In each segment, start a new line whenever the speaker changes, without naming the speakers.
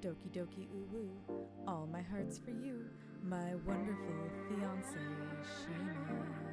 Doki doki ooh woo, all my heart's for you, my wonderful fiance, Seamus.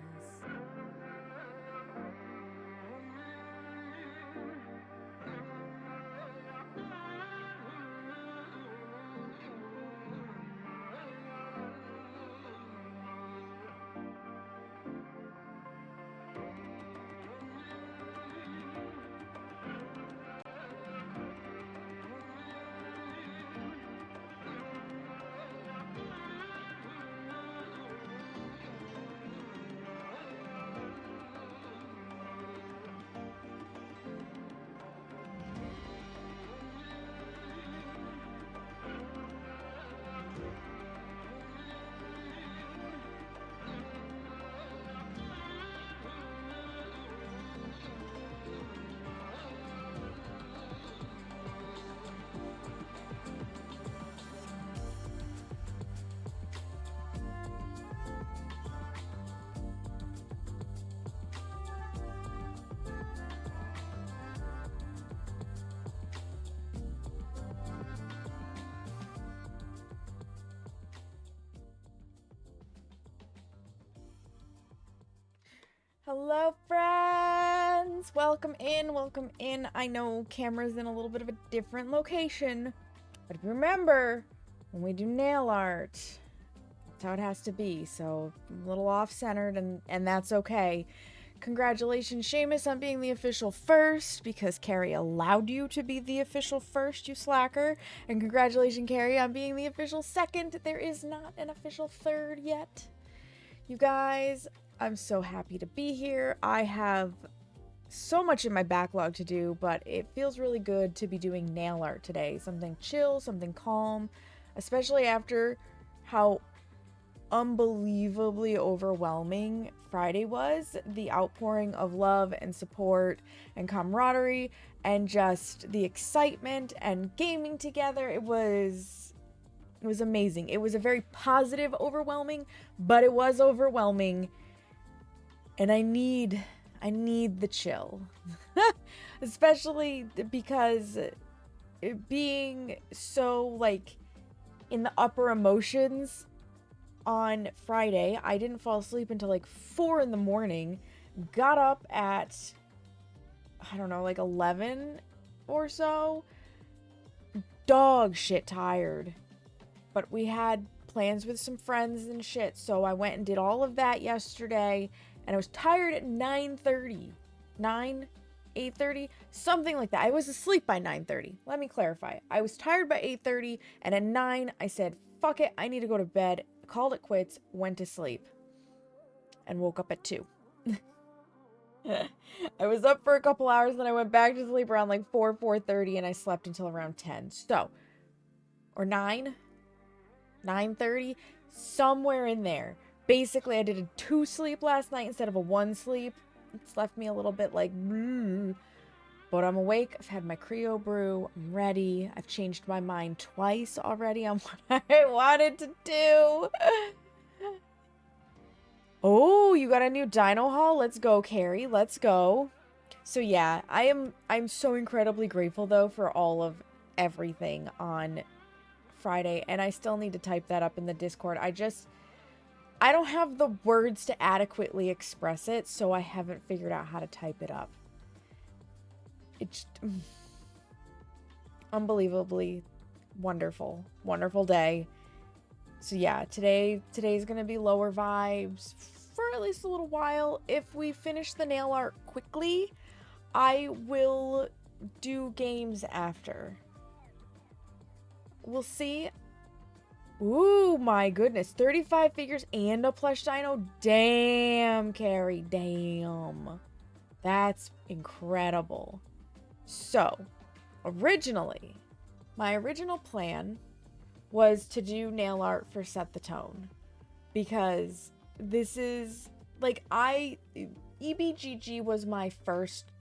Hello, friends! Welcome in, welcome in. I know camera's in a little bit of a different location, but remember, when we do nail art, that's how it has to be. So, I'm a little off-centered, and that's okay. Congratulations, Seamus, on being the official first, because Carrie allowed you to be the official first, you slacker. And congratulations, Carrie, on being the official second. There is not an official third yet. You guys, I'm so happy to be here. I have so much in my backlog to do, but it feels really good to be doing nail art today. Something chill, something calm, especially after how unbelievably overwhelming Friday was. The outpouring of love and support and camaraderie and just the excitement and gaming together. It was amazing. It was a very positive overwhelming, but it was overwhelming. And I need the chill. Especially because being so, like, in the upper emotions on Friday, I didn't fall asleep until, like, 4 in the morning. Got up at, I don't know, like 11 or so. Dog shit tired. But we had plans with some friends and shit, so I went and did all of that yesterday. And I was tired at 9:30. 8:30? Something like that. I was asleep by 9:30. Let me clarify. I was tired by 8:30, and at 9, I said, fuck it, I need to go to bed. Called it quits, went to sleep, and woke up at 2. I was up for a couple hours, then I went back to sleep around like 4:30, and I slept until around 10. So, or 9? 9:30? Somewhere in there. Basically, I did a 2 sleep last night instead of a 1 sleep. It's left me a little bit like, but I'm awake. I've had my Creo brew. I'm ready. I've changed my mind twice already on what I wanted to do. Oh, you got a new dino haul? Let's go, Carrie. Let's go. So yeah, I'm so incredibly grateful though for all of everything on Friday, and I still need to type that up in the Discord. I don't have the words to adequately express it, so I haven't figured out how to type it up. It's unbelievably wonderful. Wonderful day. So yeah, today's gonna be lower vibes for at least a little while. If we finish the nail art quickly, I will do games after. We'll see. Ooh, my goodness. 35 figures and a plush dino? Damn, Carrie. Damn. That's incredible. So, originally, my original plan was to do nail art for Set the Tone. Because this is, like, EBGG was my first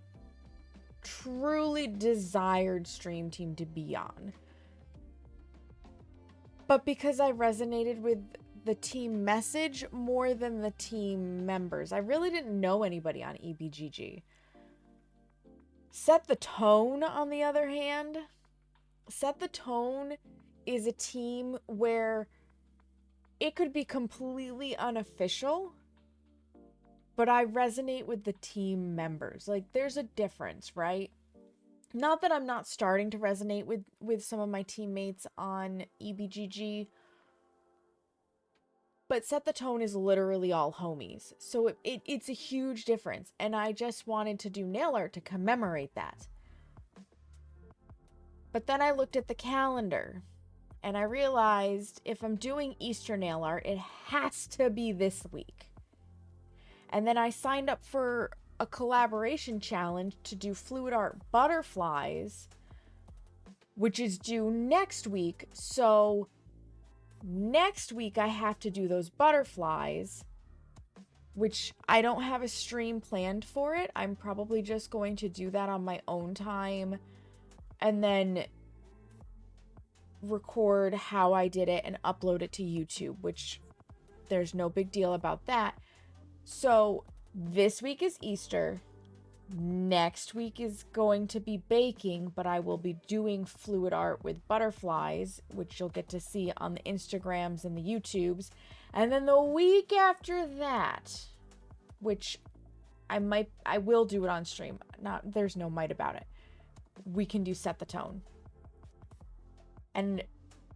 truly desired stream team to be on. But because I resonated with the team message more than the team members, I really didn't know anybody on EBGG. Set the Tone, on the other hand, Set the Tone is a team where it could be completely unofficial, but I resonate with the team members. Like, there's a difference, right? Not that I'm not starting to resonate with some of my teammates on EBGG, but Set the Tone is literally all homies. So it's a huge difference. And I just wanted to do nail art to commemorate that. But then I looked at the calendar and I realized if I'm doing Easter nail art, it has to be this week. And then I signed up for a collaboration challenge to do fluid art butterflies, which is due next week. So next week I have to do those butterflies, which I don't have a stream planned for it. I'm probably just going to do that on my own time and then record how I did it and upload it to YouTube, which there's no big deal about that. So this week is Easter. Next week is going to be baking, but I will be doing fluid art with butterflies, which you'll get to see on the Instagrams and the YouTubes. And then the week after that, which I will do it on stream. There's no might about it. We can do Set the Tone. And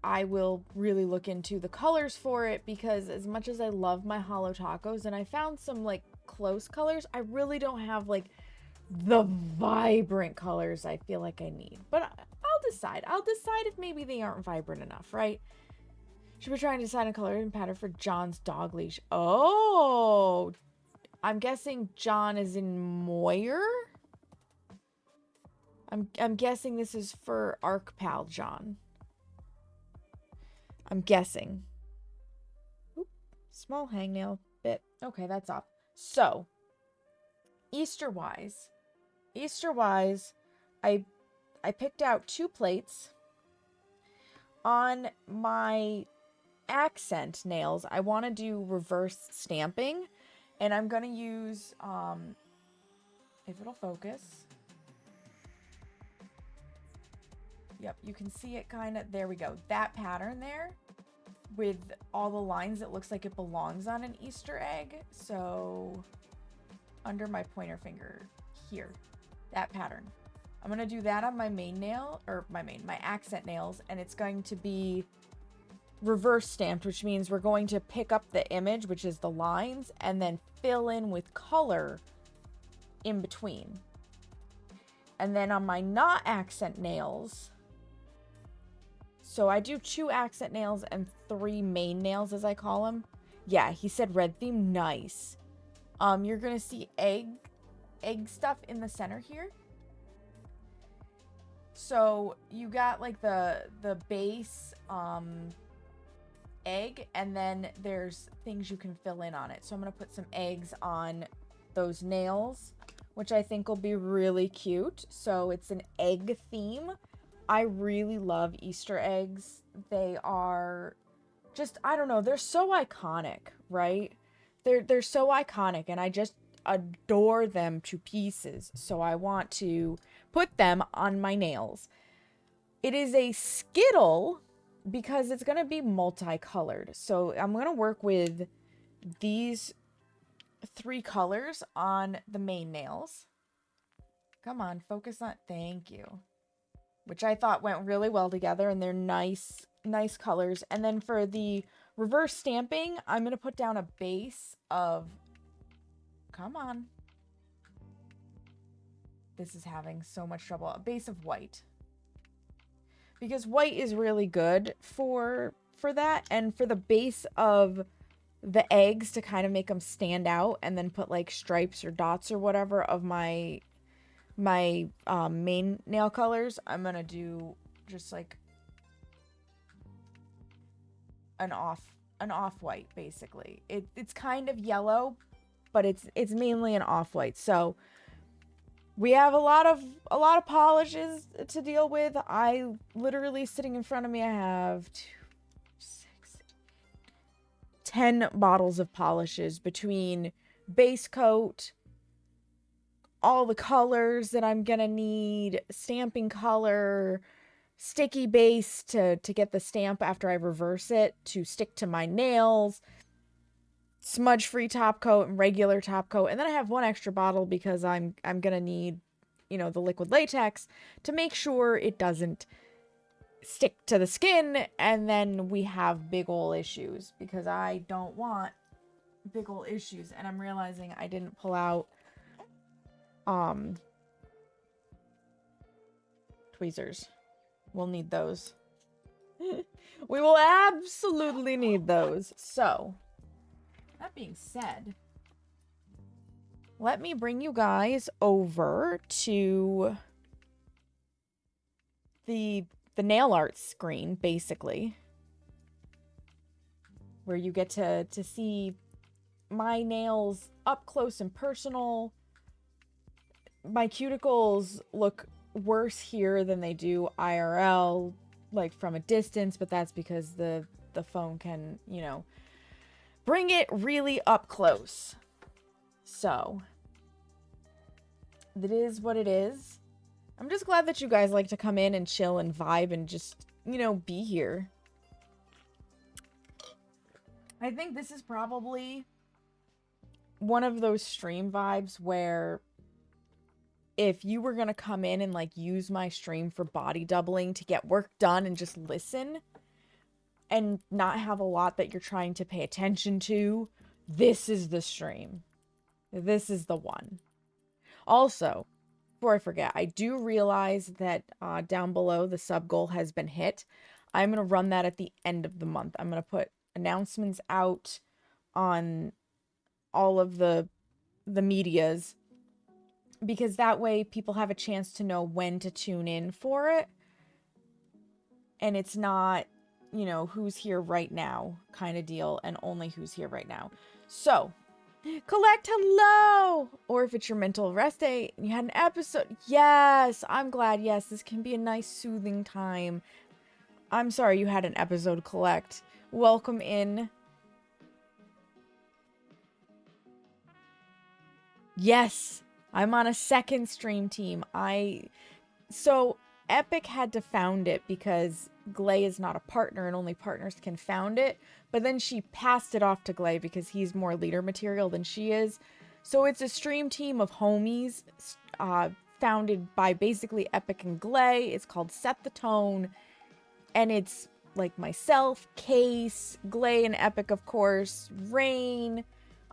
I will really look into the colors for it, because as much as I love my Holo tacos and I found some like close colors, I really don't have like the vibrant colors I feel like I need. But I'll decide if maybe they aren't vibrant enough, right? Should be trying to decide a color and pattern for John's dog leash. Oh, I'm guessing John is in Moyer. I'm guessing this is for Arc Pal John. I'm guessing. Oop, small hangnail bit. Okay, that's off. So, Easter-wise, I picked out 2 plates. On my accent nails, I want to do reverse stamping, and I'm going to use, if it'll focus. Yep, you can see it kind of, there we go. That pattern there with all the lines, it looks like it belongs on an Easter egg. So under my pointer finger here, that pattern. I'm going to do that on my main nail, or my accent nails, and it's going to be reverse stamped, which means we're going to pick up the image, which is the lines, and then fill in with color in between. And then on my not accent nails, so I do 2 accent nails and 3 main nails, as I call them. Yeah, he said red theme, nice. You're gonna see egg stuff in the center here. So you got like the base egg, and then there's things you can fill in on it. So I'm gonna put some eggs on those nails, which I think will be really cute. So it's an egg theme. I really love Easter eggs. They are just, I don't know, they're so iconic, right? They're so iconic, and I just adore them to pieces. So I want to put them on my nails. It is a Skittle because it's going to be multicolored. So I'm going to work with these 3 colors on the main nails. Come on, focus on, thank you. Which I thought went really well together, and they're nice colors. And then for the reverse stamping, I'm going to put down a base of, come on. This is having so much trouble. A base of white. Because white is really good for that. And for the base of the eggs to kind of make them stand out, and then put like stripes or dots or whatever of my main nail colors, I'm gonna do just like an off-white, basically. It's kind of yellow, but it's mainly an off-white. So we have a lot of polishes to deal with. I literally, sitting in front of me, I have 2, 6, 10 bottles of polishes between base coat, all the colors that I'm gonna need, stamping color, sticky base to get the stamp after I reverse it to stick to my nails, smudge-free top coat and regular top coat. And then I have one extra bottle because I'm gonna need, you know, the liquid latex to make sure it doesn't stick to the skin and then we have big ol' issues, because I don't want big ol' issues. And I'm realizing I didn't pull out tweezers. We'll need those. We will absolutely need those. So, that being said, let me bring you guys over to the nail art screen, basically, where you get to see my nails up close and personal. My cuticles look worse here than they do IRL, like from a distance, but that's because the phone can, you know, bring it really up close. So, it is what it is. I'm just glad that you guys like to come in and chill and vibe and just, you know, be here. I think this is probably one of those stream vibes where if you were going to come in and like use my stream for body doubling to get work done and just listen and not have a lot that you're trying to pay attention to, this is the stream. This is the one. Also, before I forget, I do realize that down below the sub goal has been hit. I'm going to run that at the end of the month. I'm going to put announcements out on all of the medias, because that way people have a chance to know when to tune in for it. And it's not, you know, who's here right now kind of deal, and only who's here right now. So, Collect, hello! Or if it's your mental rest day and you had an episode. Yes, I'm glad. Yes, this can be a nice soothing time. I'm sorry you had an episode, Collect. Welcome in. Yes, I'm on a second stream team. So Epic had to found it because Glay is not a partner and only partners can found it. But then she passed it off to Glay because he's more leader material than she is. So it's a stream team of homies founded by basically Epic and Glay. It's called Set the Tone. And it's like myself, Case, Glay and Epic, of course, Rain,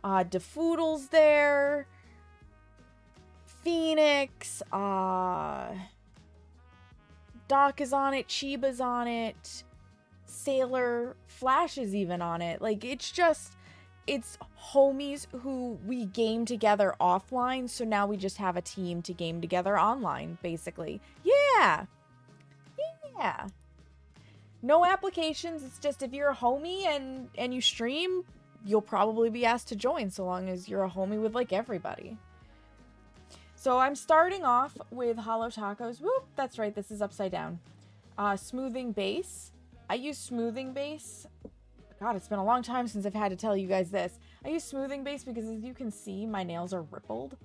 DeFoodle's there, Phoenix, Doc is on it, Chiba's on it, Sailor, Flash is even on it. Like, it's homies who we game together offline, so now we just have a team to game together online, basically. Yeah! Yeah! No applications, it's just if you're a homie and you stream, you'll probably be asked to join, so long as you're a homie with, like, everybody. So I'm starting off with Holo Tacos. Whoop, that's right, this is upside down. Smoothing base. I use smoothing base. God, it's been a long time since I've had to tell you guys this. I use smoothing base because, as you can see, my nails are rippled.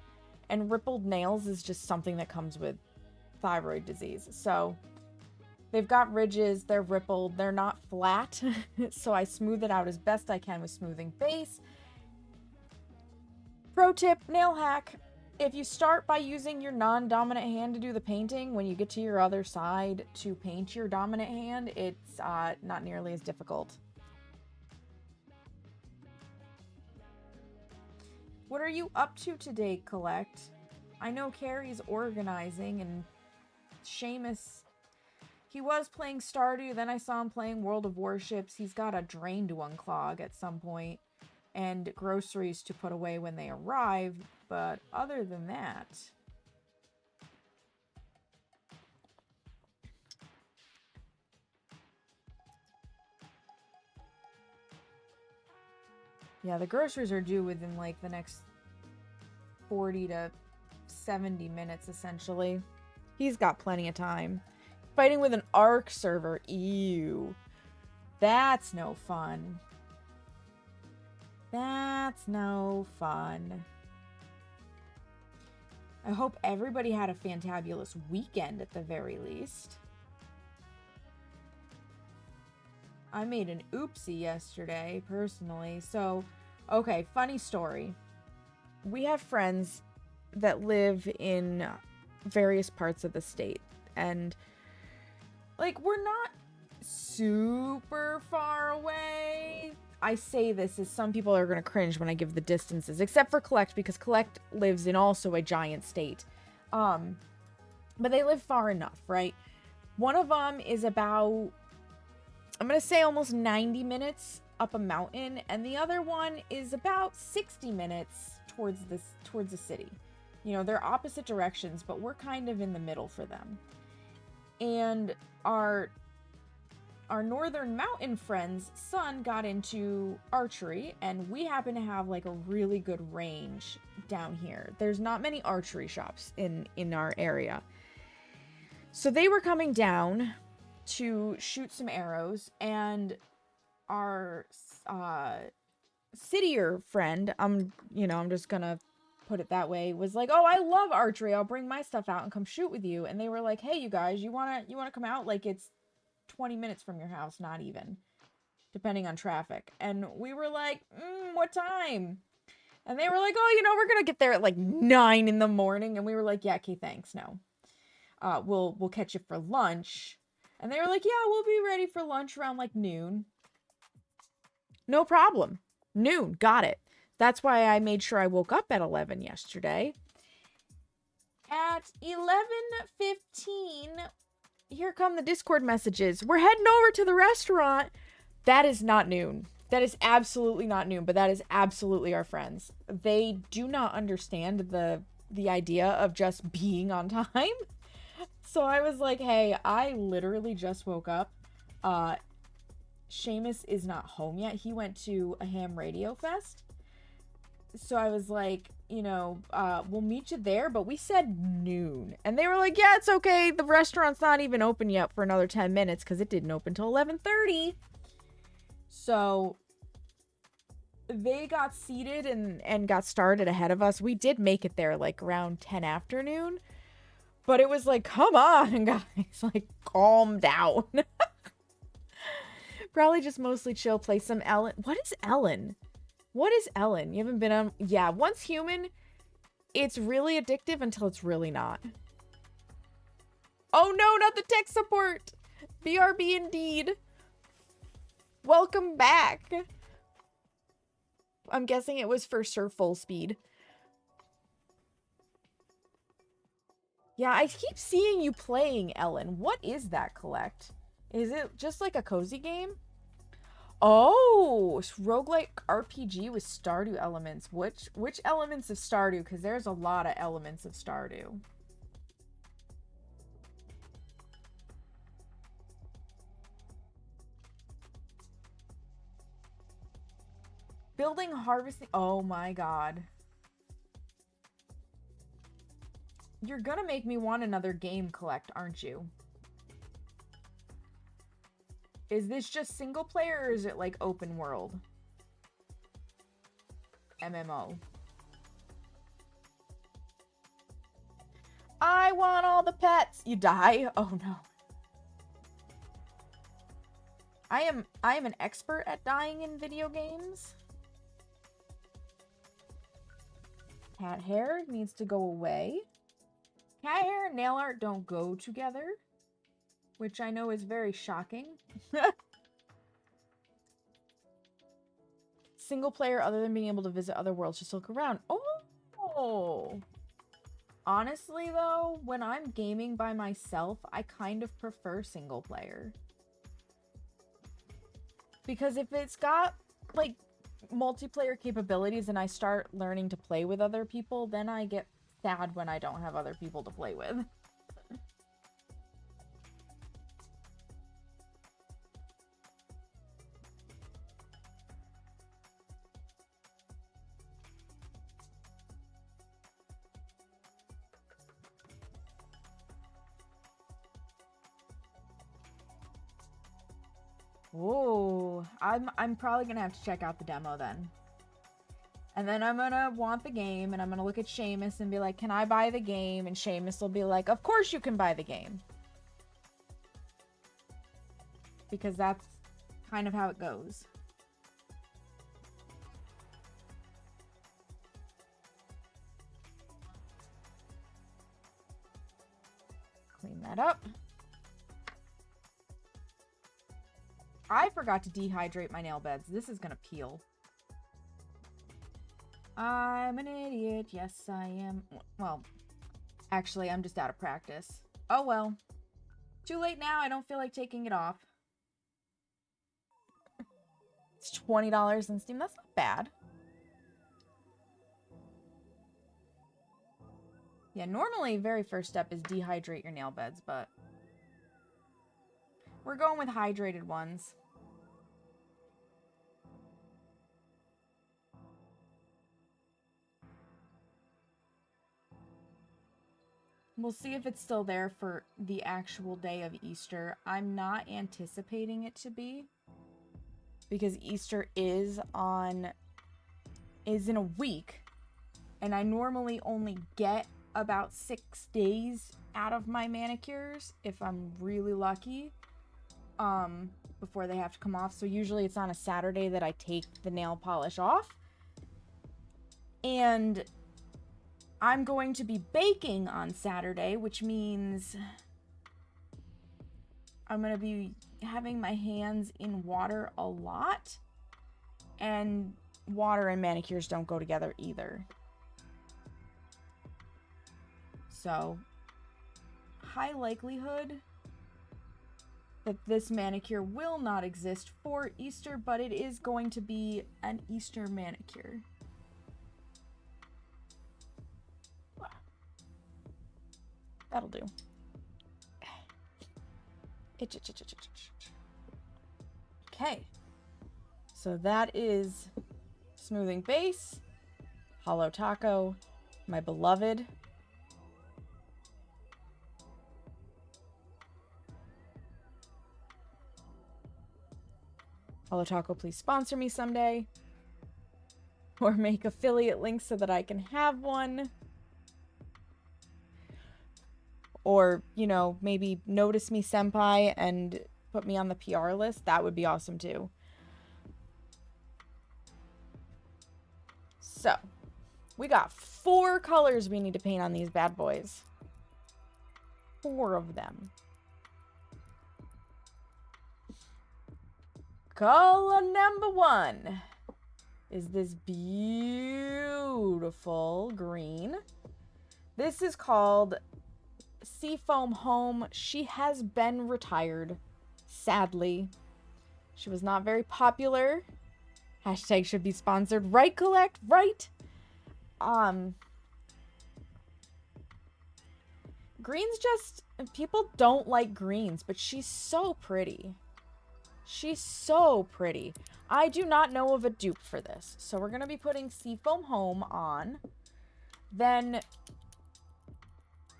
And rippled nails is just something that comes with thyroid disease. So they've got ridges, they're rippled, they're not flat. So I smooth it out as best I can with smoothing base. Pro tip, nail hack. If you start by using your non-dominant hand to do the painting, when you get to your other side to paint your dominant hand, it's not nearly as difficult. What are you up to today, Collect? I know Carrie's organizing, and Seamus, he was playing Stardew, then I saw him playing World of Warships. He's got a drain to unclog at some point, and groceries to put away when they arrive, but other than that... Yeah, the groceries are due within, like, the next 40 to 70 minutes, essentially. He's got plenty of time. Fighting with an ARC server. Ew. That's no fun. That's no fun. I hope everybody had a fantabulous weekend at the very least. I made an oopsie yesterday, personally. So, okay, funny story. We have friends that live in various parts of the state. And, like, we're not super far away. I say this as some people are going to cringe when I give the distances, except for Collect, because Collect lives in also a giant state. But they live far enough, right? One of them is about, I'm going to say almost 90 minutes up a mountain, and the other one is about 60 minutes towards the city. You know, they're opposite directions, but we're kind of in the middle for them. And our northern mountain friend's son got into archery, and we happen to have like a really good range down here. There's not many archery shops in our area. So they were coming down to shoot some arrows, and our citier friend, I'm just gonna put it that way, was like, "Oh, I love archery. I'll bring my stuff out and come shoot with you." And they were like, "Hey, you guys, you wanna come out? Like, it's 20 minutes from your house, not even, depending on traffic." And we were like, "What time?" And they were like, "Oh, we're gonna get there at like 9 in the morning." And we were like, "Yeah, okay, thanks, no. We'll catch you for lunch." And they were like, "Yeah, we'll be ready for lunch around like noon." No problem. Noon, got it. That's why I made sure I woke up at 11 yesterday. At 11:15, here come the Discord messages. "We're heading over to the restaurant." That is not noon. That is absolutely not noon, but that is absolutely our friends. They do not understand the idea of just being on time. So I was like, "Hey, I literally just woke up. Seamus is not home yet. He went to a ham radio fest." So I was like, "We'll meet you there," but we said noon. And they were like, "Yeah, it's okay. The restaurant's not even open yet for another 10 minutes because it didn't open till 11:30. So they got seated and got started ahead of us. We did make it there like around 10 afternoon. But it was like, come on, guys. Like, calm down. Probably just mostly chill, play some Ellen. What is Ellen? What is Ellen? You haven't been on... Yeah, once human, it's really addictive until it's really not. Oh no, not the tech support! BRB indeed. Welcome back. I'm guessing it was for Sir Full Speed. Yeah, I keep seeing you playing Ellen. What is that, Collect? Is it just like a cozy game? Oh, roguelike RPG with Stardew elements. Which elements of Stardew? Because there's a lot of elements of Stardew. Building, harvesting. Oh my god. You're gonna make me want another game, Collect, aren't you? Is this just single player or is it like open world? MMO. I want all the pets. You die? Oh no. I am an expert at dying in video games. Cat hair needs to go away. Cat hair and nail art don't go together, which I know is very shocking. Single player, other than being able to visit other worlds, just look around. Oh! Honestly, though, when I'm gaming by myself, I kind of prefer single player. Because if it's got, like, multiplayer capabilities and I start learning to play with other people, then I get sad when I don't have other people to play with. Ooh, I'm probably gonna have to check out the demo then. And then I'm gonna want the game, and I'm gonna look at Seamus and be like, "Can I buy the game?" And Seamus will be like, "Of course you can buy the game." Because that's kind of how it goes. Clean that up. I forgot to dehydrate my nail beds. This is gonna peel. I'm an idiot. Yes, I am. Well, actually, I'm just out of practice. Oh well. Too late now. I don't feel like taking it off. It's $20 in Steam. That's not bad. Yeah, normally very first step is dehydrate your nail beds, but we're going with hydrated ones. We'll see if it's still there for the actual day of Easter. I'm not anticipating it to be, because Easter is in a week, and I normally only get about 6 days out of my manicures if I'm really lucky, before they have to come off. So usually it's on a Saturday that I take the nail polish off. And I'm going to be baking on Saturday, which means I'm going to be having my hands in water a lot. And water and manicures don't go together either. So, high likelihood that this manicure will not exist for Easter, but it is going to be an Easter manicure. That'll do. Okay. So that is smoothing base, Holo Taco, my beloved. Holo Taco, please sponsor me someday. Or make affiliate links so that I can have one. Or, you know, maybe notice me senpai and put me on the PR list. That would be awesome too. So, we got 4 colors we need to paint on these bad boys. 4 of them. Color number 1 is this beautiful green. This is called Seafoam Home. She has been retired, sadly. She was not very popular. Hashtag should be sponsored. Right, Collect? Right? Greens just... People don't like greens, but she's so pretty. She's so pretty. I do not know of a dupe for this. So we're going to be putting Seafoam Home on. Then...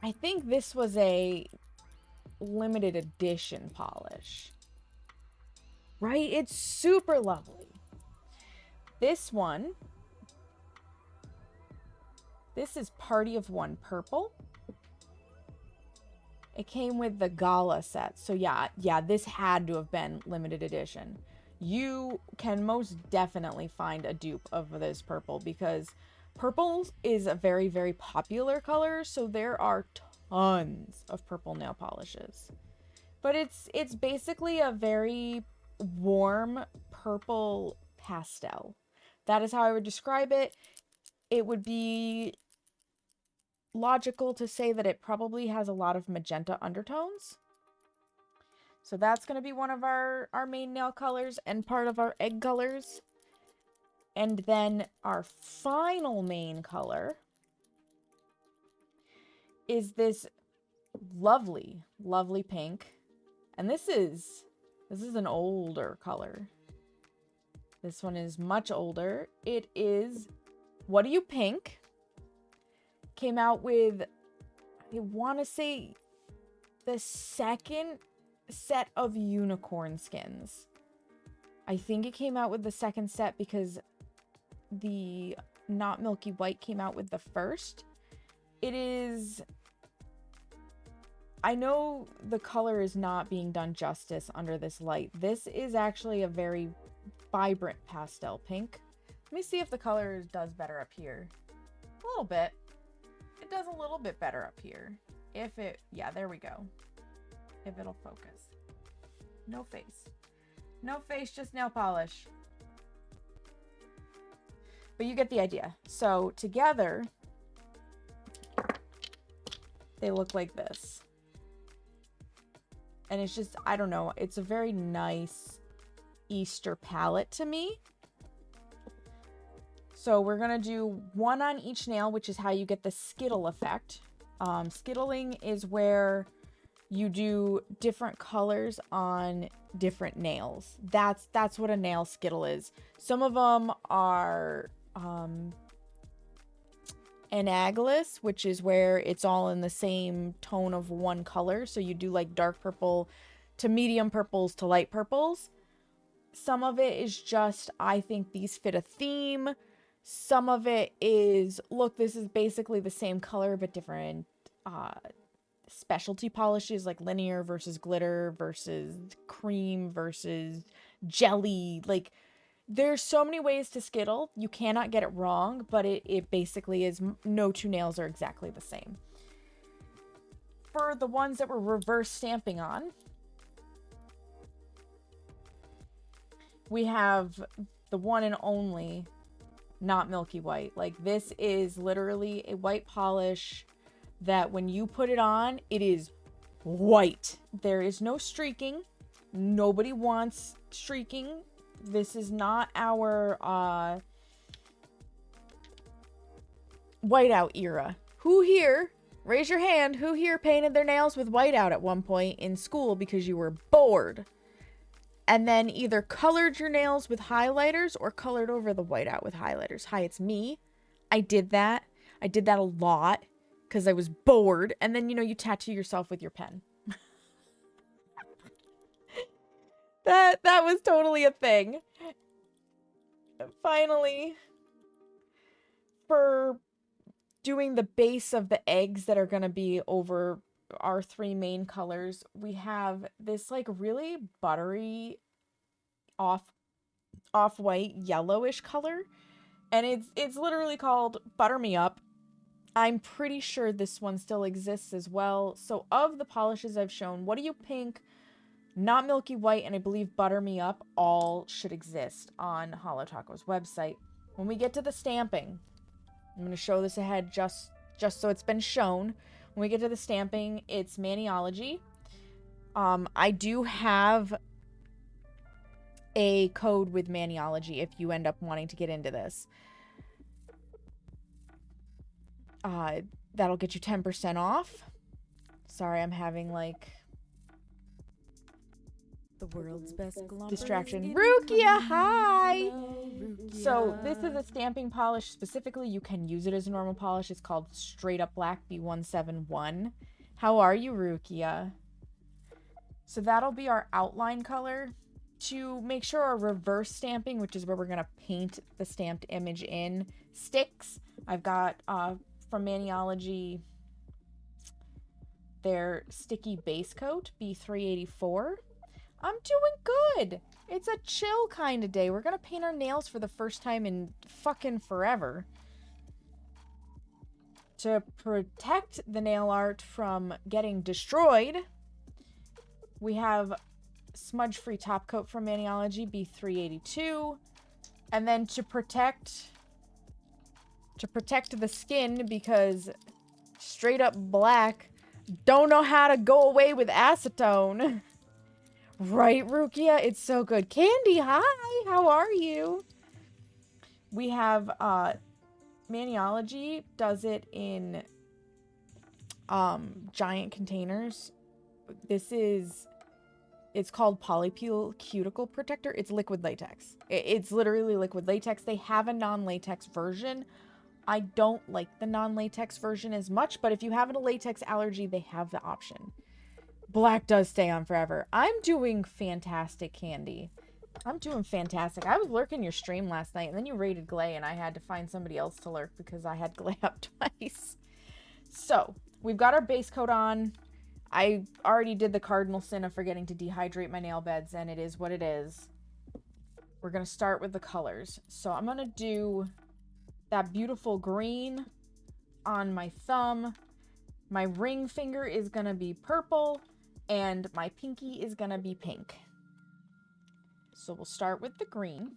I think this was a limited edition polish. Right? It's super lovely. This one. This is Party of One Purple. It came with the Gala set. So yeah, this had to have been limited edition. You can most definitely find a dupe of this purple because purple is a very, very popular color. So there are tons of purple nail polishes. But it's basically a very warm purple pastel. That is how I would describe it. It would be logical to say that it probably has a lot of magenta undertones. So that's going to be one of our main nail colors and part of our egg colors. And then our final main color is this lovely, lovely pink. And this is an older color. This one is much older. It is What Do You Pink? Came out with, I want to say, the second set of unicorn skins. I think it came out with the second set because the Not Milky White came out with the first. It is... I know the color is not being done justice under this light. This is actually a very vibrant pastel pink. Let me see if the color does better up here. A little bit. It does a little bit better up here. If it, yeah, there we go. If it'll focus. No face. No face, just nail polish. But you get the idea. So together, they look like this. And it's just, I don't know, it's a very nice Easter palette to me. So we're going to do one on each nail, which is how you get the skittle effect. Skittling is where you do different colors on different nails. That's what a nail skittle is. Some of them are analogous, which is where it's all in the same tone of one color. So you do like dark purple to medium purples to light purples. Some of it is just, I think these fit a theme. Some of it is, look, this is basically the same color, but different specialty polishes, like linear versus glitter versus cream versus jelly. Like, there's so many ways to skittle. You cannot get it wrong, but it basically is, no two nails are exactly the same. For the ones that we're reverse stamping on, we have the one and only not milky white. Like, this is literally a white polish that when you put it on, it is white. There is no streaking. Nobody wants streaking. This is not our whiteout era. Who here, raise your hand, who here painted their nails with whiteout at one point in school because you were bored? And then either colored your nails with highlighters or colored over the whiteout with highlighters. Hi, it's me. I did that. I did that a lot because I was bored. And then, you know, you tattoo yourself with your pen. That was totally a thing. Finally, for doing the base of the eggs that are going to be over our three main colors, we have this like really buttery off-white yellowish color, and it's literally called Butter Me Up. I'm pretty sure this one still exists as well. So of the polishes I've shown, What Do You Pink, Not Milky White, and I believe Butter Me Up all should exist on Holo Taco's website. When we get to the stamping, I'm going to show this ahead just so it's been shown. When we get to the stamping, it's Maniology. I do have a code with Maniology if you end up wanting to get into this. That'll get you 10% off. Sorry, I'm having like
the world's best
distraction. Rukia, hi! Rukia. So this is a stamping polish. Specifically, you can use it as a normal polish. It's called Straight Up Black B171. How are you, Rukia? So that'll be our outline color. To make sure our reverse stamping, which is where we're going to paint the stamped image in, sticks, I've got from Maniology their sticky base coat, B384. I'm doing good. It's a chill kind of day. We're going to paint our nails for the first time in fucking forever. To protect the nail art from getting destroyed, we have smudge-free top coat from Maniology, B382. And then to protect the skin, because Straight Up Black don't know how to go away with acetone. Right, Rukia? It's so good. Candy, hi! How are you? We have, Maniology does it in, giant containers. It's called Polypeel Cuticle Protector. It's liquid latex. It's literally liquid latex. They have a non-latex version. I don't like the non-latex version as much, but if you have a latex allergy, they have the option. Black does stay on forever. I'm doing fantastic, Candy. I'm doing fantastic. I was lurking your stream last night, and then you raided Glay, and I had to find somebody else to lurk because I had Glay up twice. So, we've got our base coat on. I already did the cardinal sin of forgetting to dehydrate my nail beds, and it is what it is. We're going to start with the colors. So I'm going to do that beautiful green on my thumb. My ring finger is going to be purple, and my pinky is going to be pink. So we'll start with the green.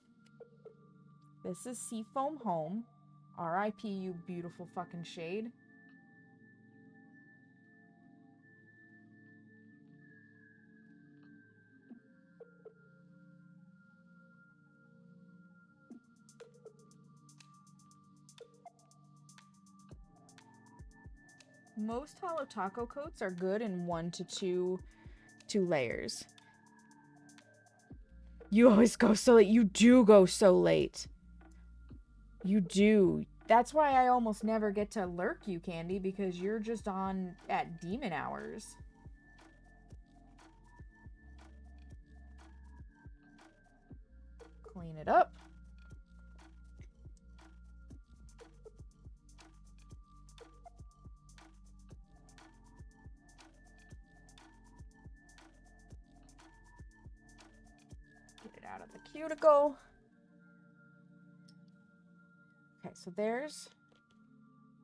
This is Seafoam Home. R.I.P. you beautiful fucking shade. Most Holo Taco coats are good in 1 to 2 layers. You always go so late. You do go so late. You do. That's why I almost never get to lurk you, Candy, because you're just on at demon hours. Clean it up. Get it out of the cuticle. Okay, so there's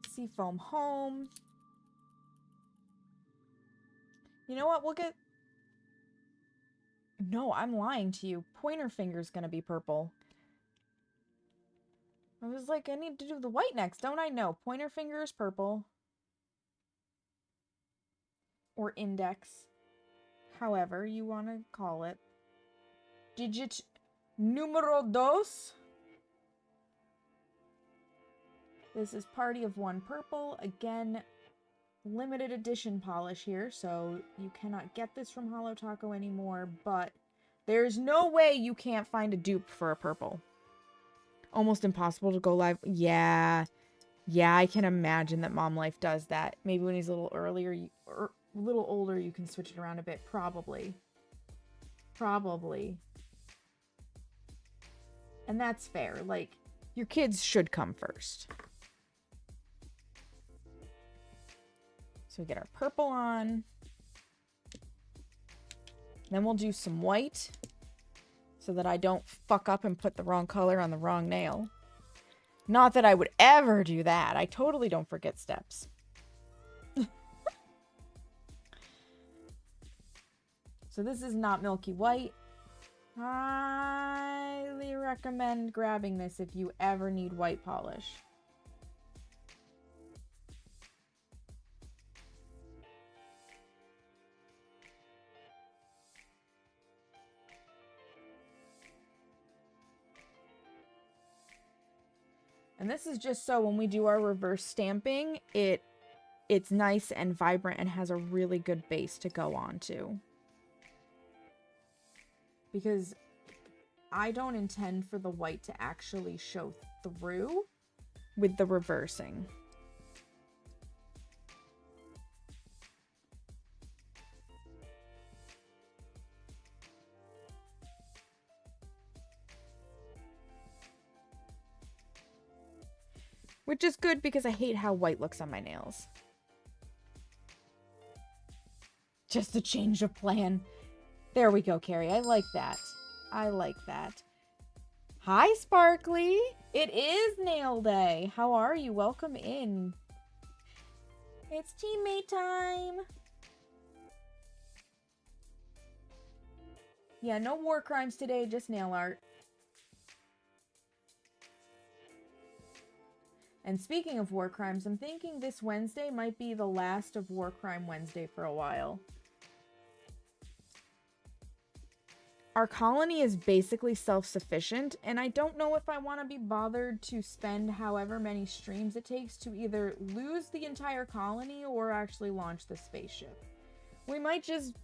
Seafoam Home. You know what? We'll get... No, I'm lying to you. Pointer finger's gonna be purple. I was like, I need to do the white next, don't I? No, pointer finger is purple. Or index. However you want to call it. Digit numero dos. This is Party of One purple. Again, limited edition polish here, so you cannot get this from Holo Taco anymore, but there's no way you can't find a dupe for a purple. Almost impossible to go live. Yeah, I can imagine that Mom Life does that. Maybe when he's a little earlier, or a little older, you can switch it around a bit. Probably. And that's fair. Like, your kids should come first. So we get our purple on. Then we'll do some white so that I don't fuck up and put the wrong color on the wrong nail. Not that I would ever do that. I totally don't forget steps. So this is not milky white. Highly recommend grabbing this if you ever need white polish. And this is just so when we do our reverse stamping, it's nice and vibrant and has a really good base to go on to. Because I don't intend for the white to actually show through with the reversing. Which is good because I hate how white looks on my nails. Just a change of plan. There we go, Carrie. I like that. I like that. Hi, Sparkly. It is nail day. How are you? Welcome in. It's teammate time. Yeah, no war crimes today, just nail art. And speaking of war crimes, I'm thinking this Wednesday might be the last of War Crime Wednesday for a while. Our colony is basically self-sufficient, and I don't know if I want to be bothered to spend however many streams it takes to either lose the entire colony or actually launch the spaceship. We might just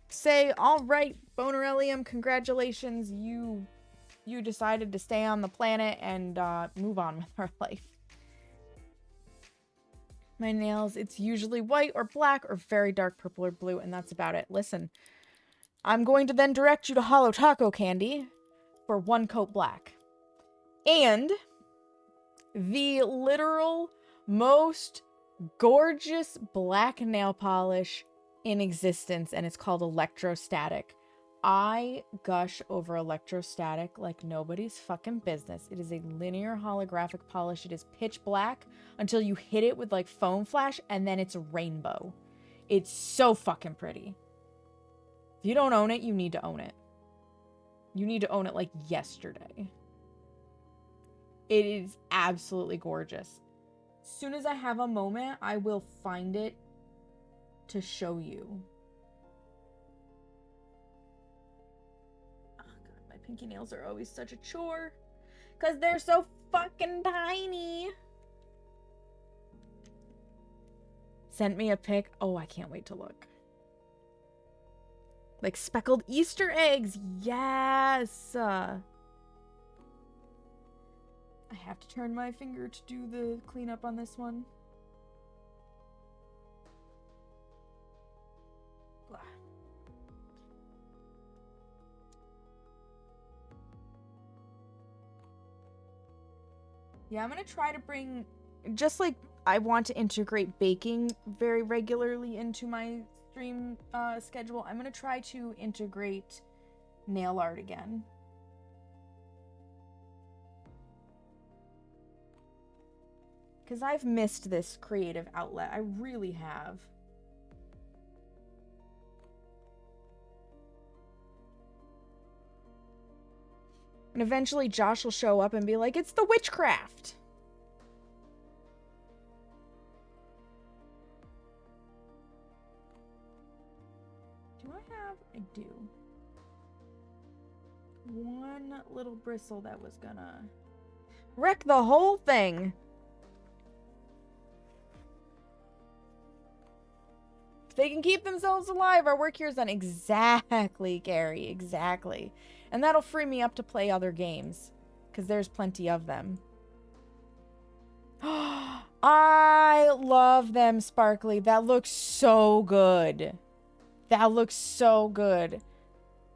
say, all right, Bonerellium, congratulations, you decided to stay on the planet and move on with our life. My nails, it's usually white or black or very dark purple or blue, and that's about it. Listen, I'm going to then direct you to Holo Taco Candy for 1 coat black. And the literal most gorgeous black nail polish in existence, and it's called electrostatic. I gush over electrostatic like nobody's fucking business. It is a linear holographic polish. It is pitch black until you hit it with like foam flash, and then it's a rainbow. It's so fucking pretty. If you don't own it, you need to own it. You need to own it like yesterday. It is absolutely gorgeous. As soon as I have a moment, I will find it to show you. Oh god, my pinky nails are always such a chore because they're so fucking tiny. Sent me a pic. Oh, I can't wait to look. Like speckled Easter eggs. Yes. I have to turn my finger to do the cleanup on this one. Yeah, I'm gonna try to bring, just like I want to integrate baking very regularly into my stream schedule, I'm gonna try to integrate nail art again. Because I've missed this creative outlet. I really have. And eventually Josh will show up and be like, it's the witchcraft. Do I have? I do. One little bristle that was gonna wreck the whole thing. If they can keep themselves alive, our work here is done. Exactly, Gary. Exactly. And that'll free me up to play other games, because there's plenty of them. I love them, Sparkly. That looks so good. That looks so good.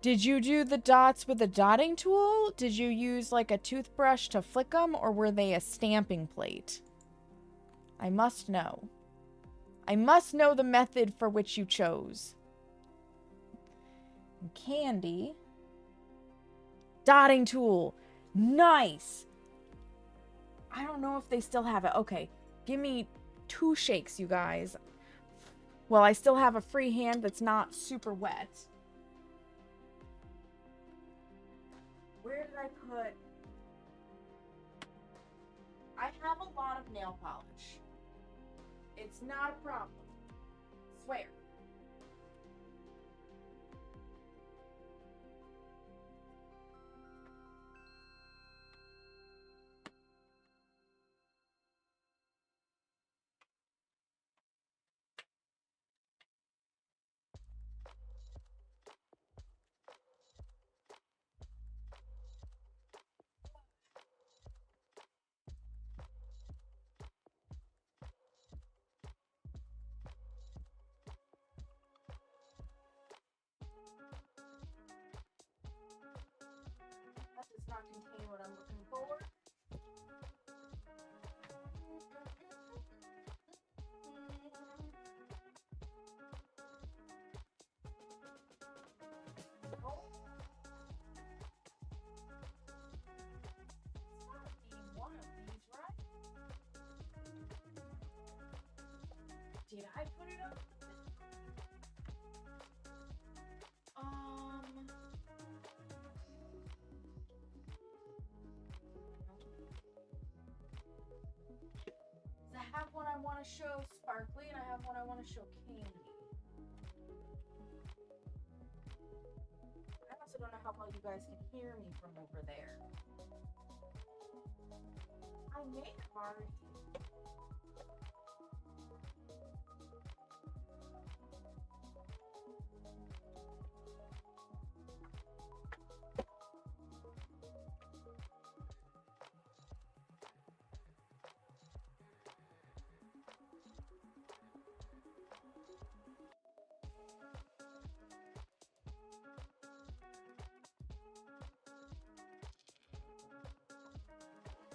Did you do the dots with a dotting tool? Did you use like a toothbrush to flick them, or were they a stamping plate? I must know. I must know the method for which you chose. Candy. Dotting tool. Nice. I don't know if they still have it. Okay, give me 2 shakes, you guys. Well, I still have a free hand that's not super wet. Where did I put? I have a lot of nail polish. It's not a problem. Swear. That does not contain what I'm looking for. One of these, right? Did I put it up? I have one I want to show Sparkly, and I have one I want to show Candy. I also don't know how well you guys can hear me from over there. I may have already.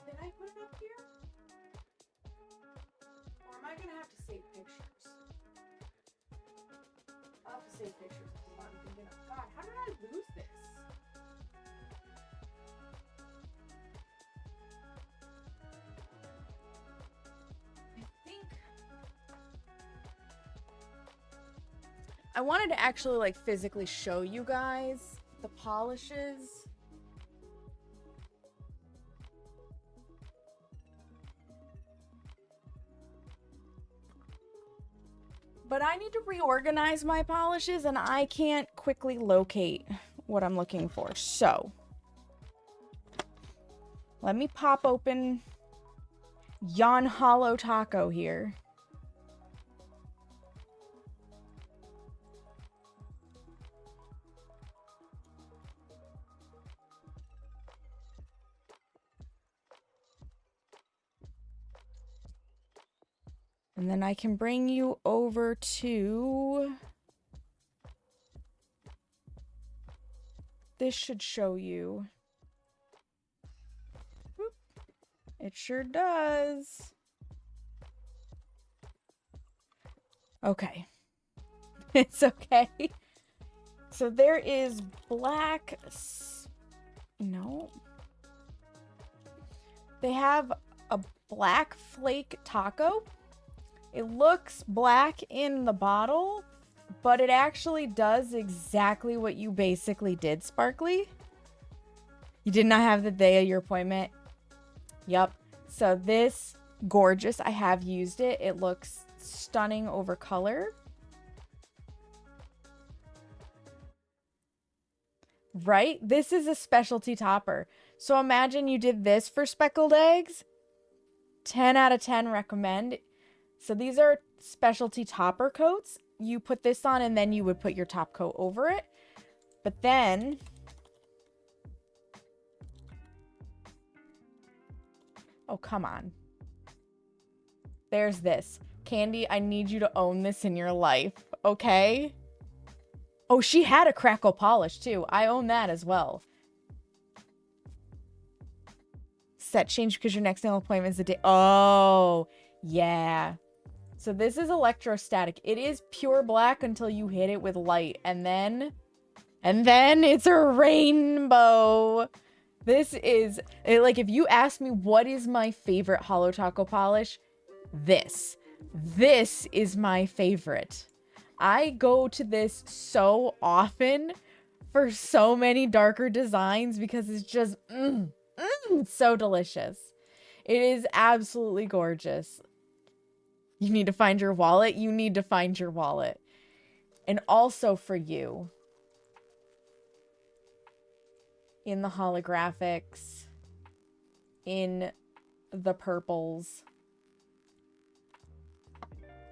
Did I put it up here? take pictures of what I'm thinking of. God, how did I lose this? I wanted to actually like physically show you guys the polishes. But I need to reorganize my polishes and I can't quickly locate what I'm looking for. So let me pop open Yon Holo Taco here. And then I can bring you over to... This should show you. Whoop. It sure does. Okay. It's okay. So there is black... No. They have a black flake taco. It looks black in the bottle, but it actually does exactly what you basically did, Sparkly. You did not have the day of your appointment. Yep. So this, gorgeous. I have used it. It looks stunning over color. Right? This is a specialty topper. So imagine you did this for speckled eggs. 10 out of 10 recommend. So these are specialty topper coats. You put this on and then you would put your top coat over it. But then... Oh, come on. There's this. Candy, I need you to own this in your life, okay? Oh, she had a crackle polish too. I own that as well. Set change because your next nail appointment is the day. Oh, yeah. So this is electrostatic. It is pure black until you hit it with light. And then it's a rainbow. This is, like, if you ask me what is my favorite Holo Taco polish, this is my favorite. I go to this so often for so many darker designs because it's just, it's so delicious. It is absolutely gorgeous. You need to find your wallet. You need to find your wallet. And also for you, in the holographics, in the purples.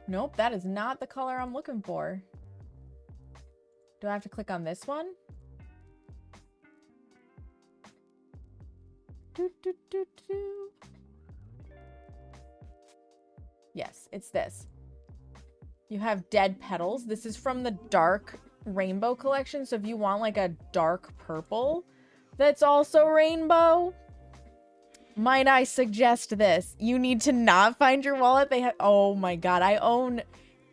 Nope, that is not the color I'm looking for. Do I have to click on this one? Yes, it's this. You have Dead Petals. This is from the Dark Rainbow collection. So if you want like a dark purple that's also rainbow, might I suggest this? You need to not find your wallet. They have, oh my god, I own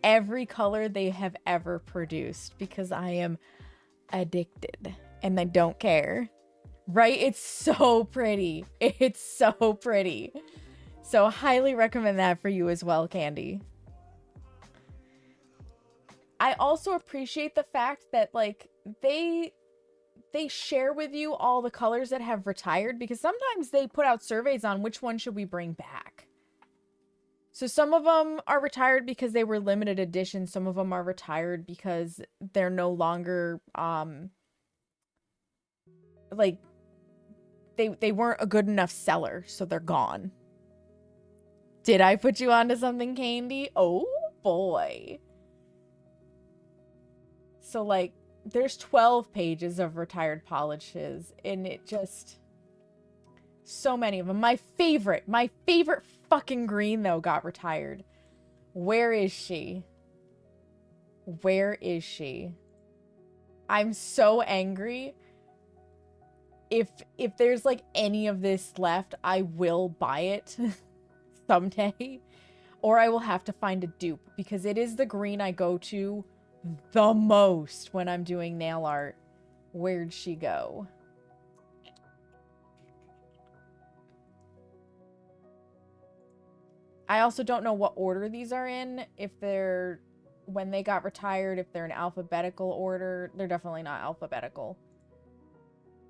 every color they have ever produced because I am addicted and I don't care. Right? It's so pretty. It's so pretty. So highly recommend that for you as well, Candy. I also appreciate the fact that like they share with you all the colors that have retired because sometimes they put out surveys on which one should we bring back. So some of them are retired because they were limited edition. Some of them are retired because they're no longer like they weren't a good enough seller, so they're gone. Did I put you onto something, Candy? Oh boy. So like there's 12 pages of retired polishes and it just so many of them. My favorite fucking green though got retired. Where is she? Where is she? I'm so angry. If there's like any of this left, I will buy it someday, or I will have to find a dupe because it is the green I go to the most when I'm doing nail art. Where'd she go? I also don't know what order these are in. If they're when they got retired, if they're in alphabetical order. They're definitely not alphabetical.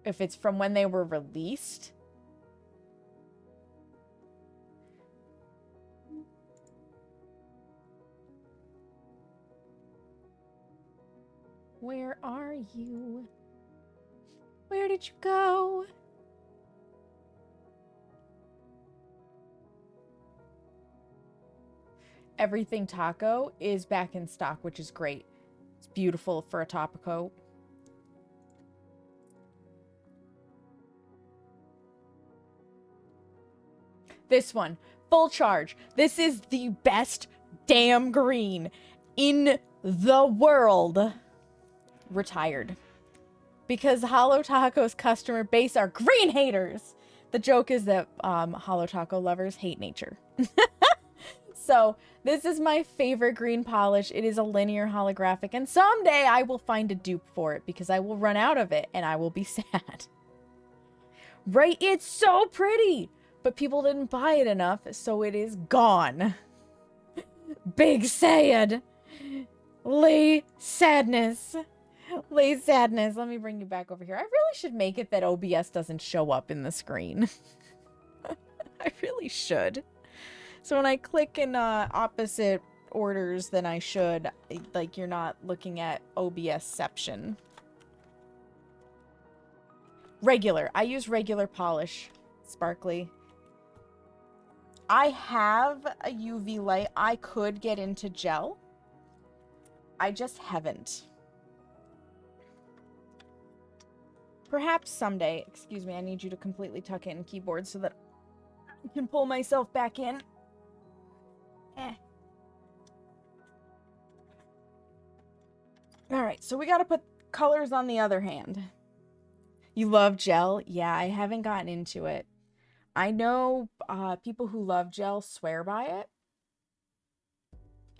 If it's from when they were released. Where are you? Where did you go? Everything taco is back in stock, which is great. It's beautiful for a taco. This one, full charge. This is the best damn green in the world. Retired. Because Holo Taco's customer base are green haters. The joke is that Holo Taco lovers hate nature. So this is my favorite green polish. It is a linear holographic, and someday I will find a dupe for it because I will run out of it and I will be sad. Right? It's so pretty, but people didn't buy it enough, so it is gone. Big sad. Lay sadness. Lay sadness. Let me bring you back over here. I really should make it that OBS doesn't show up in the screen. I really should. So when I click in opposite orders than I should, like, you're not looking at OBSception. Regular. I use regular polish. Sparkly. I have a UV light. I could get into gel. I just haven't. Perhaps someday. Excuse me, I need you to completely tuck in keyboard so that I can pull myself back in. Alright, so we gotta put colors on the other hand. You love gel? Yeah, I haven't gotten into it. I know people who love gel swear by it.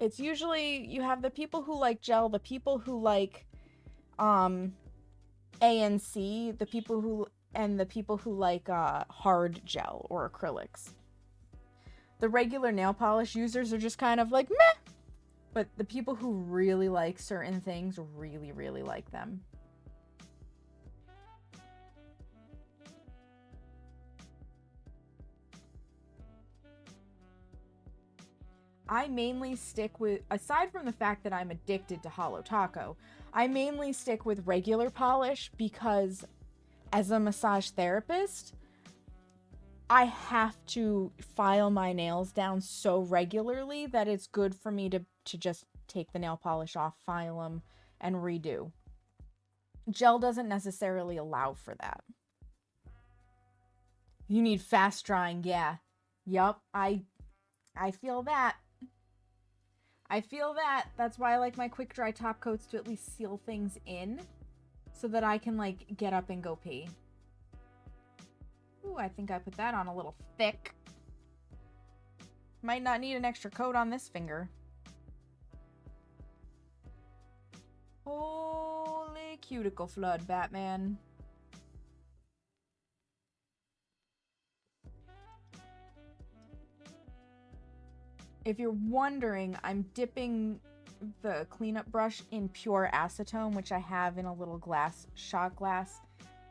It's usually, you have the people who like gel, the people who like ANC, the people who like hard gel or acrylics. The regular nail polish users are just kind of like, meh. But the people who really like certain things really, really like them. I mainly stick with, aside from the fact that I'm addicted to Holo Taco, I mainly stick with regular polish because as a massage therapist, I have to file my nails down so regularly that it's good for me to just take the nail polish off, file them, and redo. Gel doesn't necessarily allow for that. You need fast drying, yeah. Yup, I feel that. I feel that. That's why I like my quick dry top coats to at least seal things in so that I can, like, get up and go pee. Ooh, I think I put that on a little thick. Might not need an extra coat on this finger. Holy cuticle flood, Batman. If you're wondering, I'm dipping the cleanup brush in pure acetone, which I have in a little glass, shot glass.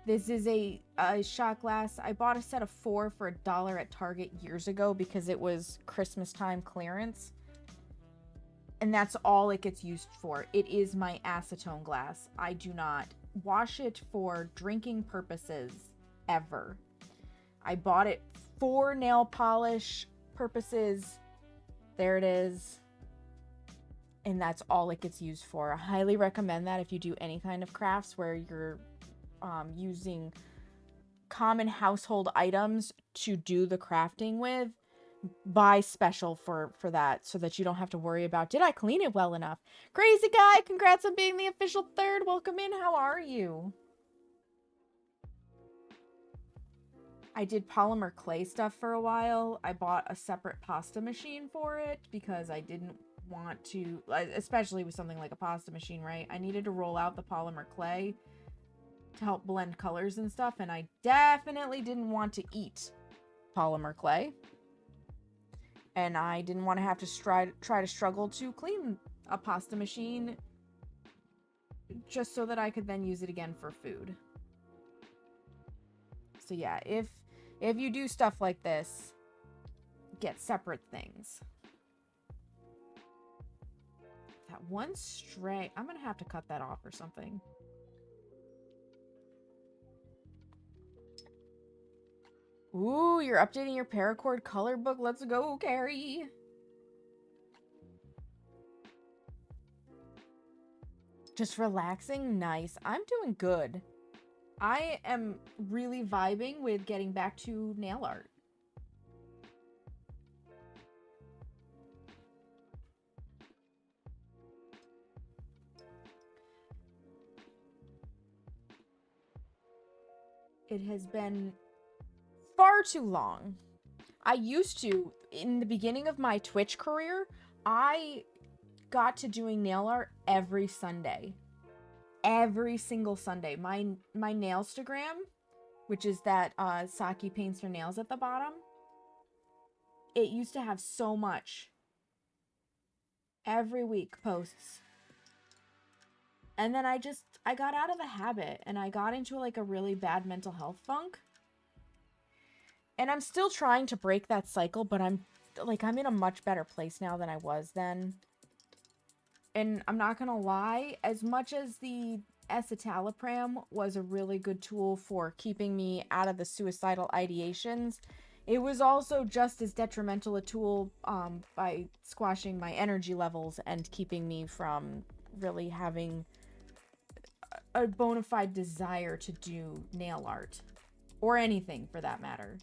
This is a shot glass. I bought a set of 4 for $1 at Target years ago because it was Christmas time clearance. And that's all it gets used for. It is my acetone glass. I do not wash it for drinking purposes ever. I bought it for nail polish purposes. There it is. And that's all it gets used for. I highly recommend that if you do any kind of crafts where you're using common household items to do the crafting with. Buy special for that so that you don't have to worry about, did I clean it well enough? Crazy guy, congrats on being the official 3rd. Welcome in. How are you? I did polymer clay stuff for a while. I bought a separate pasta machine for it because I didn't want to, especially with something like a pasta machine, right? I needed to roll out the polymer clay to help blend colors and stuff, and I definitely didn't want to eat polymer clay. And I didn't want to have to try to struggle to clean a pasta machine just so that I could then use it again for food. So yeah, if you do stuff like this, get separate things. That one stray, I'm gonna have to cut that off or something. Ooh, you're updating your paracord color book. Let's go, Carrie. Just relaxing? Nice. I'm doing good. I am really vibing with getting back to nail art. It has been far too long. I used to, in the beginning of my Twitch career, I got to doing nail art every Sunday. Every single Sunday. My Nailstagram, which is that Saki paints her nails at the bottom, it used to have so much every week posts. And then I got out of the habit and I got into like a really bad mental health funk. And I'm still trying to break that cycle, but I'm in a much better place now than I was then. And I'm not gonna lie, as much as the escitalopram was a really good tool for keeping me out of the suicidal ideations, it was also just as detrimental a tool by squashing my energy levels and keeping me from really having a bona fide desire to do nail art. Or anything, for that matter.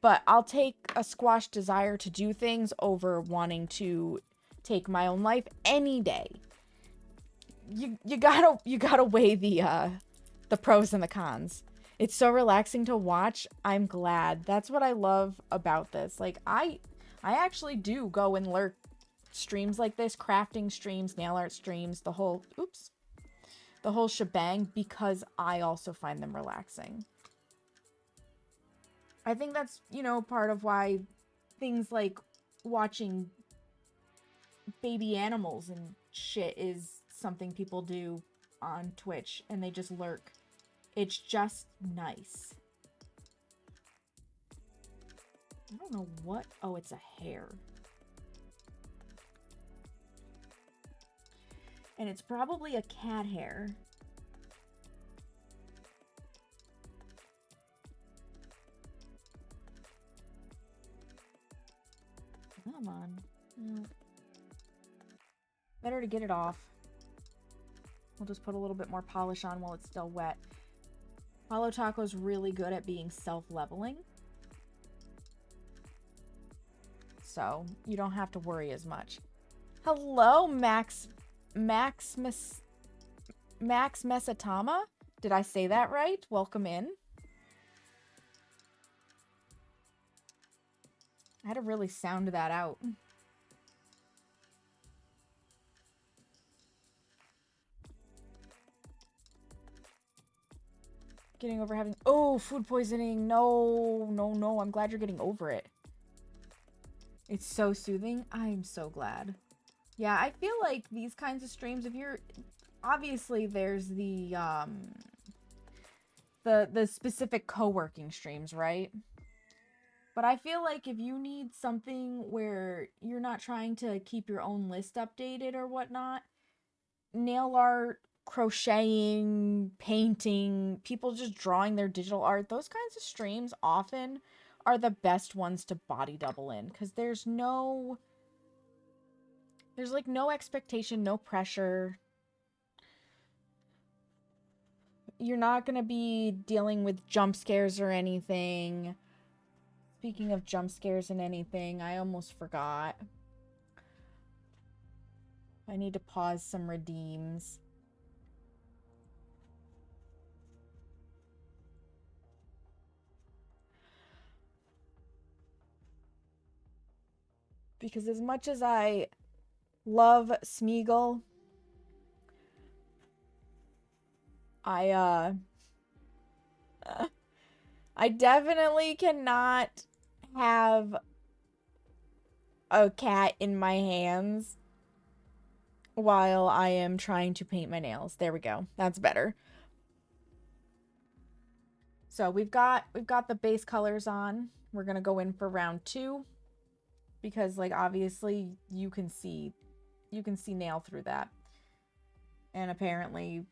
But I'll take a squashed desire to do things over wanting to take my own life any day. You gotta weigh the pros and the cons. It's so relaxing to watch. I'm glad. That's what I love about this. Like I actually do go and lurk streams like this, crafting streams, nail art streams, the whole shebang, because I also find them relaxing. I think that's, part of why things like watching baby animals and shit is something people do on Twitch, and they just lurk. It's just nice. I don't know what... Oh, it's a hair. And it's probably a cat hair. Come on. Better to get it off. We'll just put a little bit more polish on while it's still wet. Holo Taco's really good at being self-leveling. So, you don't have to worry as much. Hello, Max Mesatama? Did I say that right? Welcome in. I had to really sound that out. Getting over having... Oh, food poisoning. No, no, no. I'm glad you're getting over it. It's so soothing. I'm so glad. Yeah, I feel like these kinds of streams, if you're... Obviously, there's the specific co-working streams, right? But I feel like if you need something where you're not trying to keep your own list updated or whatnot, nail art, crocheting, painting, people just drawing their digital art, those kinds of streams often are the best ones to body double in, because there's like no expectation, no pressure. You're not gonna be dealing with jump scares or anything. Speaking of jump scares and anything, I almost forgot. I need to pause some redeems. Because as much as I love Smeagol, I I definitely cannot have a cat in my hands while I am trying to paint my nails. There we go. That's better. So we've got the base colors on. We're gonna go in for round 2 because, like, obviously you can see nail through that. And apparently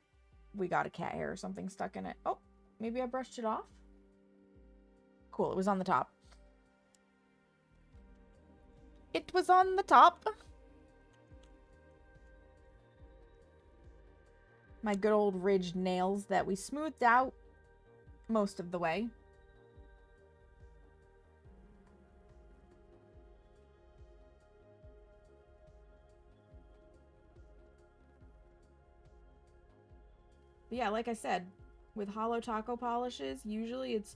we got a cat hair or something stuck in it. Oh, maybe I brushed it off. Cool, it was on the top. It was on the top. My good old ridged nails that we smoothed out most of the way. But yeah, like I said, with Holo taco polishes, usually it's,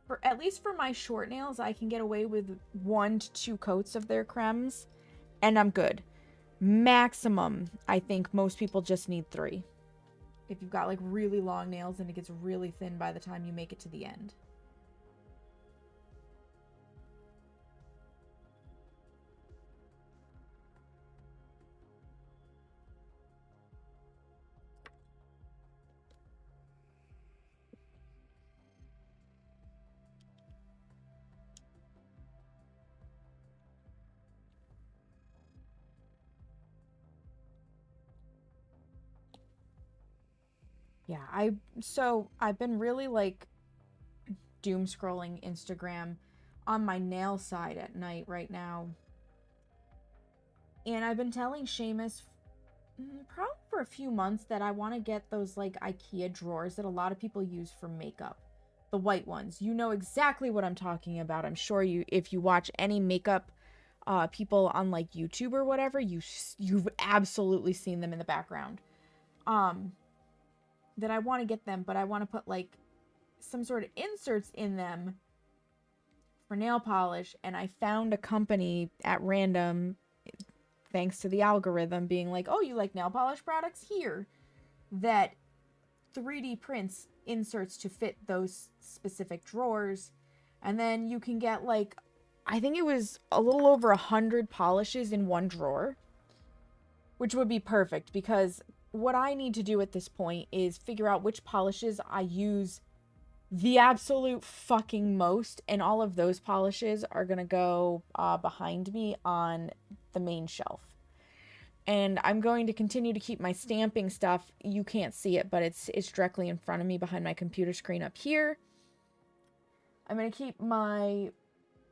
for at least for my short nails, I can get away with 1 to 2 coats of their cremes, and I'm good. Maximum, I think most people just need 3. If you've got like really long nails and it gets really thin by the time you make it to the end. Yeah, I've been really like doom scrolling Instagram on my nail side at night right now. And I've been telling Seamus probably for a few months that I want to get those like IKEA drawers that a lot of people use for makeup. The white ones. You know exactly what I'm talking about. I'm sure if you watch any makeup people on like YouTube or whatever, you've absolutely seen them in the background. That I want to get them, but I want to put like some sort of inserts in them for nail polish, and I found a company at random, thanks to the algorithm being like, oh, you like nail polish products? Here. That 3D prints inserts to fit those specific drawers, and then you can get like, I think it was a little over 100 polishes in one drawer, which would be perfect because what I need to do at this point is figure out which polishes I use the absolute fucking most, and all of those polishes are gonna go behind me on the main shelf. And I'm going to continue to keep my stamping stuff. You can't see it, but it's directly in front of me behind my computer screen up here. I'm gonna keep my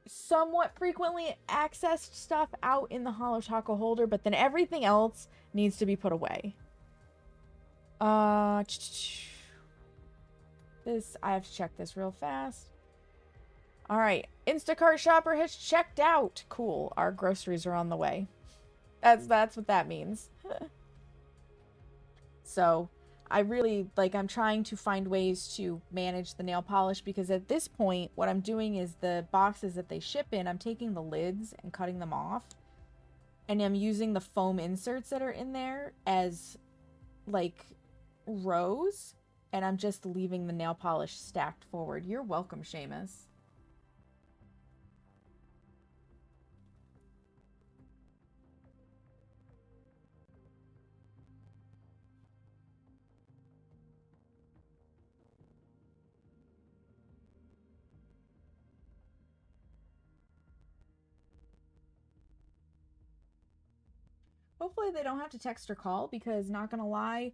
somewhat frequently accessed stuff out in the Holo taco holder, but then everything else needs to be put away. This, I have to check this real fast. All right, Instacart shopper has checked out. Cool, our groceries are on the way. That's what that means. So, I really, like, I'm trying to find ways to manage the nail polish because at this point, what I'm doing is the boxes that they ship in, I'm taking the lids and cutting them off. And I'm using the foam inserts that are in there as, like, rows. And I'm just leaving the nail polish stacked forward. You're welcome, Seamus. Hopefully they don't have to text or call because, not gonna lie,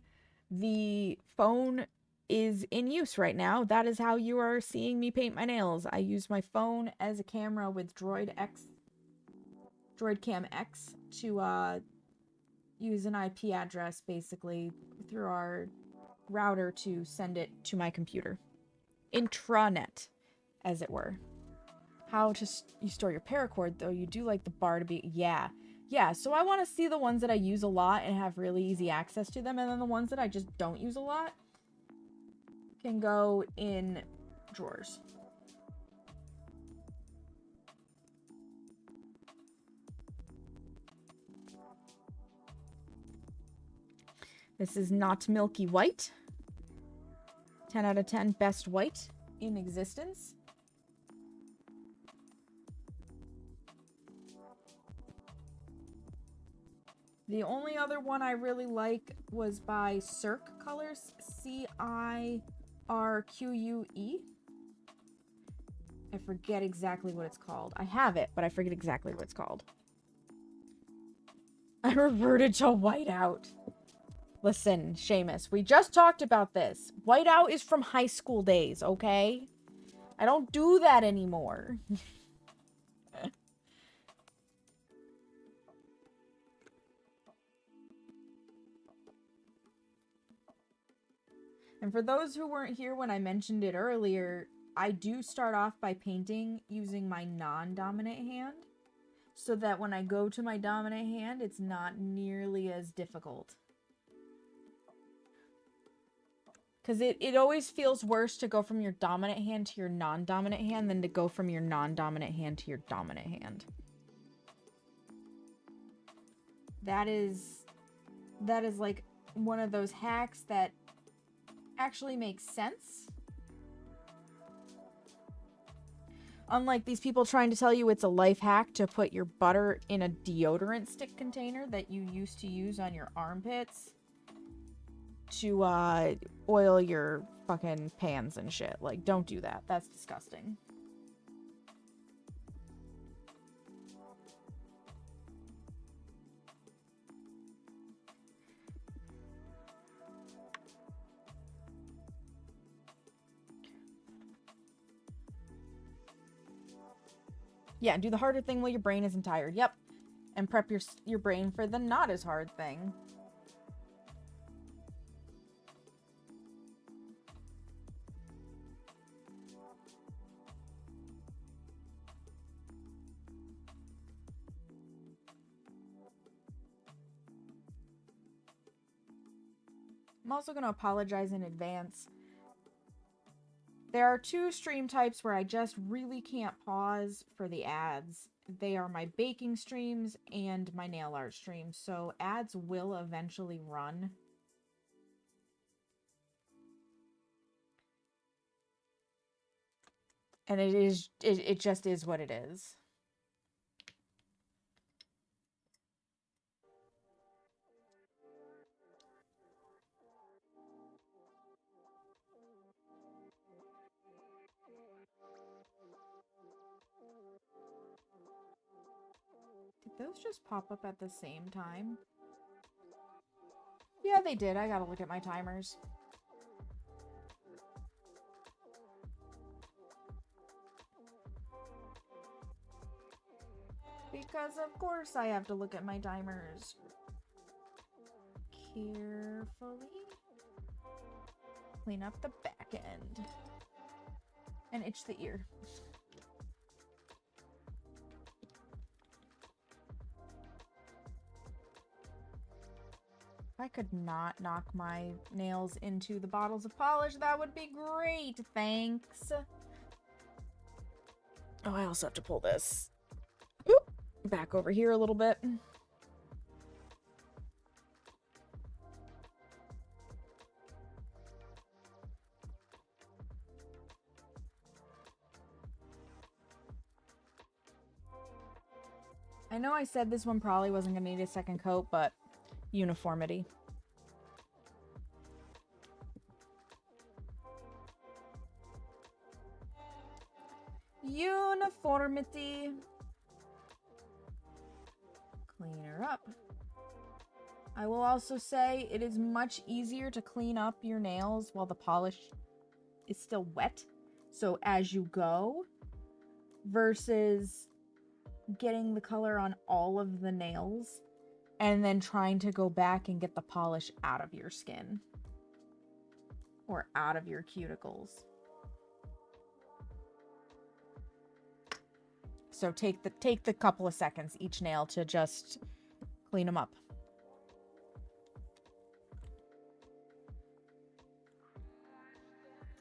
the phone is in use right now. That is how you are seeing me paint my nails. I use my phone as a camera with Droid Cam X to use an IP address basically through our router to send it to my computer. Intranet, as it were. How to you store your paracord, though. You do like the bar to be... Yeah, so I want to see the ones that I use a lot and have really easy access to them, and then the ones that I just don't use a lot can go in drawers. This is not milky white. 10 out of 10 best white in existence. The only other one I really like was by Cirque Colors, Cirque. I forget exactly what it's called. I have it, but I forget exactly what it's called. I reverted to whiteout. Listen, Seamus, we just talked about this. Whiteout is from high school days, okay? I don't do that anymore. And for those who weren't here when I mentioned it earlier, I do start off by painting using my non-dominant hand, so that when I go to my dominant hand, it's not nearly as difficult. Because it always feels worse to go from your dominant hand to your non-dominant hand than to go from your non-dominant hand to your dominant hand. That is like one of those hacks that actually makes sense. Unlike these people trying to tell you it's a life hack to put your butter in a deodorant stick container that you used to use on your armpits to oil your fucking pans and shit. Like, don't do that. That's disgusting. Yeah, do the harder thing while your brain isn't tired. Yep. And prep your brain for the not as hard thing. I'm also going to apologize in advance. There are two stream types where I just really can't pause for the ads. They are my baking streams and my nail art streams, so ads will eventually run. And it just is what it is. Did those just pop up at the same time? Yeah, they did. I gotta look at my timers. Because of course I have to look at my timers. Carefully. Clean up the back end. And itch the ear. If I could not knock my nails into the bottles of polish, that would be great. Thanks. Oh, I also have to pull this back over here a little bit. I know I said this one probably wasn't going to need a second coat, but uniformity. Uniformity. Clean her up. I will also say it is much easier to clean up your nails while the polish is still wet. So as you go, versus getting the color on all of the nails and then trying to go back and get the polish out of your skin or out of your cuticles. So take the couple of seconds each nail to just clean them up.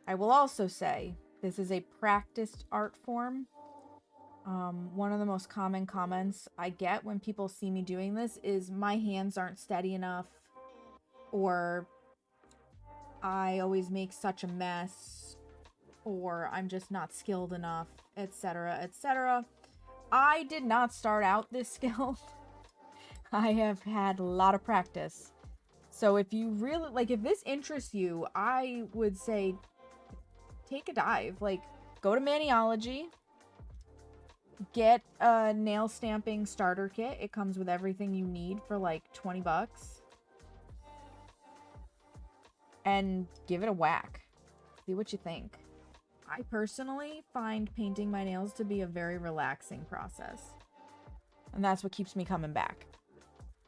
I will also say this is a practiced art form. One of the most common comments I get when people see me doing this is my hands aren't steady enough. or I always make such a mess, or I'm just not skilled enough, etc., etc. I did not start out this skill. I have had a lot of practice. So if you really, like, if this interests you, I would say take a dive. Like, go to Maniology, get a nail stamping starter kit. It comes with everything you need for like 20 bucks. And give it a whack. See what you think. I personally find painting my nails to be a very relaxing process. And that's what keeps me coming back.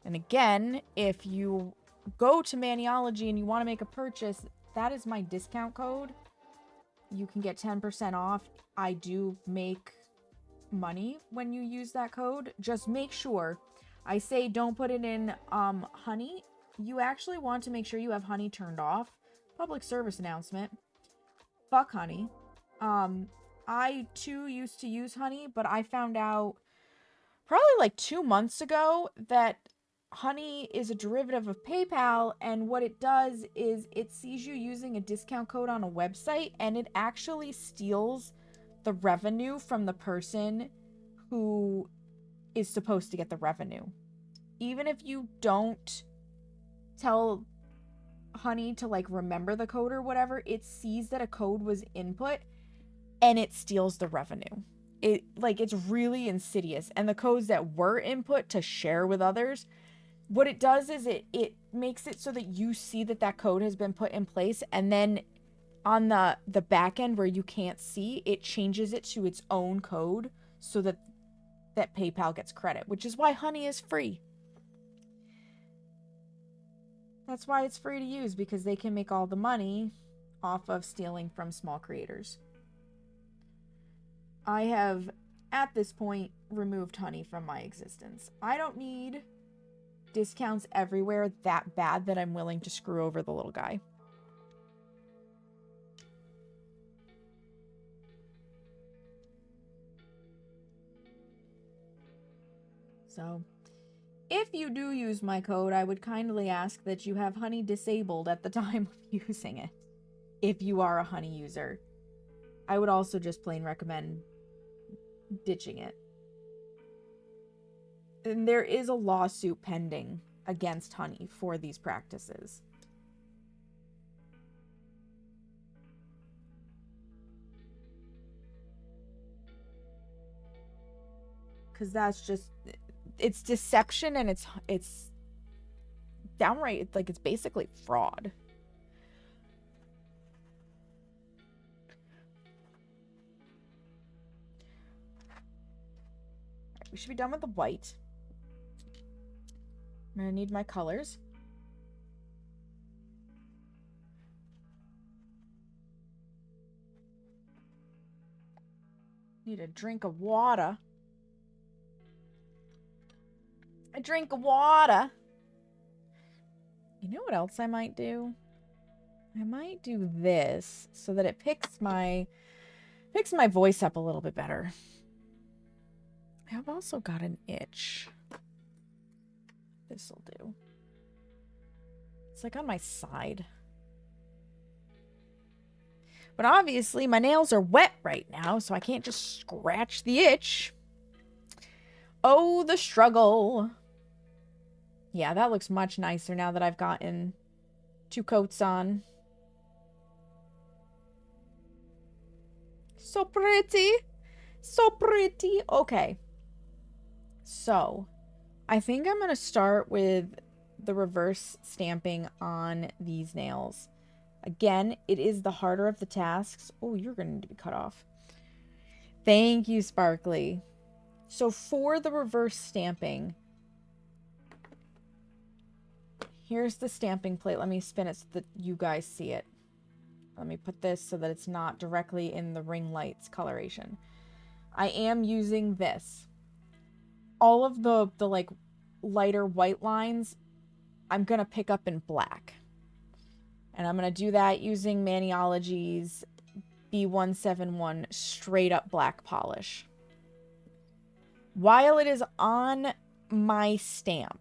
And again, if you go to Maniology and you want to make a purchase, that is my discount code. You can get 10% off. I do make money when you use that code. Just make sure. I say don't put it in honey. You actually want to make sure you have honey turned off. Public service announcement. Fuck honey. I too used to use honey, but I found out probably like 2 months ago that honey is a derivative of PayPal, and what it does is it sees you using a discount code on a website, and it actually steals the revenue from the person who is supposed to get the revenue. Even if you don't tell honey to like remember the code or whatever, it sees that a code was input and it steals the revenue. It's really insidious. And the codes that were input to share with others, what it does is it makes it so that you see that code has been put in place, and then on the back end where you can't see, it changes it to its own code so that PayPal gets credit, which is why honey is free. That's why it's free to use, because they can make all the money off of stealing from small creators. I have, at this point, removed honey from my existence. I don't need discounts everywhere that bad that I'm willing to screw over the little guy. So, if you do use my code, I would kindly ask that you have honey disabled at the time of using it, if you are a honey user. I would also just plain recommend ditching it. And there is a lawsuit pending against honey for these practices. Because that's just, it's deception, and it's downright, like, it's basically fraud. We should be done with the white. I'm gonna need my colors. Need a drink of water. A drink of water. You know what else I might do? I might do this so that it picks my voice up a little bit better. I've also got an itch. This'll do. It's like on my side. But obviously my nails are wet right now, so I can't just scratch the itch. Oh, the struggle. Yeah, that looks much nicer now that I've gotten 2 coats on. So pretty. So pretty. Okay. So, I think I'm going to start with the reverse stamping on these nails. Again, it is the harder of the tasks. Oh, you're going to need to be cut off. Thank you, Sparkly. So, for the reverse stamping, here's the stamping plate. Let me spin it so that you guys see it. Let me put this so that it's not directly in the ring lights coloration. I am using this. All of the like lighter white lines, I'm going to pick up in black. And I'm going to do that using Maniology's B171 straight up black polish. While it is on my stamp,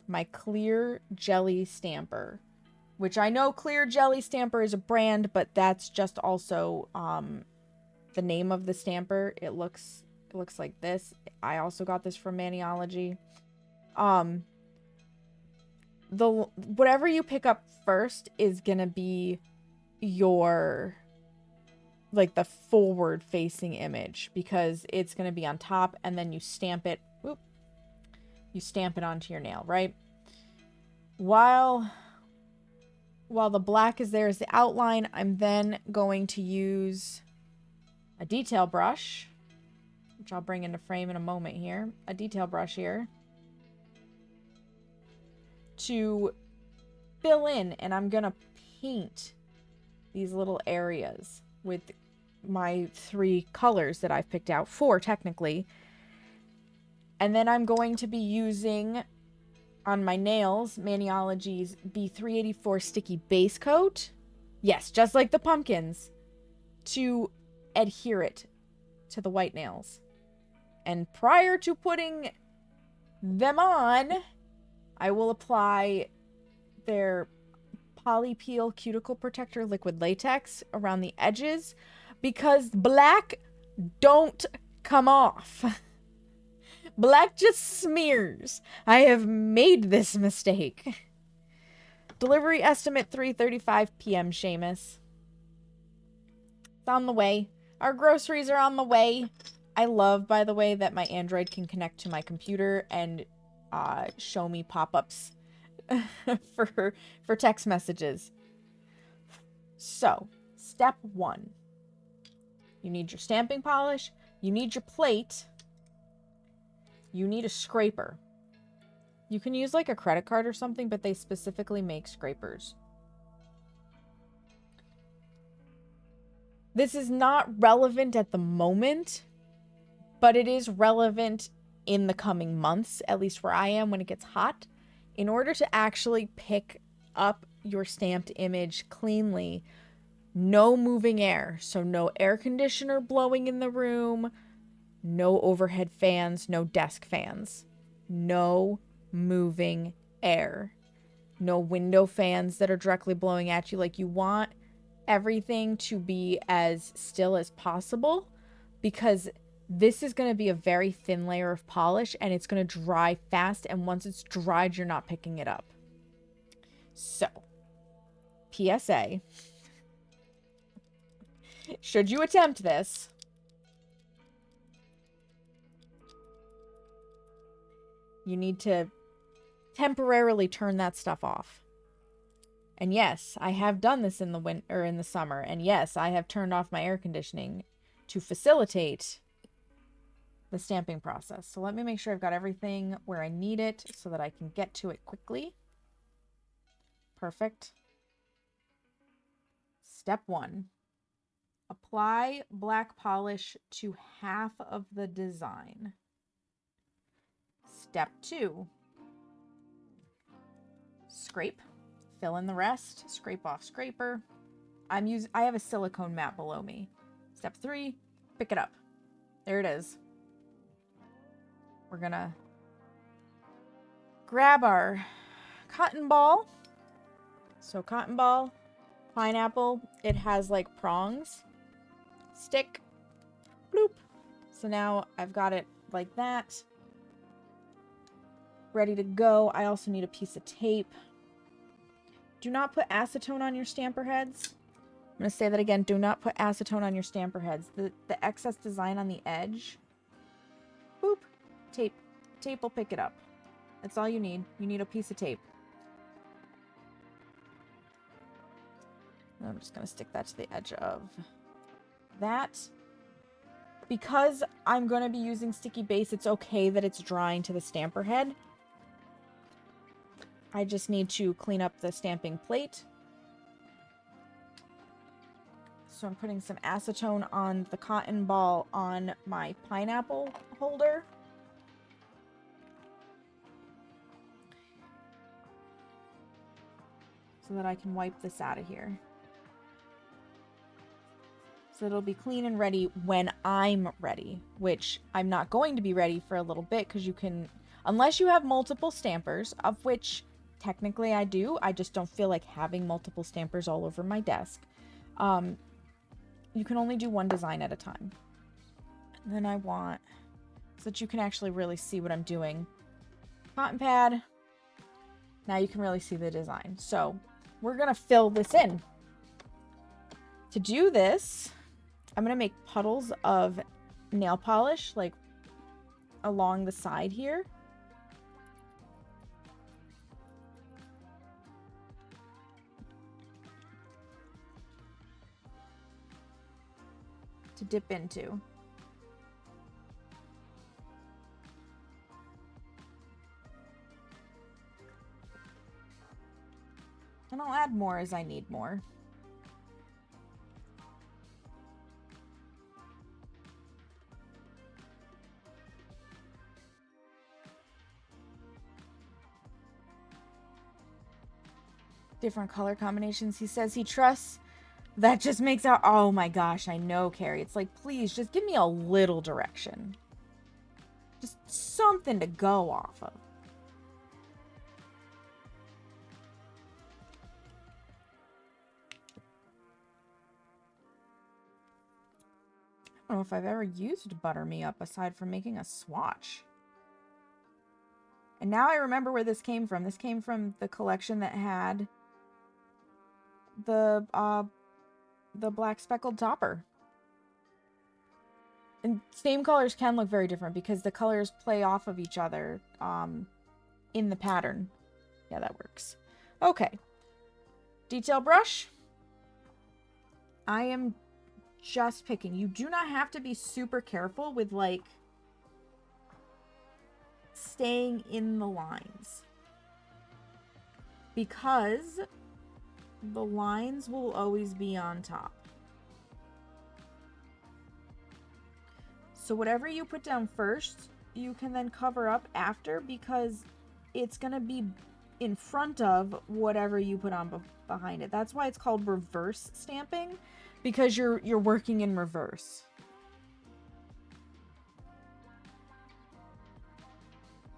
my clear jelly stamper, which I know Clear Jelly Stamper is a brand, but that's just also the name of the stamper. It looks like this. I also got this from Maniology. Whatever you pick up first is gonna be your, like, the forward facing image, because it's gonna be on top, and then you stamp it. Whoop, you stamp it onto your nail, right? While the black is there as the outline, I'm then going to use a detail brush, which I'll bring into frame in a moment here. A detail brush here to fill in, and I'm gonna paint these little areas with my 3 colors that I've picked out, 4 technically. And then I'm going to be using on my nails Maniology's B384 sticky base coat. Yes, just like the pumpkins, to adhere it to the white nails. And prior to putting them on, I will apply their Poly Peel Cuticle Protector Liquid Latex around the edges, because black don't come off. Black just smears. I have made this mistake. Delivery estimate 3:35 p.m. Seamus. It's on the way. Our groceries are on the way. I love, by the way, that my Android can connect to my computer and show me pop-ups for text messages. So, step 1. You need your stamping polish. You need your plate. You need a scraper. You can use like a credit card or something, but they specifically make scrapers. This is not relevant at the moment, but it is relevant in the coming months, at least where I am when it gets hot. In order to actually pick up your stamped image cleanly, no moving air. So no air conditioner blowing in the room, no overhead fans, no desk fans, no moving air, no window fans that are directly blowing at you. Like, you want everything to be as still as possible, because this is going to be a very thin layer of polish and it's going to dry fast. And once it's dried, you're not picking it up. So, PSA, should you attempt this, you need to temporarily turn that stuff off. And yes, I have done this in the winter, in the summer. And yes, I have turned off my air conditioning to facilitate the stamping process. So let me make sure I've got everything where I need it so that I can get to it quickly. Perfect. Step 1. Apply black polish to half of the design. Step 2. Scrape. Fill in the rest. Scrape off scraper. I have a silicone mat below me. Step 3. Pick it up. There it is. We're gonna grab our cotton ball. So cotton ball, pineapple, it has like prongs. Stick, bloop. So now I've got it like that. Ready to go. I also need a piece of tape. Do not put acetone on your stamper heads. I'm going to say that again. Do not put acetone on your stamper heads. The excess design on the edge. Boop. Tape. Tape will pick it up. That's all you need. You need a piece of tape. I'm just going to stick that to the edge of that. Because I'm going to be using sticky base, it's okay that it's drying to the stamper head. I just need to clean up the stamping plate. So I'm putting some acetone on the cotton ball on my pineapple holder. So that I can wipe this out of here. So it'll be clean and ready when I'm ready, which I'm not going to be ready for a little bit, because you can... unless you have multiple stampers, of which technically I do. I just don't feel like having multiple stampers all over my desk. You can only do one design at a time. And then I want, so that you can actually really see what I'm doing. Cotton pad. Now you can really see the design. So we're going to fill this in. To do this, I'm going to make puddles of nail polish, like along the side here. To dip into. And I'll add more as I need more. Different color combinations. He says he trusts. That just makes out. Oh my gosh, I know, Carrie. It's like, please just give me a little direction. Just something to go off of. I don't know if I've ever used Butter Me Up aside from making a swatch. And now I remember where this came from. This came from the collection that had the black speckled topper. And same colors can look very different because the colors play off of each other in the pattern. Yeah, that works. Okay. Detail brush. I am just picking. You do not have to be super careful with, like, staying in the lines. Because the lines will always be on top. So whatever you put down first, you can then cover up after because it's going to be in front of whatever you put on behind it. That's why it's called reverse stamping, because you're working in reverse.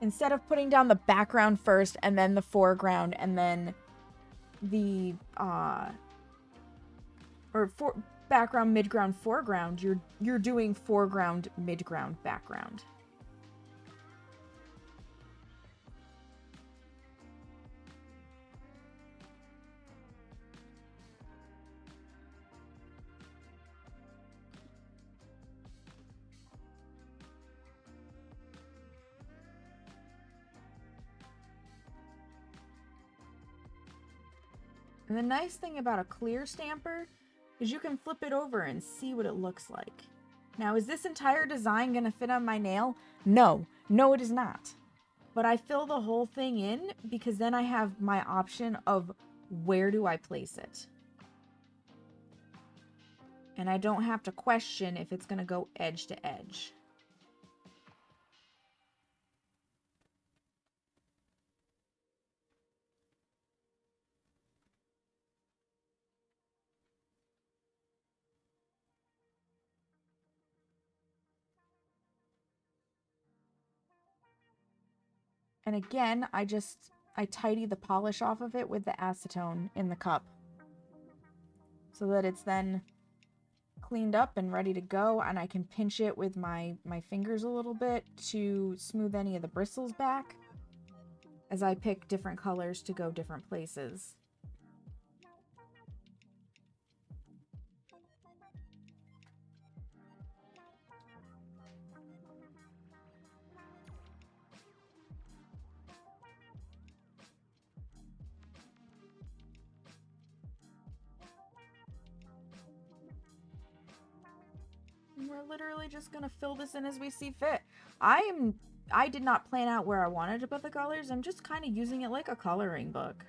Instead of putting down the background first and then the foreground and then the background, midground, foreground, you're doing foreground, midground, background. And the nice thing about a clear stamper is you can flip it over and see what it looks like. Now, is this entire design going to fit on my nail? No. No, it is not. But I fill the whole thing in because then I have my option of where do I place it. And I don't have to question if it's going to go edge to edge. And again, I tidy the polish off of it with the acetone in the cup so that it's then cleaned up and ready to go, and I can pinch it with my fingers a little bit to smooth any of the bristles back as I pick different colors to go different places. We're literally just gonna fill this in as we see fit. I did not plan out where I wanted to put the colors. I'm just kind of using it like a coloring book.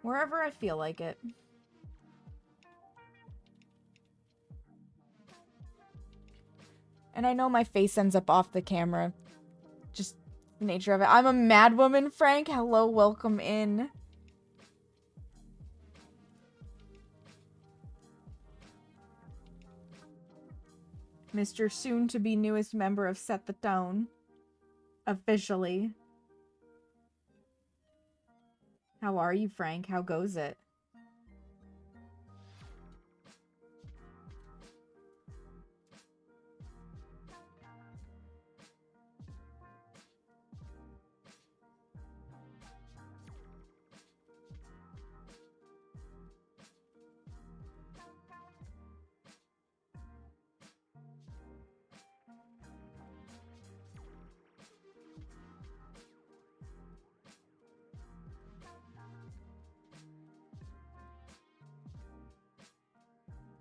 Wherever I feel like it. And I know my face ends up off the camera. Just the nature of it. I'm a mad woman, Frank. Hello, welcome in. Mr. Soon-to-be newest member of Set the Tone. Officially. How are you, Frank? How goes it?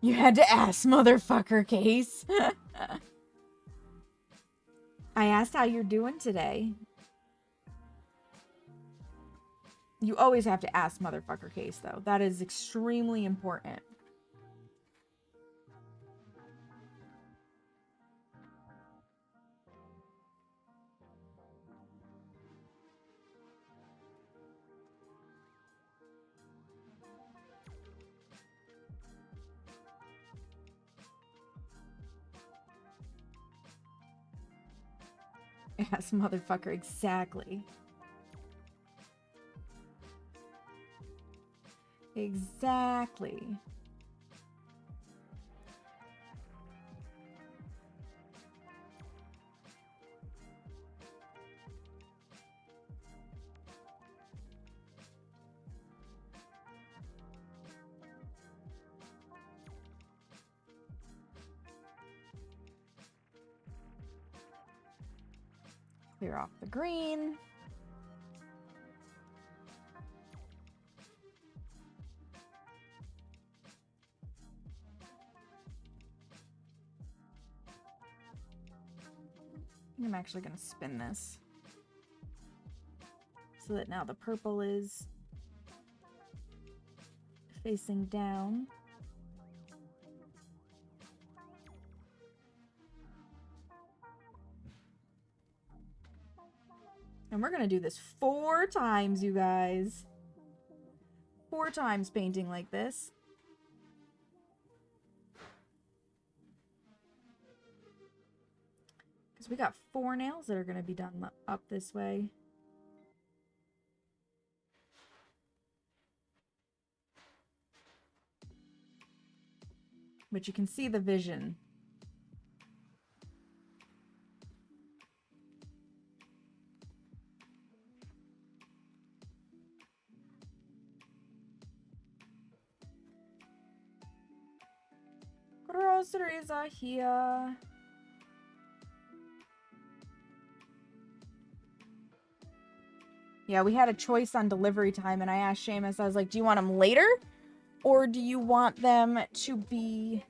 You had to ask, motherfucker, Case. I asked how you're doing today. You always have to ask, motherfucker, Case, though. That is extremely important. Ask, motherfucker, exactly. Exactly. Clear off the green. I'm actually going to spin this so that now the purple is facing down. And we're going to do this 4 times, you guys. 4 times painting like this. Because we got 4 nails that are going to be done up this way. But you can see the vision. Groceries are here. Yeah, we had a choice on delivery time, and I asked Seamus, I was like, do you want them later? Or do you want them to be...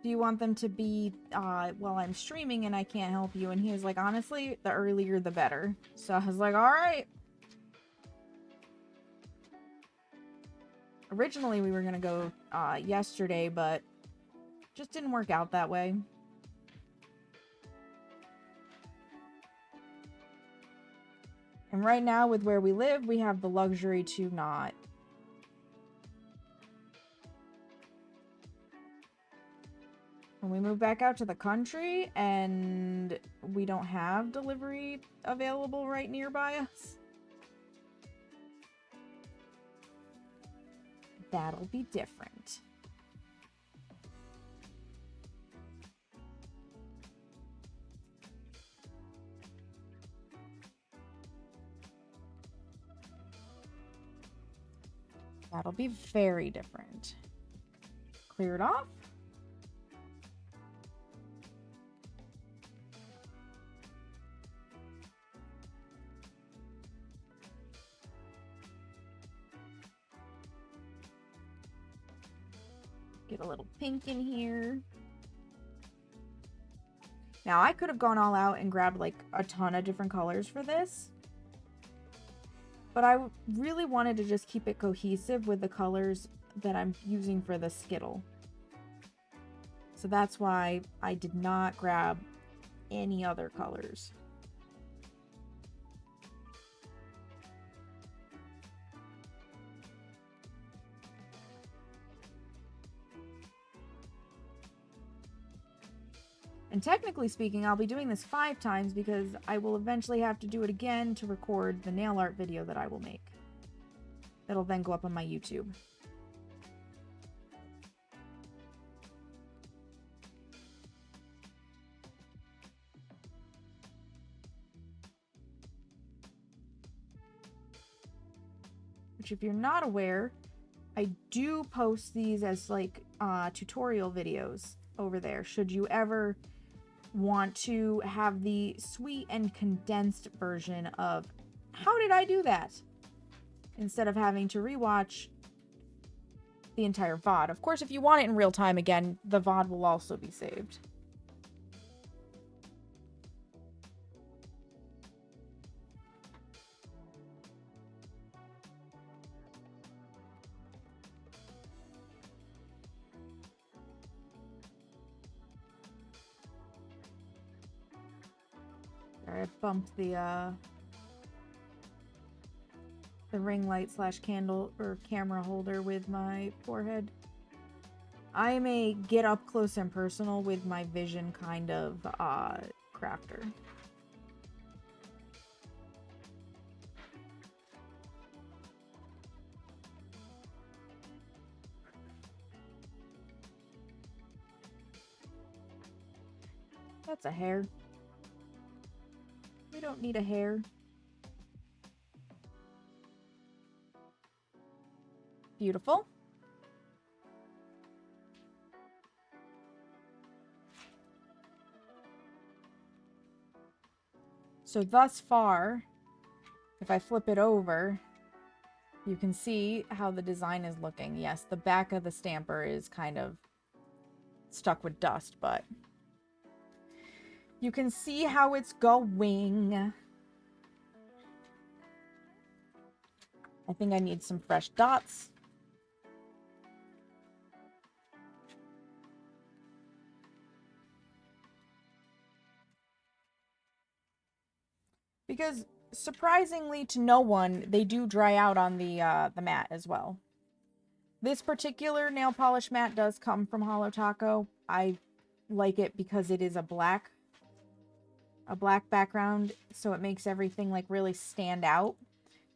Do you want them to be while I'm streaming and I can't help you? And he was like, honestly, the earlier the better. So I was like, alright. Originally, we were going to go yesterday, but just didn't work out that way. And right now, with where we live, we have the luxury to not. When we move back out to the country and we don't have delivery available right nearby us, that'll be different. That'll be very different. Clear it off. Get a little pink in here. Now, I could have gone all out and grabbed like a ton of different colors for this. But I really wanted to just keep it cohesive with the colors that I'm using for the Skittle. So that's why I did not grab any other colors. And technically speaking, I'll be doing this 5 times because I will eventually have to do it again to record the nail art video that I will make. That'll then go up on my YouTube. Which, if you're not aware, I do post these as like tutorial videos over there. Should you ever want to have the sweet and condensed version of how did I do that? Instead of having to rewatch the entire VOD. Of course, if you want it in real time again, the VOD will also be saved. I bumped the ring light / candle or camera holder with my forehead. I am a get up close and personal with my vision kind of crafter. That's a hair. We don't need a hair. Beautiful. So thus far, if I flip it over, you can see how the design is looking. Yes, the back of the stamper is kind of stuck with dust, but you can see how it's going. I think I need some fresh dots. Because surprisingly to no one, they do dry out on the mat as well. This particular nail polish mat does come from Holo Taco. I like it because it is a black background, so it makes everything like really stand out.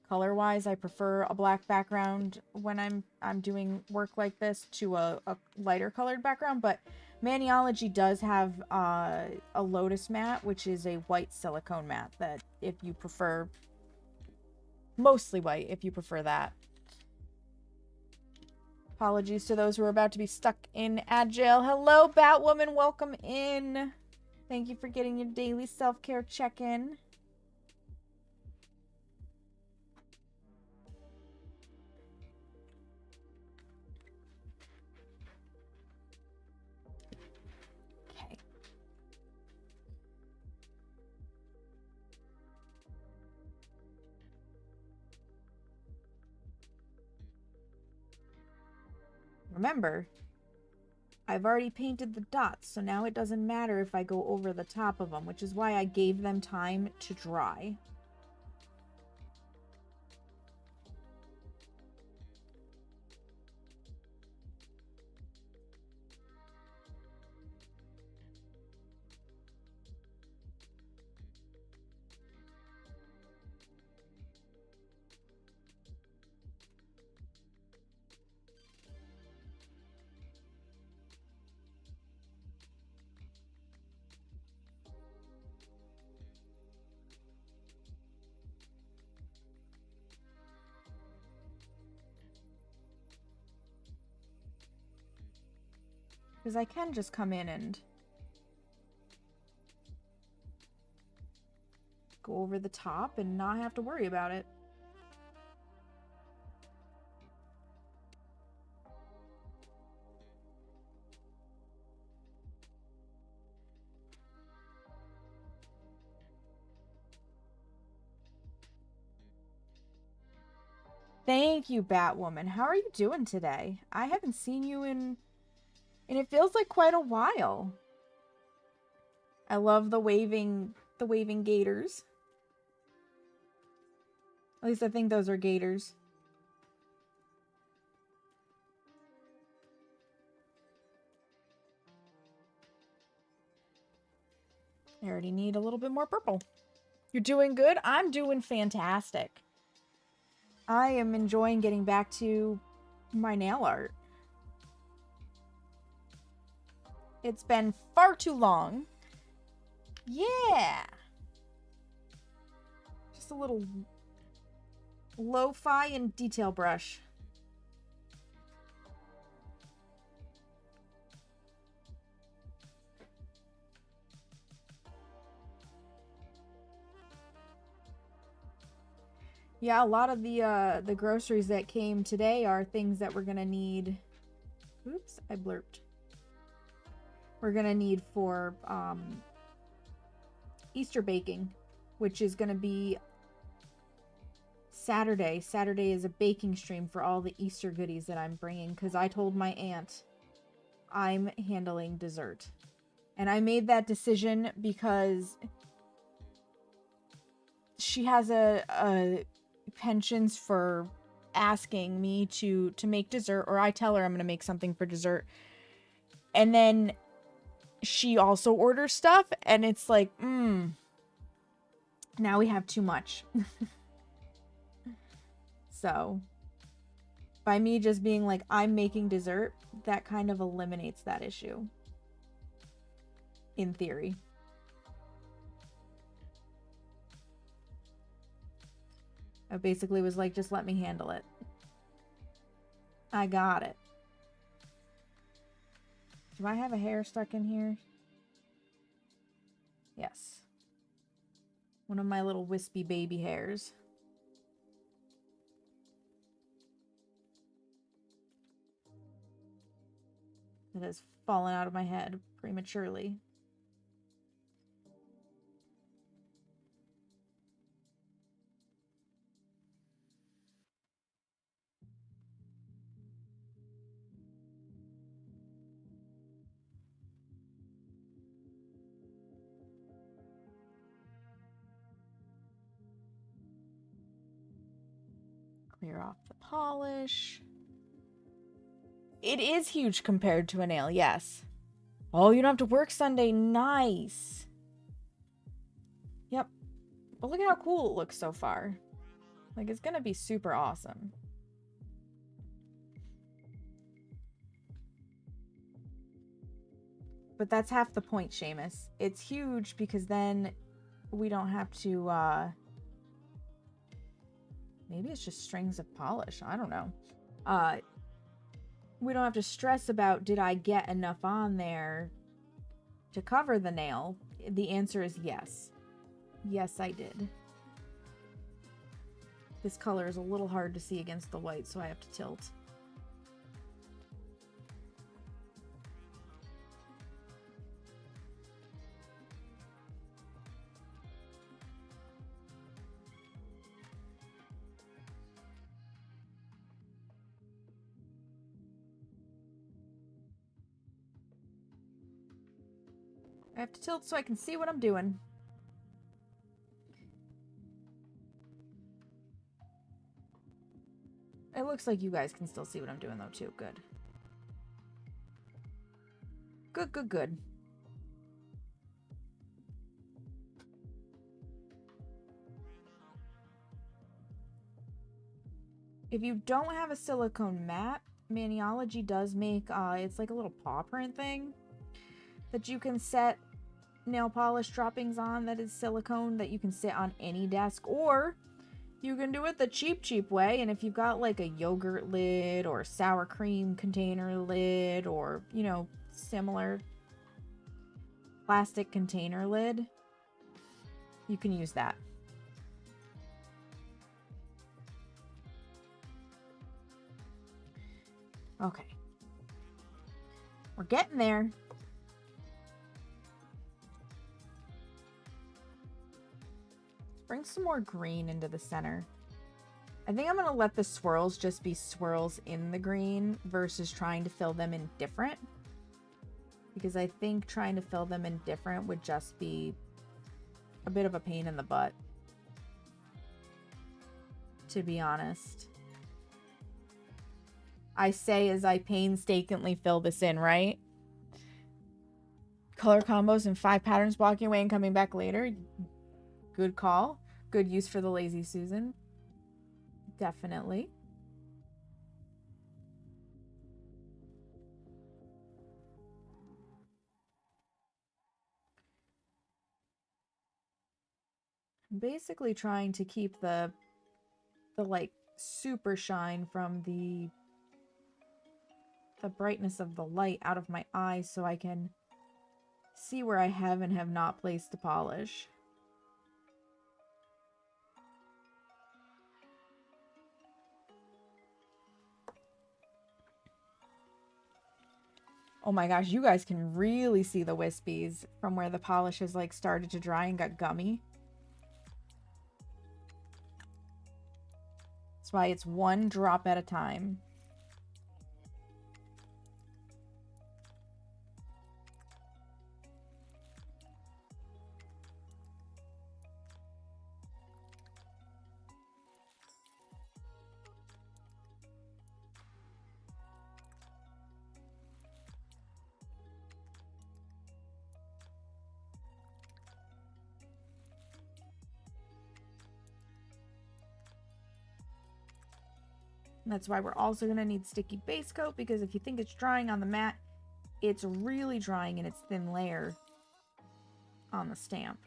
Color-wise, I prefer a black background when I'm doing work like this to a lighter colored background, but Maniology does have a Lotus mat, which is a white silicone mat that if you prefer, mostly white if you prefer that. Apologies to those who are about to be stuck in Agile. Hello, Batwoman, welcome in. Thank you for getting your daily self-care check-in. Remember, I've already painted the dots, so now it doesn't matter if I go over the top of them, which is why I gave them time to dry. Because I can just come in and go over the top and not have to worry about it. Thank you, Batwoman. How are you doing today? I haven't seen you in... and it feels like quite a while. I love the waving gators. At least I think those are gators. I already need a little bit more purple. You're doing good? I'm doing fantastic. I am enjoying getting back to my nail art. It's been far too long. Yeah! Just a little lo-fi and detail brush. Yeah, a lot of the groceries that came today are things that we're gonna need. Oops, I blurped. We're gonna need for Easter baking, which is gonna be Saturday. Saturday is a baking stream for all the Easter goodies that I'm bringing, because I told my aunt I'm handling dessert. And I made that decision because she has a penchant for asking me to make dessert, or I tell her I'm going to make something for dessert. And then she also orders stuff, and it's like, now we have too much. So, by me just being like, I'm making dessert, that kind of eliminates that issue. In theory. I basically was like, just let me handle it. I got it. Do I have a hair stuck in here? Yes. One of my little wispy baby hairs. That has fallen out of my head prematurely. Clear off the polish. It is huge compared to a nail, yes. Oh, you don't have to work Sunday. Nice. Yep. But look at how cool it looks so far. Like, it's gonna be super awesome. But that's half the point, Seamus. It's huge because then we don't have to, maybe it's just strings of polish. I don't know. We don't have to stress about, did I get enough on there to cover the nail? The answer is yes. Yes, I did. This color is a little hard to see against the white, so I have to tilt. I have to tilt so I can see what I'm doing. It looks like you guys can still see what I'm doing, though, too. Good. Good, good, good. If you don't have a silicone mat, Maniology does make, it's like a little paw print thing that you can set nail polish droppings on that is silicone that you can sit on any desk, or you can do it the cheap way. And if you've got like a yogurt lid or sour cream container lid, or, you know, similar plastic container lid, you can use that. Okay. We're getting there. Bring some more green into the center. I think I'm going to let the swirls just be swirls in the green versus trying to fill them in different. Because I think trying to fill them in different would just be a bit of a pain in the butt, to be honest. I say as I painstakingly fill this in, right? Color combos and 5 patterns walking away and coming back later. Good call. Good use for the lazy Susan. Definitely. Basically trying to keep the like super shine from the brightness of the light out of my eyes so I can see where I have and have not placed the polish. Oh my gosh, you guys can really see the wispies from where the polish has like started to dry and got gummy. That's why it's one drop at a time. And that's why we're also going to need sticky base coat, because if you think it's drying on the mat, it's really drying in its thin layer on the stamp.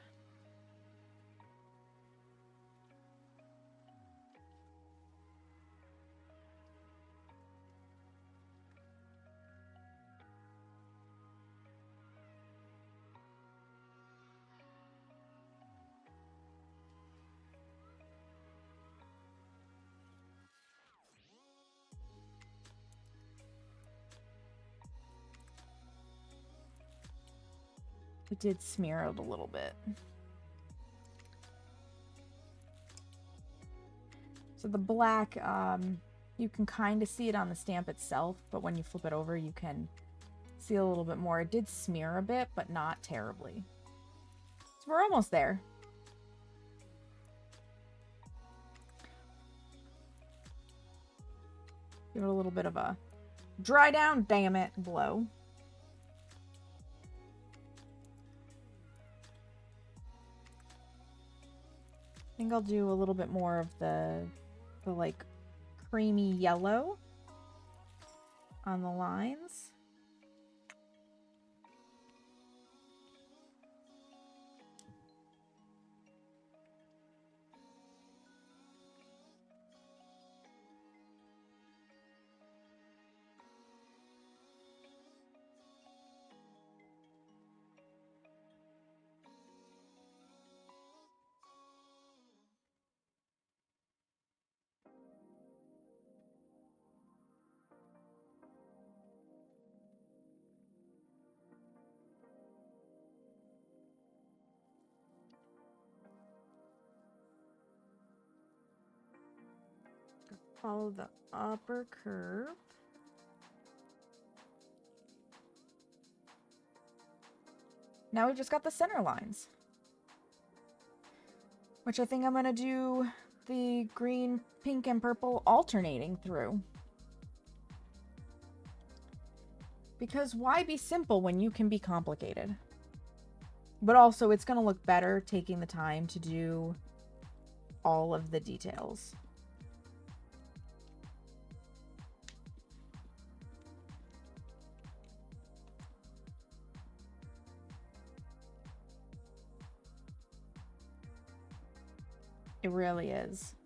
It did smear it a little bit. So the black, you can kind of see it on the stamp itself, but when you flip it over, you can see a little bit more. It did smear a bit, but not terribly. So we're almost there. Give it a little bit of a dry down, damn it, blow. I think I'll do a little bit more of the like creamy yellow on the lines. Follow the upper curve. Now we've just got the center lines, which I think I'm going to do the green, pink, and purple alternating through. Because why be simple when you can be complicated? But also, it's going to look better taking the time to do all of the details. It really is.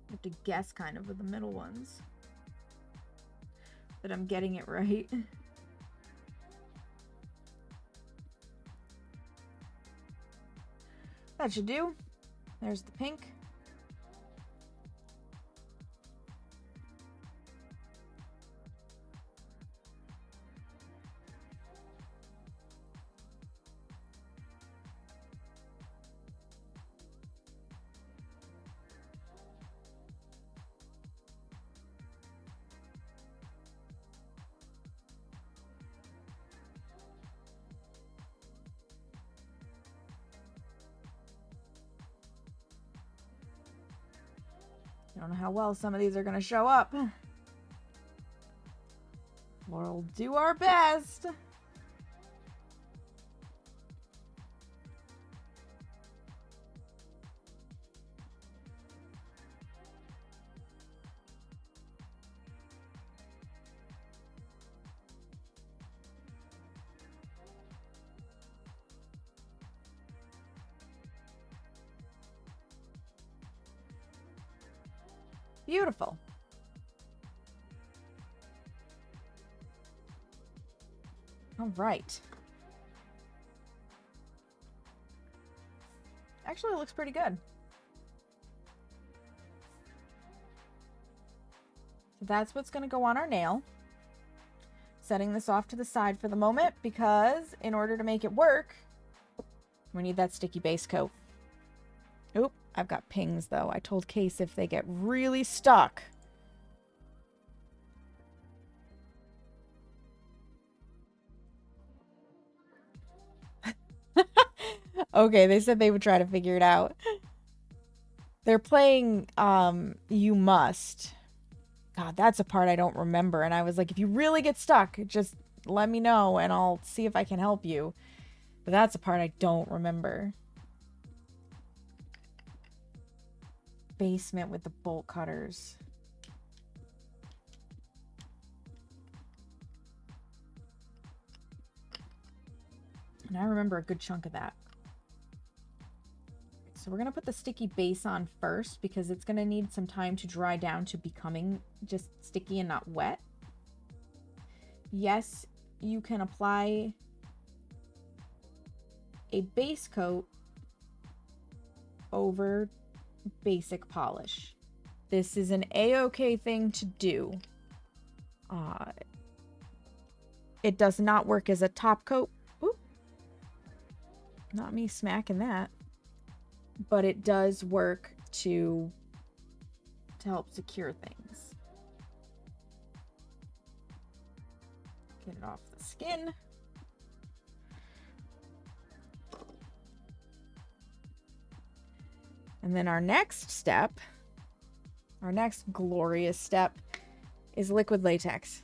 I have to guess kind of with the middle ones that I'm getting it right. That should do. There's the pink. I don't know how well some of these are going to show up. We'll do our best. Beautiful. All right. Actually, it looks pretty good. So that's what's going to go on our nail. Setting this off to the side for the moment because in order to make it work, we need that sticky base coat. Oop, I've got pings though. I told Case if they get really stuck. Okay, they said they would try to figure it out. They're playing You Must. God, that's a part I don't remember. And I was like, if you really get stuck, just let me know and I'll see if I can help you. But that's a part I don't remember. Basement with the bolt cutters. And I remember a good chunk of that. So we're going to put the sticky base on first because it's going to need some time to dry down to becoming just sticky and not wet. Yes, you can apply a base coat over basic polish. This is an a-okay thing to do. It does not work as a top coat. Ooh. Not me smacking that. But it does work to help secure things. Get it off the skin. And then our next step, our next glorious step, is liquid latex.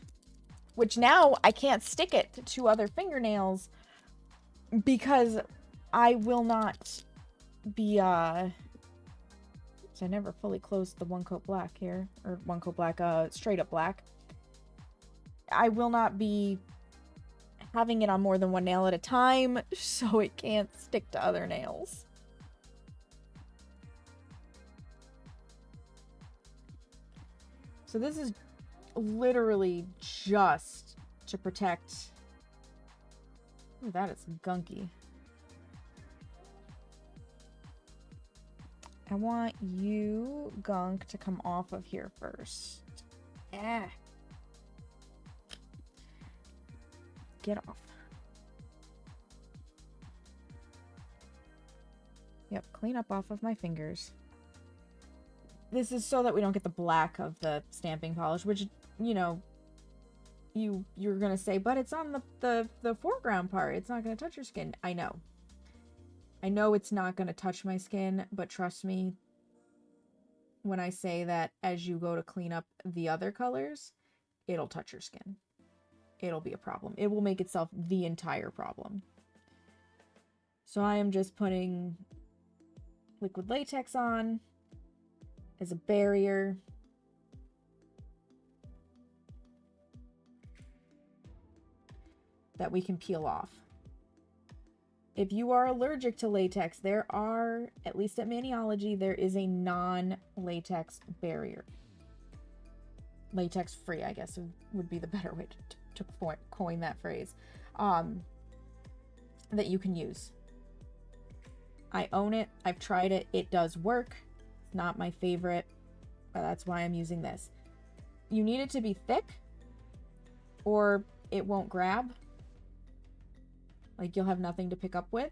Which now I can't stick it to other fingernails because I will not be so I never fully closed the one coat black here, or one coat black, straight up black. I will not be having it on more than one nail at a time, so it can't stick to other nails. So this is literally just to protect. Ooh, that is gunky. I want you, gunk, to come off of here first. Yeah. Get off. Yep, clean up off of my fingers. This is so that we don't get the black of the stamping polish, which, you know, you're gonna say, but it's on the foreground part. It's not gonna touch your skin. I know. I know it's not going to touch my skin, but trust me when I say that as you go to clean up the other colors, it'll touch your skin. It'll be a problem. It will make itself the entire problem. So I am just putting liquid latex on as a barrier. That we can peel off. If you are allergic to latex, there are, at least at Maniology, there is a non-latex barrier. Latex free, I guess, would be the better way to coin that phrase. That you can use. I own it. I've tried it. It does work. It's not my favorite, but that's why I'm using this. You need it to be thick or it won't grab. Like, you'll have nothing to pick up with.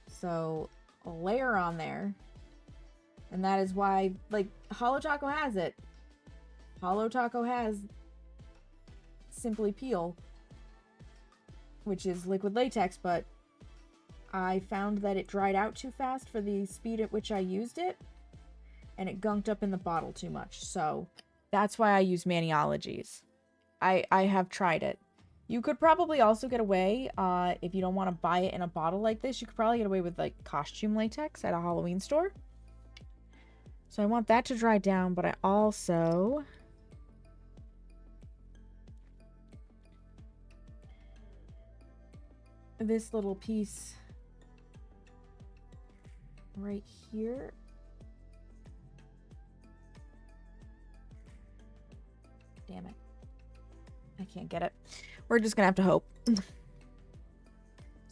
So, a layer on there. And that is why, like, Holo Taco has it. Holo Taco has Simply Peel, which is liquid latex, but I found that it dried out too fast for the speed at which I used it, and it gunked up in the bottle too much. So that's why I use Maniologies. I have tried it. You could probably also get away, if you don't want to buy it in a bottle like this, you could probably get away with, like, costume latex at a Halloween store. So I want that to dry down, but I also... this little piece right here. Damn it. I can't get it. We're just gonna have to hope.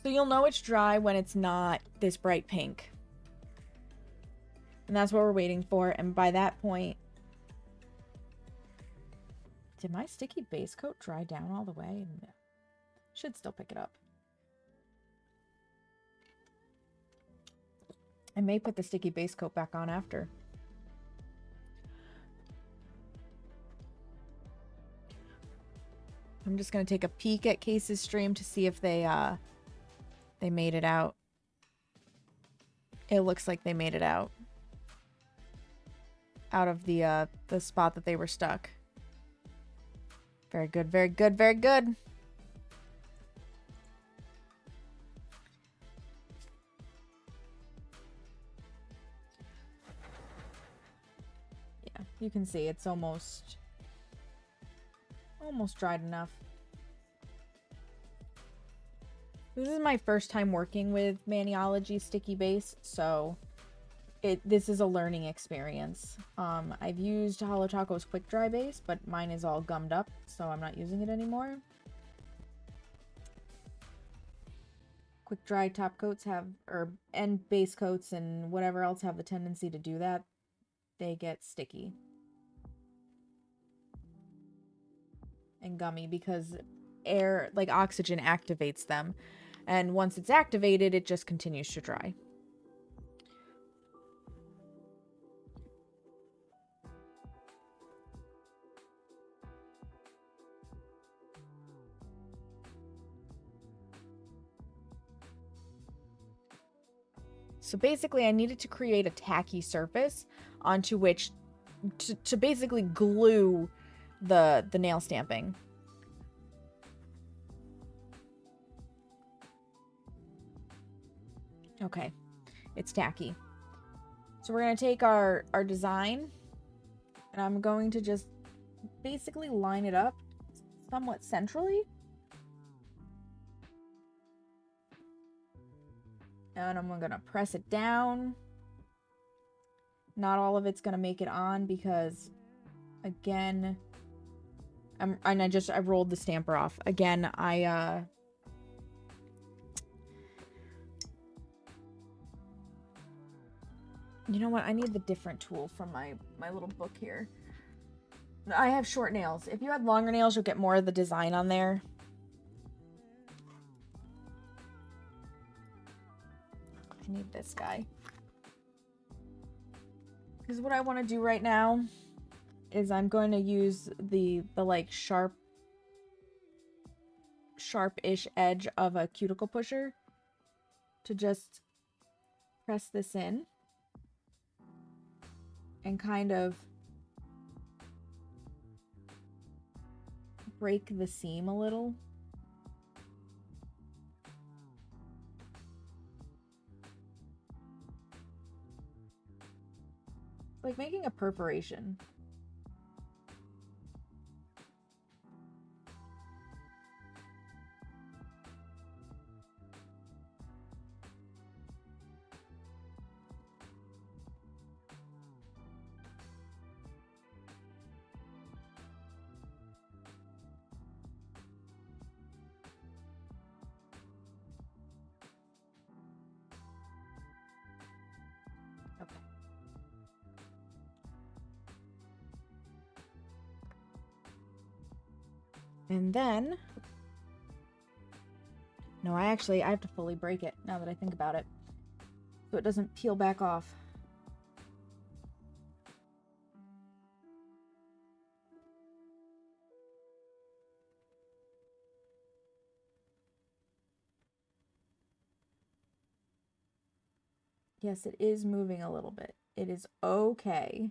So you'll know it's dry when it's not this bright pink. And that's what we're waiting for. And by that point... did my sticky base coat dry down all the way? No. Should still pick it up. I may put the sticky base coat back on after. I'm just going to take a peek at Case's stream to see if they made it out. It looks like they made it out. Out of the spot that they were stuck. Very good, very good, very good. Yeah, you can see it's almost dried enough. This is my first time working with Maniology Sticky Base, so this is a learning experience. I've used Holo Taco's Quick Dry Base, but mine is all gummed up, so I'm not using it anymore. Quick Dry top coats have, and base coats and whatever else have the tendency to do that. They get sticky and gummy because air, like oxygen, activates them. And once it's activated, it just continues to dry. So basically, I needed to create a tacky surface onto which to basically glue the nail stamping. Okay, it's tacky. So we're going to take our design, and I'm going to just basically line it up somewhat centrally. And I'm going to press it down. Not all of it's going to make it on because, again, I rolled the stamper off. Again, you know what? I need the different tool from my little book here. I have short nails. If you had longer nails, you'll get more of the design on there. I need this guy. Because what I want to do right now is I'm going to use the like sharp-ish edge of a cuticle pusher to just press this in and kind of break the seam a little. Like making a perforation. And then, no, I have to fully break it now that I think about it, so it doesn't peel back off. Yes, it is moving a little bit. It is okay.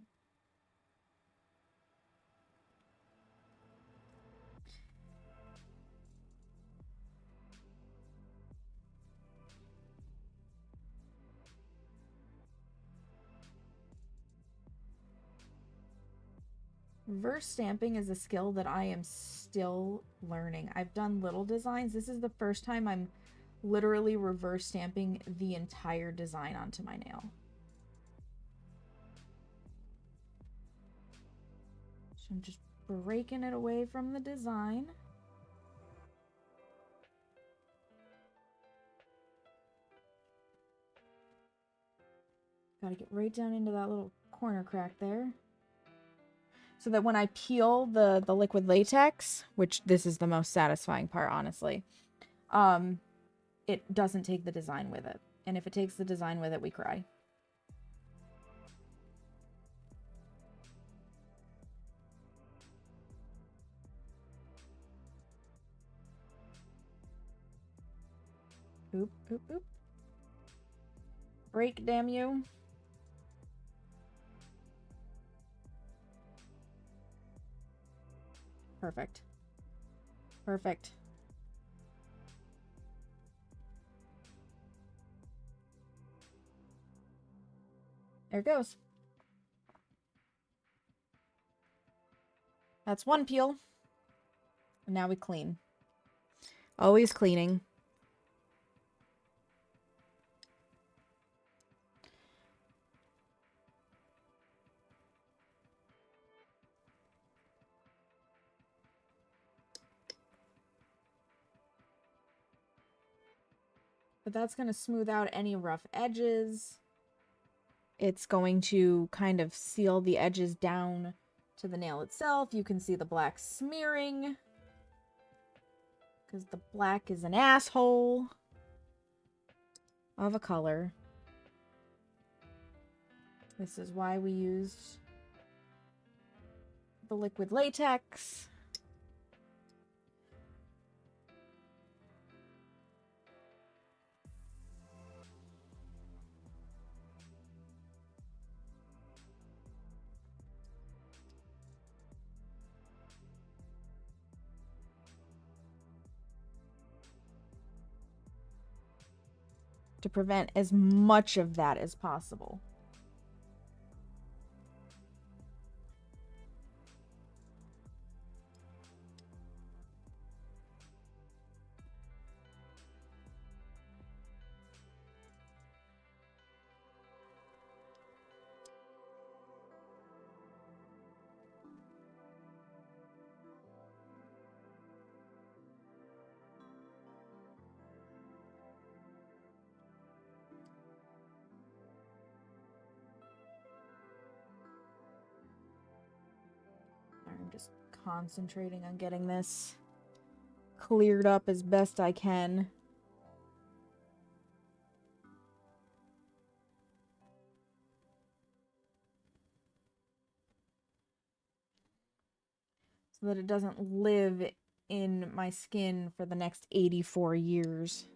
Reverse stamping is a skill that I am still learning. I've done little designs. This is the first time I'm literally reverse stamping the entire design onto my nail. So I'm just breaking it away from the design. Gotta get right down into that little corner crack there. So that when I peel the liquid latex, which this is the most satisfying part, honestly, it doesn't take the design with it. And if it takes the design with it, we cry. Oop, oop, oop. Break, damn you. Perfect. Perfect. There it goes. That's one peel. And now we clean. Always cleaning. But that's going to smooth out any rough edges. It's going to kind of seal the edges down to the nail itself. You can see the black smearing, because the black is an asshole of a color. This is why we used the liquid latex. To prevent as much of that as possible. I'm just concentrating on getting this cleared up as best I can. So that it doesn't live in my skin for the next 84 years.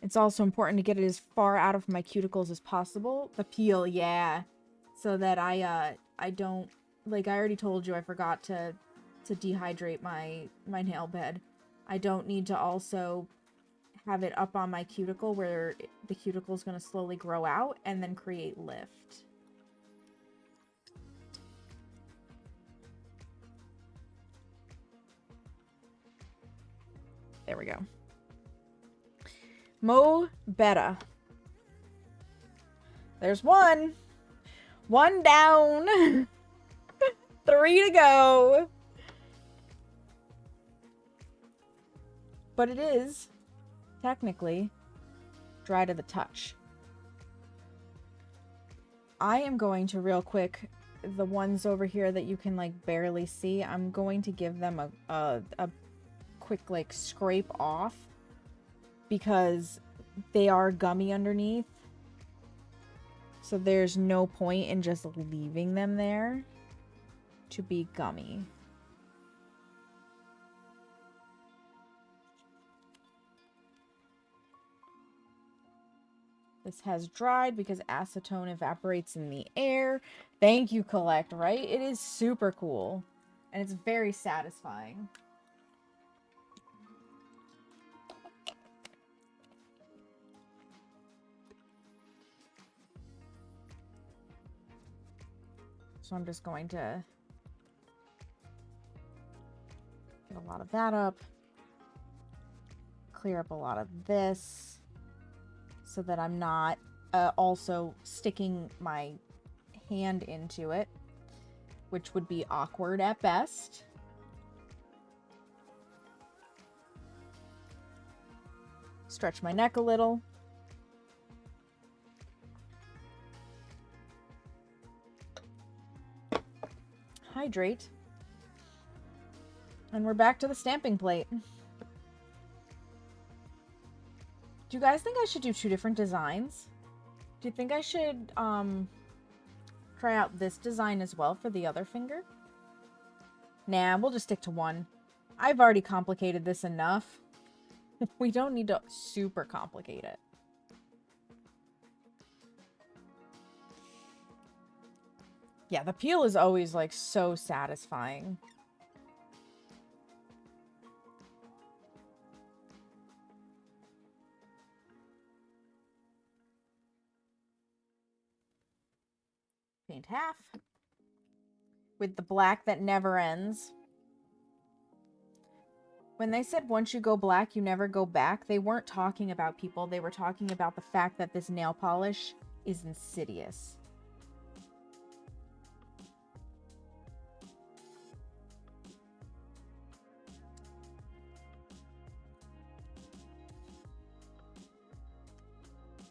It's also important to get it as far out of my cuticles as possible. The peel, yeah. So that I don't, like I already told you, I forgot to dehydrate my nail bed. I don't need to also have it up on my cuticle where the cuticle is going to slowly grow out and then create lift. There we go. Mo Betta. There's one. One down. 3 to go. but it is technically dry to the touch. I am going to real quick, the ones over here that you can like barely see, I'm going to give them a quick like scrape off because they are gummy underneath. So there's no point in just leaving them there to be gummy. This has dried because acetone evaporates in the air. Thank you, Collect, right? It is super cool. And it's very satisfying. So I'm just going to get a lot of that up. Clear up a lot of this so that I'm not also sticking my hand into it, which would be awkward at best. Stretch my neck a little. Hydrate. And we're back to the stamping plate. Do you guys think I should do 2 different designs? Do you think I should try out this design as well for the other finger? Nah, we'll just stick to one. I've already complicated this enough. We don't need to super complicate it. Yeah, the peel is always like so satisfying. Paint half with the black that never ends. When they said once you go black, you never go back, they weren't talking about people. They were talking about the fact that this nail polish is insidious.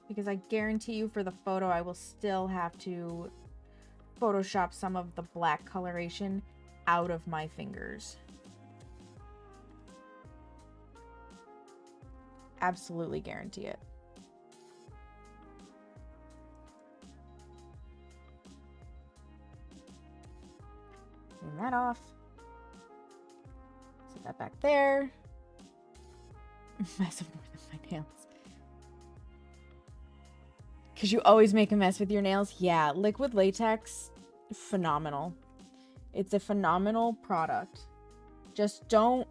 Because I guarantee you for the photo, I will still have to Photoshop some of the black coloration out of my fingers. Absolutely guarantee it. Clean that off. Set that back there. Mess up more than my nails. Because you always make a mess with your nails? Yeah, liquid latex, phenomenal. It's a phenomenal product. Just don't,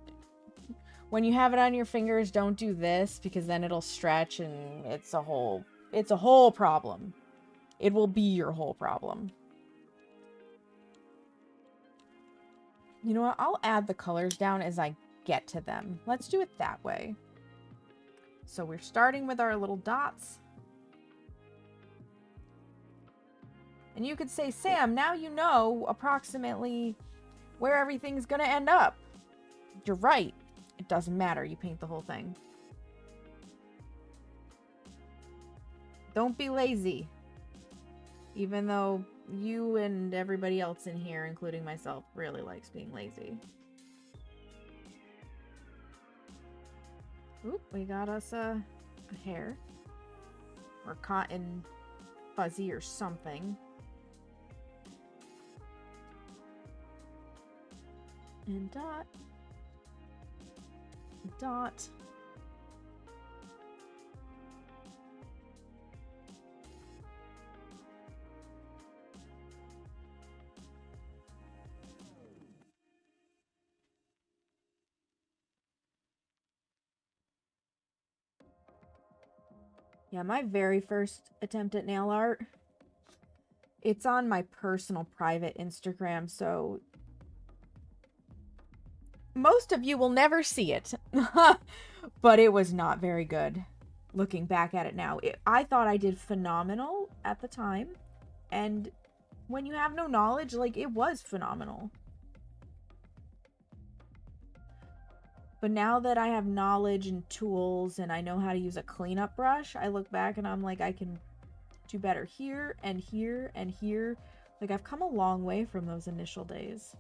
when you have it on your fingers, don't do this because then it'll stretch and it's a whole problem. It will be your whole problem. You know what? I'll add the colors down as I get to them. Let's do it that way. So we're starting with our little dots. And you could say, Sam, now you know approximately where everything's gonna end up. You're right. It doesn't matter. You paint the whole thing. Don't be lazy. Even though you and everybody else in here, including myself, really likes being lazy. Oop, we got us a hair. Or cotton fuzzy or something. And dot. Dot. Yeah, my very first attempt at nail art, it's on my personal private Instagram, so most of you will never see it. But it was not very good. Looking back at it now, I thought I did phenomenal at the time, and when you have no knowledge, like, it was phenomenal. But now that I have knowledge and tools and I know how to use a cleanup brush, I look back and I'm like, I can do better here and here and here. Like, I've come a long way from those initial days.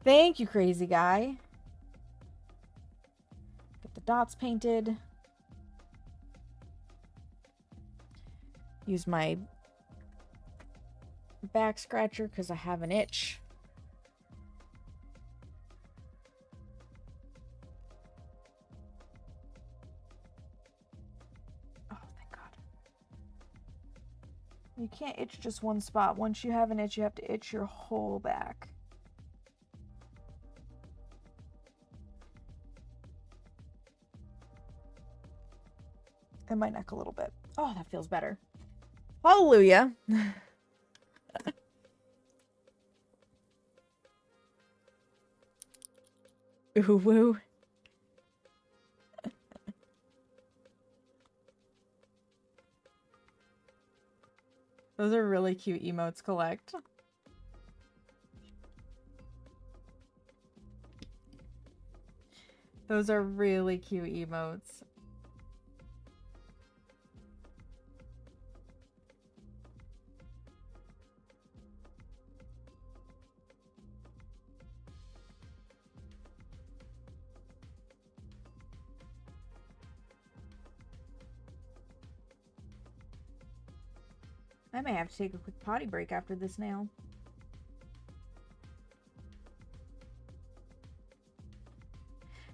Thank you, crazy guy. Get the dots painted. Use my back scratcher because I have an itch. Oh, thank God. You can't itch just one spot. Once you have an itch, you have to itch your whole back. And my neck a little bit. Oh, that feels better. Hallelujah. Ooh woo. Those are really cute emotes, Collect. Those are really cute emotes. I may have to take a quick potty break after this nail.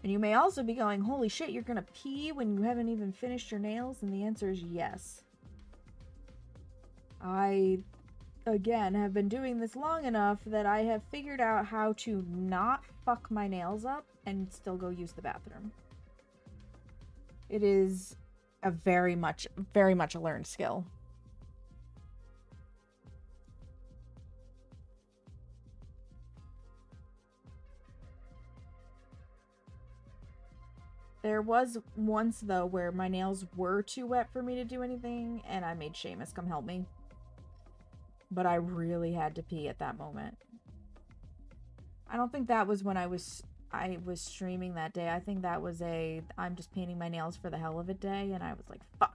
And you may also be going, holy shit, you're gonna pee when you haven't even finished your nails? And the answer is yes. I, again, have been doing this long enough that I have figured out how to not fuck my nails up and still go use the bathroom. It is a very much a learned skill. There was once, though, where my nails were too wet for me to do anything, and I made Seamus come help me. But I really had to pee at that moment. I don't think that was when I was streaming that day. I think that was I'm just painting my nails for the hell of it day, and I was like, fuck.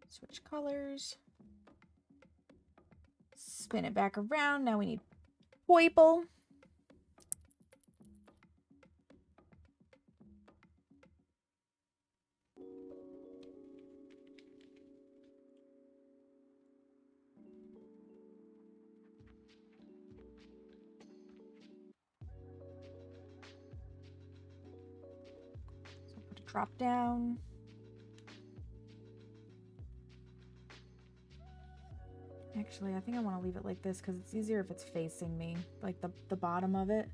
Switch colors. Spin it back around. Now we need purple. So put a drop down. Actually, I think I want to leave it like this because it's easier if it's facing me, like the bottom of it.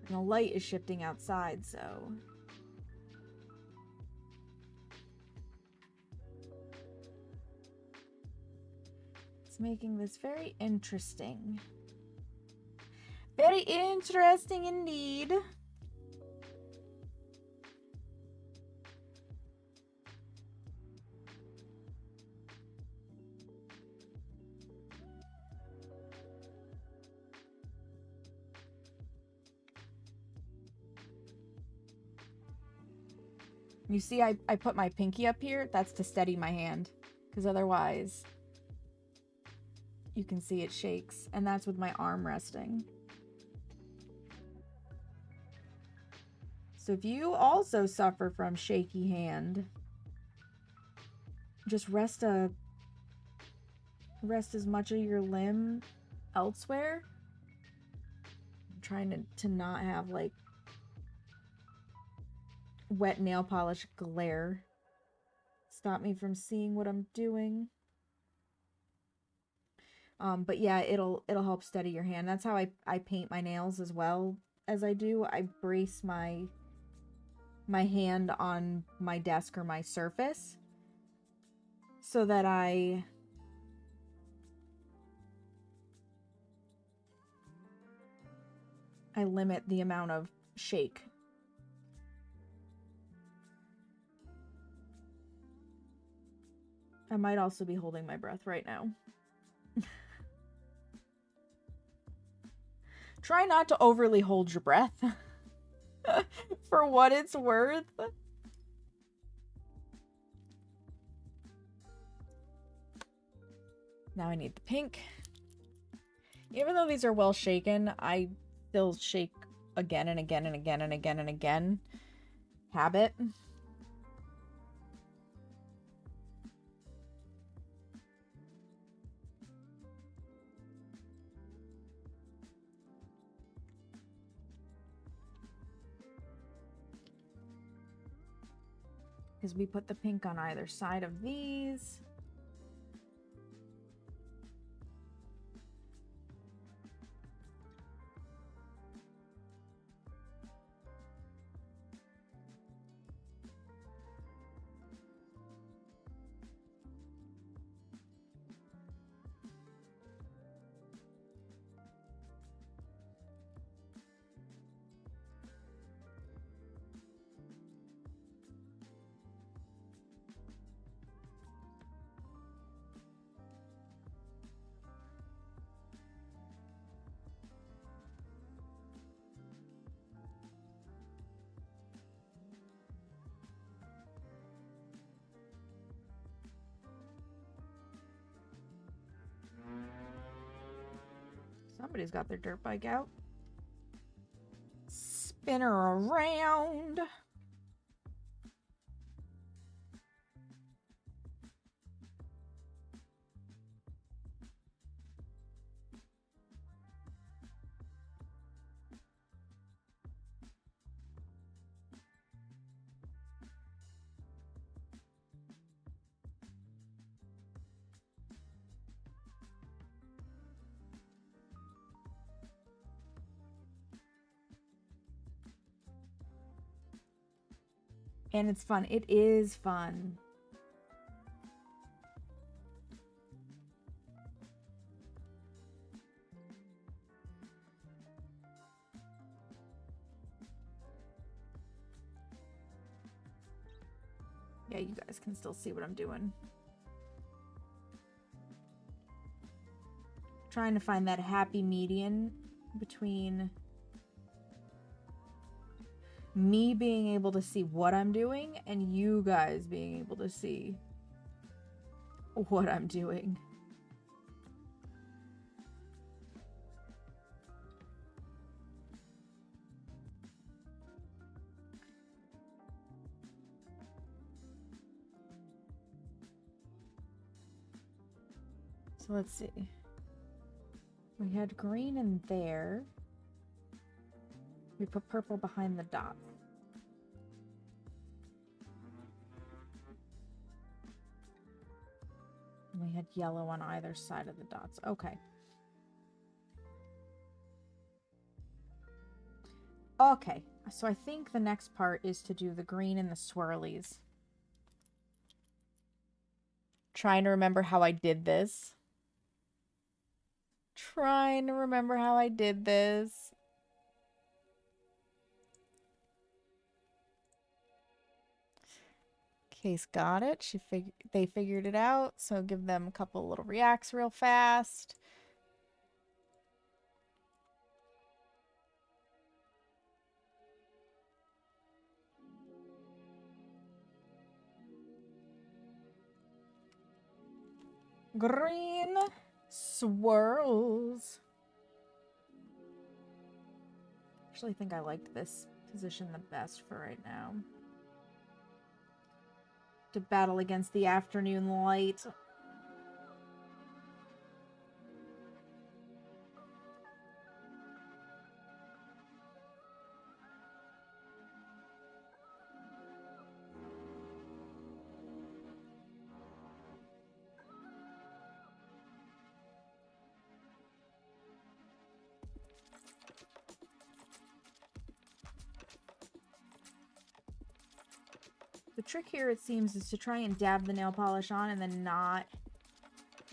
And the light is shifting outside, so... it's making this very interesting. Very interesting indeed. You see, I put my pinky up here. That's to steady my hand. Because otherwise, you can see it shakes. And that's with my arm resting. So if you also suffer from shaky hand, just rest a rest as much of your limb elsewhere. I'm trying to not have like wet nail polish glare stop me from seeing what I'm doing. But yeah, it'll help steady your hand. That's how I paint my nails as well as I do. I brace my hand on my desk or my surface so that I limit the amount of shake. I might also be holding my breath right now. Try not to overly hold your breath. For what it's worth. Now I need the pink. Even though these are well shaken, I still shake again and again and again and again and again. Habit. Because we put the pink on either side of these. Somebody's got their dirt bike out. Spin her around. And it's fun. It is fun. Yeah, you guys can still see what I'm doing. Trying to find that happy median between me being able to see what I'm doing and you guys being able to see what I'm doing. So let's see. We had green in there. We put purple behind the dot. And we had yellow on either side of the dots. Okay. Okay, so I think the next part is to do the green and the swirlies. Trying to remember how I did this. Trying to remember how I did this. Case got it. They figured it out, so give them a couple little reacts real fast. Green swirls. Actually, I think I liked this position the best for right now. To battle against the afternoon light.
The trick here, it seems, is to try and dab the nail polish on and then not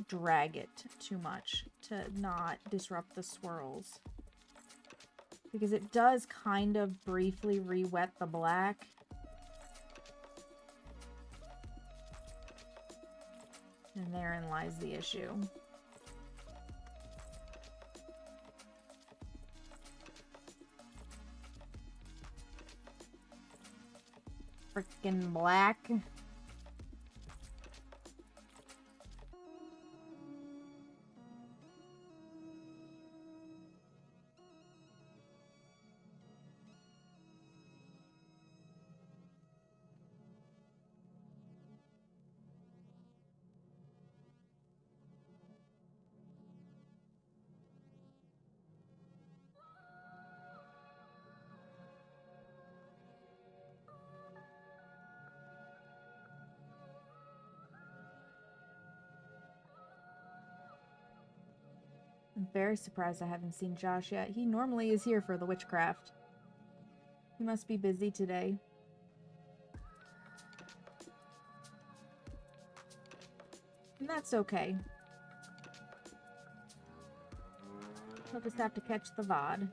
drag it too much to not disrupt the swirls. Because it does kind of briefly re-wet the black. And therein lies the issue. Frickin' black. I'm very surprised I haven't seen Josh yet. He normally is here for the witchcraft. He must be busy today. And that's okay. He'll just have to catch the VOD.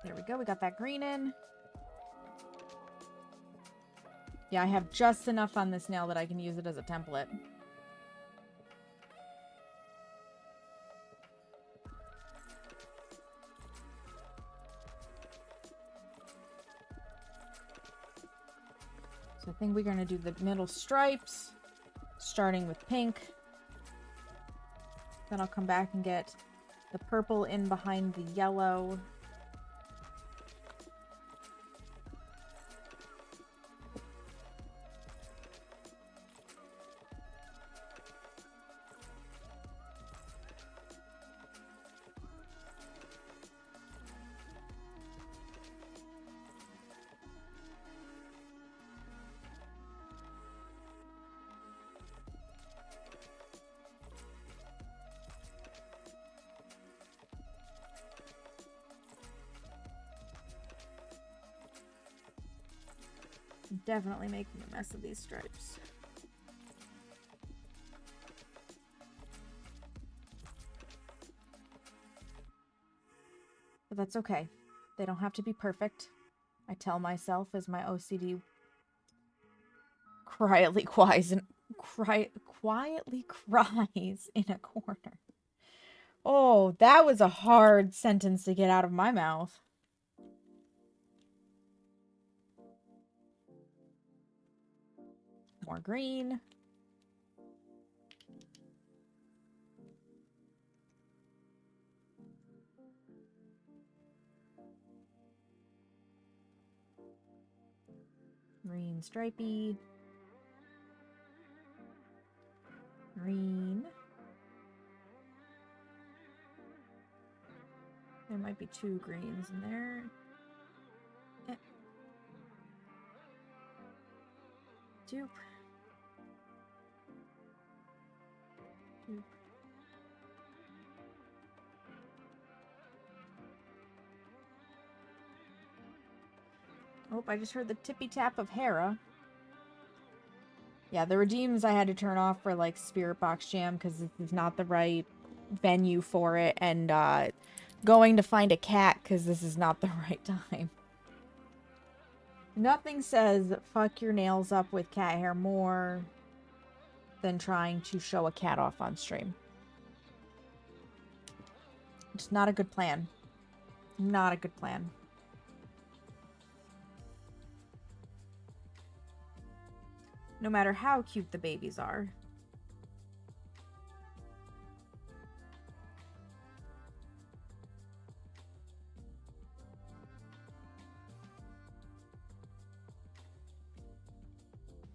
There we go, we got that green in. Yeah, I have just enough on this nail that I can use it as a template. So I think we're going to do the middle stripes, starting with pink. Then I'll come back and get the purple in behind the yellow. Definitely making a mess of these stripes. But that's okay. They don't have to be perfect. I tell myself as my OCD quietly cries in a corner. Oh, that was a hard sentence to get out of my mouth. More green. Green stripey. Green. There might be two greens in there. Dupe. Dupe. Oh, I just heard the tippy tap of Hera. Yeah, the redeems I had to turn off for like Spirit Box Jam because this is not the right venue for it, and going to find a cat because this is not the right time. Nothing says fuck your nails up with cat hair more than trying to show a cat off on stream. It's not a good plan. Not a good plan. No matter how cute the babies are.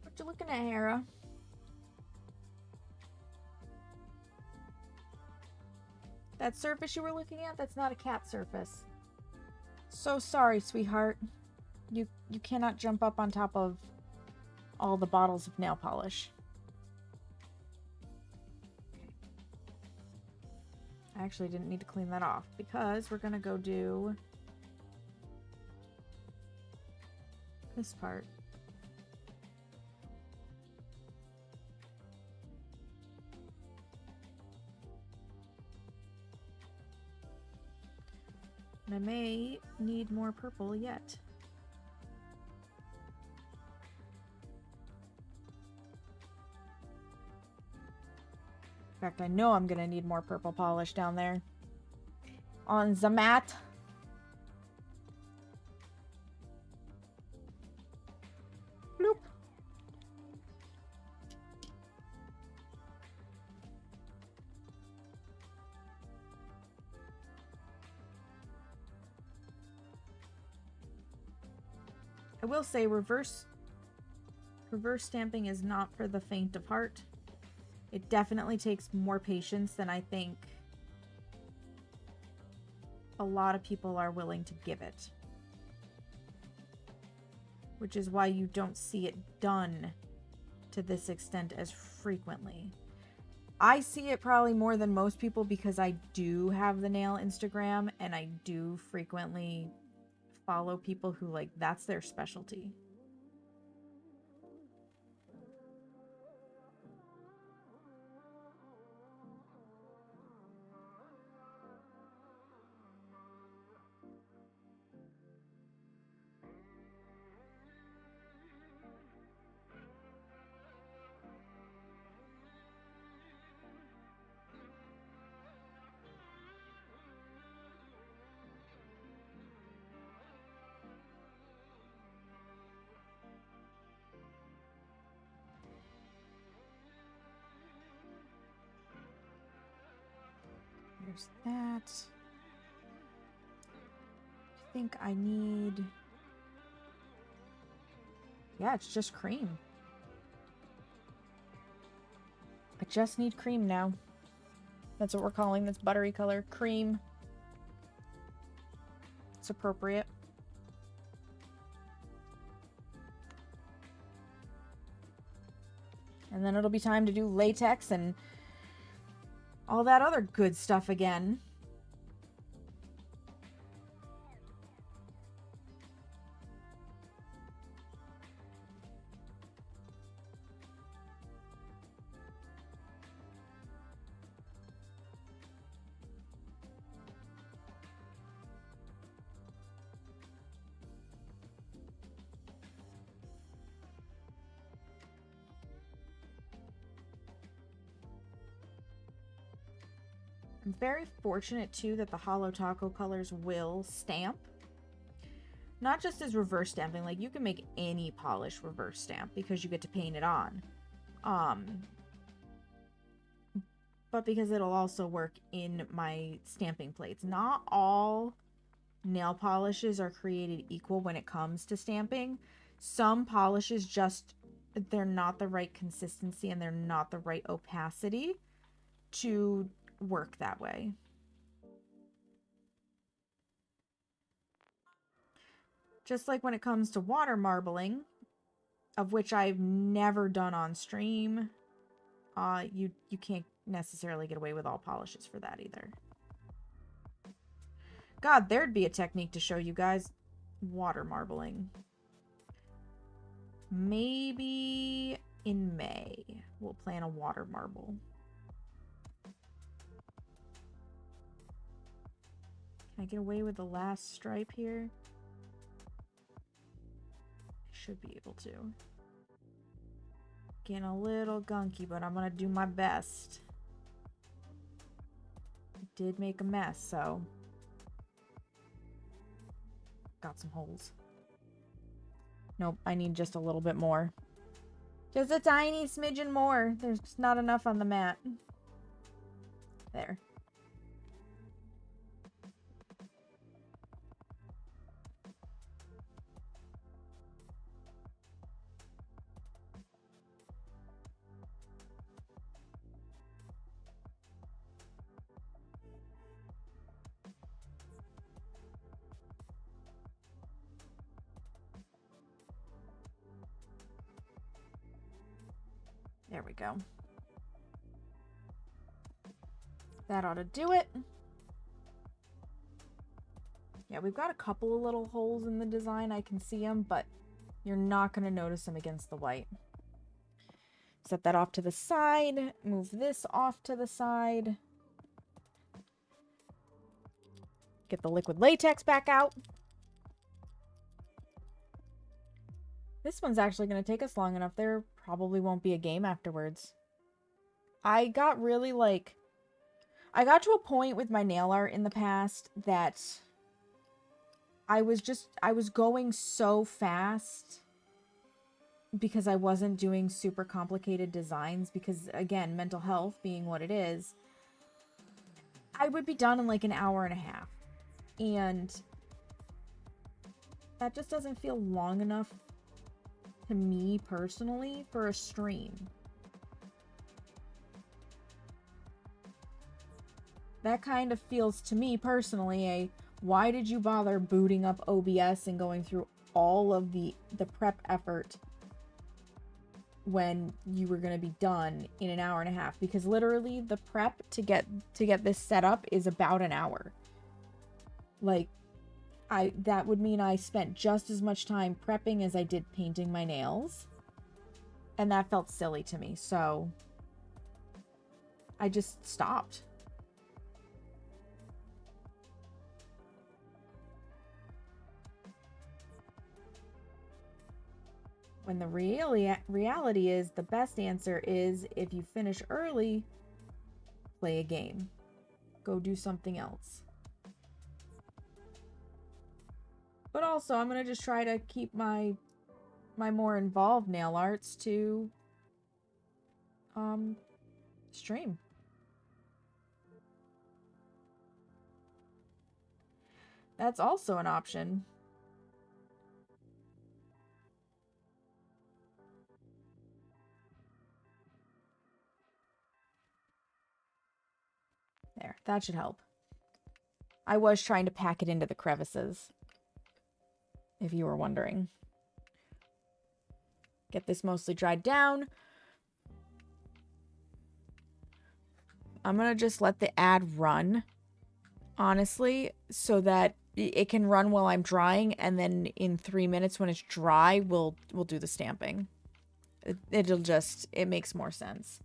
What you looking at, Hera? That surface you were looking at, that's not a cat surface. So sorry, sweetheart. You you cannot jump up on top of all the bottles of nail polish. I actually didn't need to clean that off because we're gonna go do this part. And I may need more purple yet. In fact, I know I'm gonna need more purple polish down there on the mat. Bloop. I will say reverse stamping is not for the faint of heart. It definitely takes more patience than I think a lot of people are willing to give it. Which is why you don't see it done to this extent as frequently. I see it probably more than most people because I do have the nail Instagram and I do frequently follow people who, like, that's their specialty. There's that. I think I need... Yeah, it's just cream. I just need cream now. That's what we're calling this buttery color. Cream. It's appropriate. And then it'll be time to do latex and all that other good stuff again. I'm very fortunate too that the Holo Taco colors will stamp. Not just as reverse stamping, like you can make any polish reverse stamp because you get to paint it on. But because it'll also work in my stamping plates. Not all nail polishes are created equal when it comes to stamping. Some polishes just, they're not the right consistency and they're not the right opacity to work that way. Just like when it comes to water marbling, of which I've never done on stream, you can't necessarily get away with all polishes for that either. God, there'd be a technique to show you guys. Water marbling. Maybe in May we'll plan a water marble. Can I get away with the last stripe here? I should be able to. Getting a little gunky, but I'm gonna do my best. I did make a mess, so got some holes. Nope, I need just a little bit more. Just a tiny smidgen more. There's just not enough on the mat. There. There we go. That ought to do it. Yeah, we've got a couple of little holes in the design. I can see them, but you're not going to notice them against the white. Set that off to the side. Move this off to the side. Get the liquid latex back out. This one's actually going to take us long enough. There probably won't be a game afterwards. I got really, like... I got to a point with my nail art in the past that... I was going so fast because I wasn't doing super complicated designs because, again, mental health being what it is, I would be done in like an hour and a half. And that just doesn't feel long enough to me personally for a stream. That kind of feels to me personally a why did you bother booting up OBS and going through all of the prep effort when you were going to be done in an hour and a half? Because literally the prep to get this set up is about an hour. Like, that would mean I spent just as much time prepping as I did painting my nails. And that felt silly to me, so I just stopped. When the reality is, the best answer is, if you finish early, play a game. Go do something else. But also, I'm going to just try to keep my more involved nail arts to stream. That's also an option. There, that should help. I was trying to pack it into the crevices, if you were wondering. Get this mostly dried down. I'm gonna just let the ad run, honestly, so that it can run while I'm drying, and then in 3 minutes when it's dry, we'll do the stamping. It makes more sense.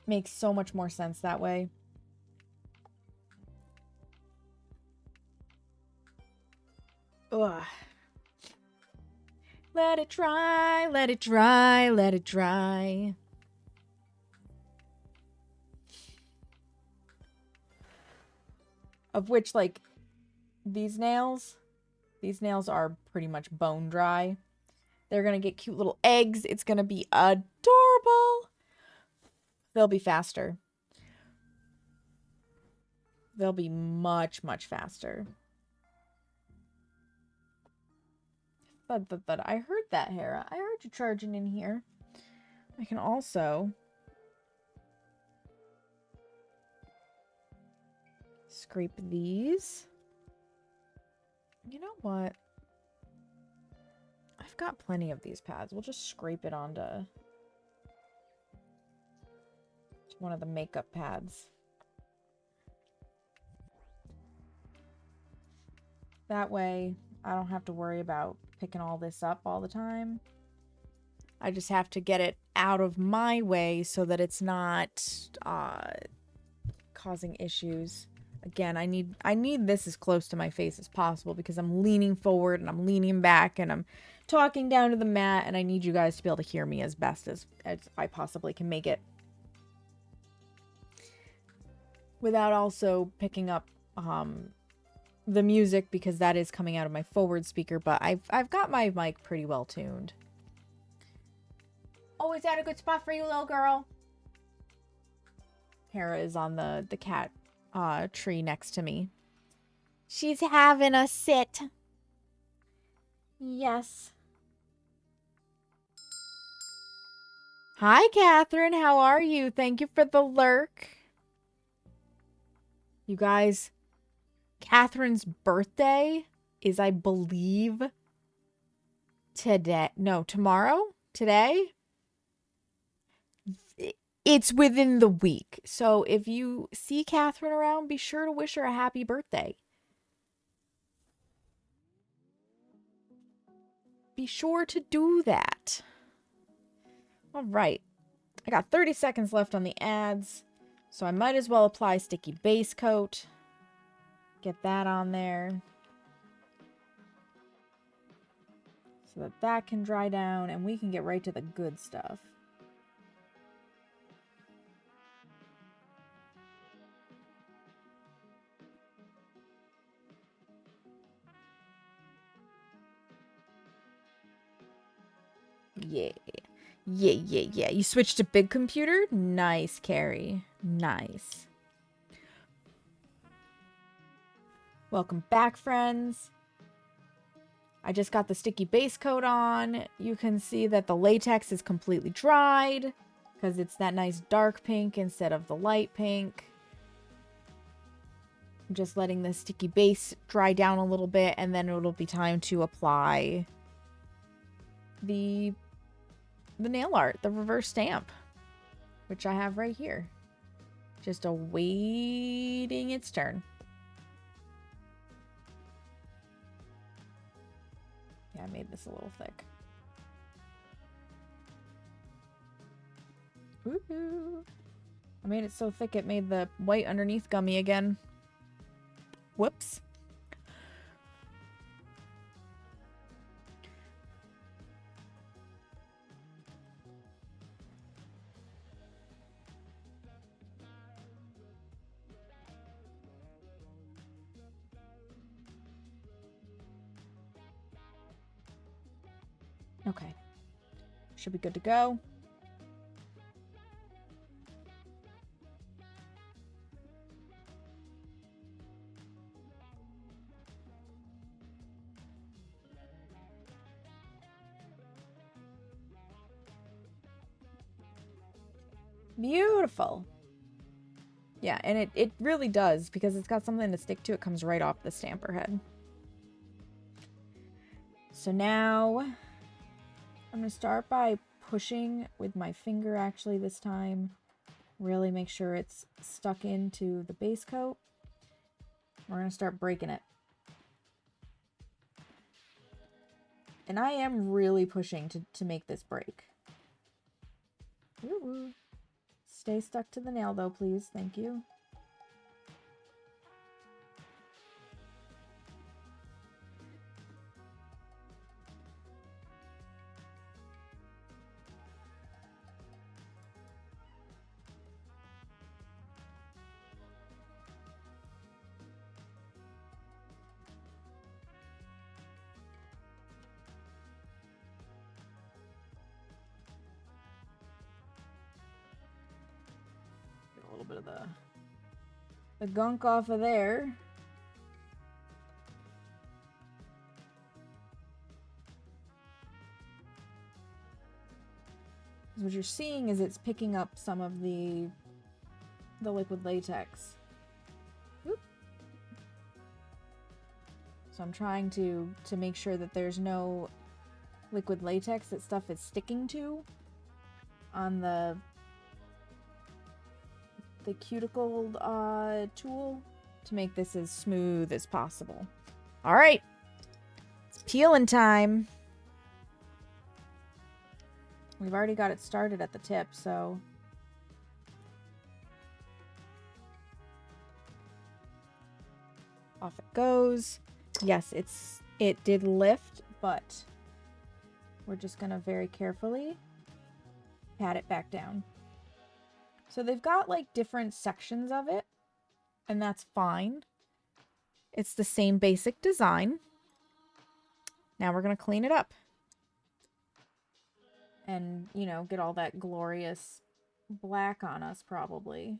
Makes so much more sense that way. Ugh. Let it dry, let it dry, let it dry. Of which, like, these nails are pretty much bone dry. They're gonna get cute little eggs. It's gonna be adorable. They'll be faster. They'll be much, much faster. But I heard that, Hera. I heard you charging in here. I can also scrape these. You know what? I've got plenty of these pads. We'll just scrape it onto one of the makeup pads. That way, I don't have to worry about picking all this up all the time. I just have to get it out of my way so that it's not causing issues. Again, I need this as close to my face as possible because I'm leaning forward and I'm leaning back and I'm talking down to the mat, and I need you guys to be able to hear me as best as I possibly can make it. Without also picking up the music, because that is coming out of my forward speaker, but I've got my mic pretty well tuned. Oh, is that a good spot for you, little girl? Hera is on the cat tree next to me. She's having a sit. Yes. Hi, Catherine. How are you? Thank you for the lurk. You guys,
Catherine's birthday is, I believe, today. No, tomorrow? Today? It's within the week. So if you see Catherine around, be sure to wish her a happy birthday. Be sure to do that. All right. I got 30 seconds left on the ads, so I might as well apply sticky base coat. Get that on there. So that that can dry down and we can get right to the good stuff. Yeah. Yeah. You switched to big computer? Nice, Carrie. Nice. Welcome back, friends. I just got the sticky base coat on. You can see that the latex is completely dried because it's that nice dark pink instead of the light pink. I'm just letting the sticky base dry down a little bit and then it'll be time to apply the nail art, the reverse stamp, which I have right here. Just awaiting its turn. Yeah, I made this a little thick. Woohoo! I made it so thick it made the white underneath gummy again. Whoops. Okay. Should be good to go. Beautiful. Yeah, and it really does because it's got something to stick to. It comes right off the stamper head. So now I'm going to start by pushing with my finger actually this time. Really make sure it's stuck into the base coat. We're going to start breaking it. And I am really pushing to make this break. Woo-woo. Stay stuck to the nail though, please. Thank you. A little bit of the gunk off of there. What you're seeing is it's picking up some of the liquid latex. Oop. So I'm trying to make sure that there's no liquid latex that stuff is sticking to on the cuticle tool to make this as smooth as possible. All right, it's peeling time. We've already got it started at the tip, so off it goes. Yes, it did lift, but we're just gonna very carefully pat it back down. So they've got like different sections of it, and that's fine. It's the same basic design. Now we're gonna clean it up. And, you know, get all that glorious black on us, probably.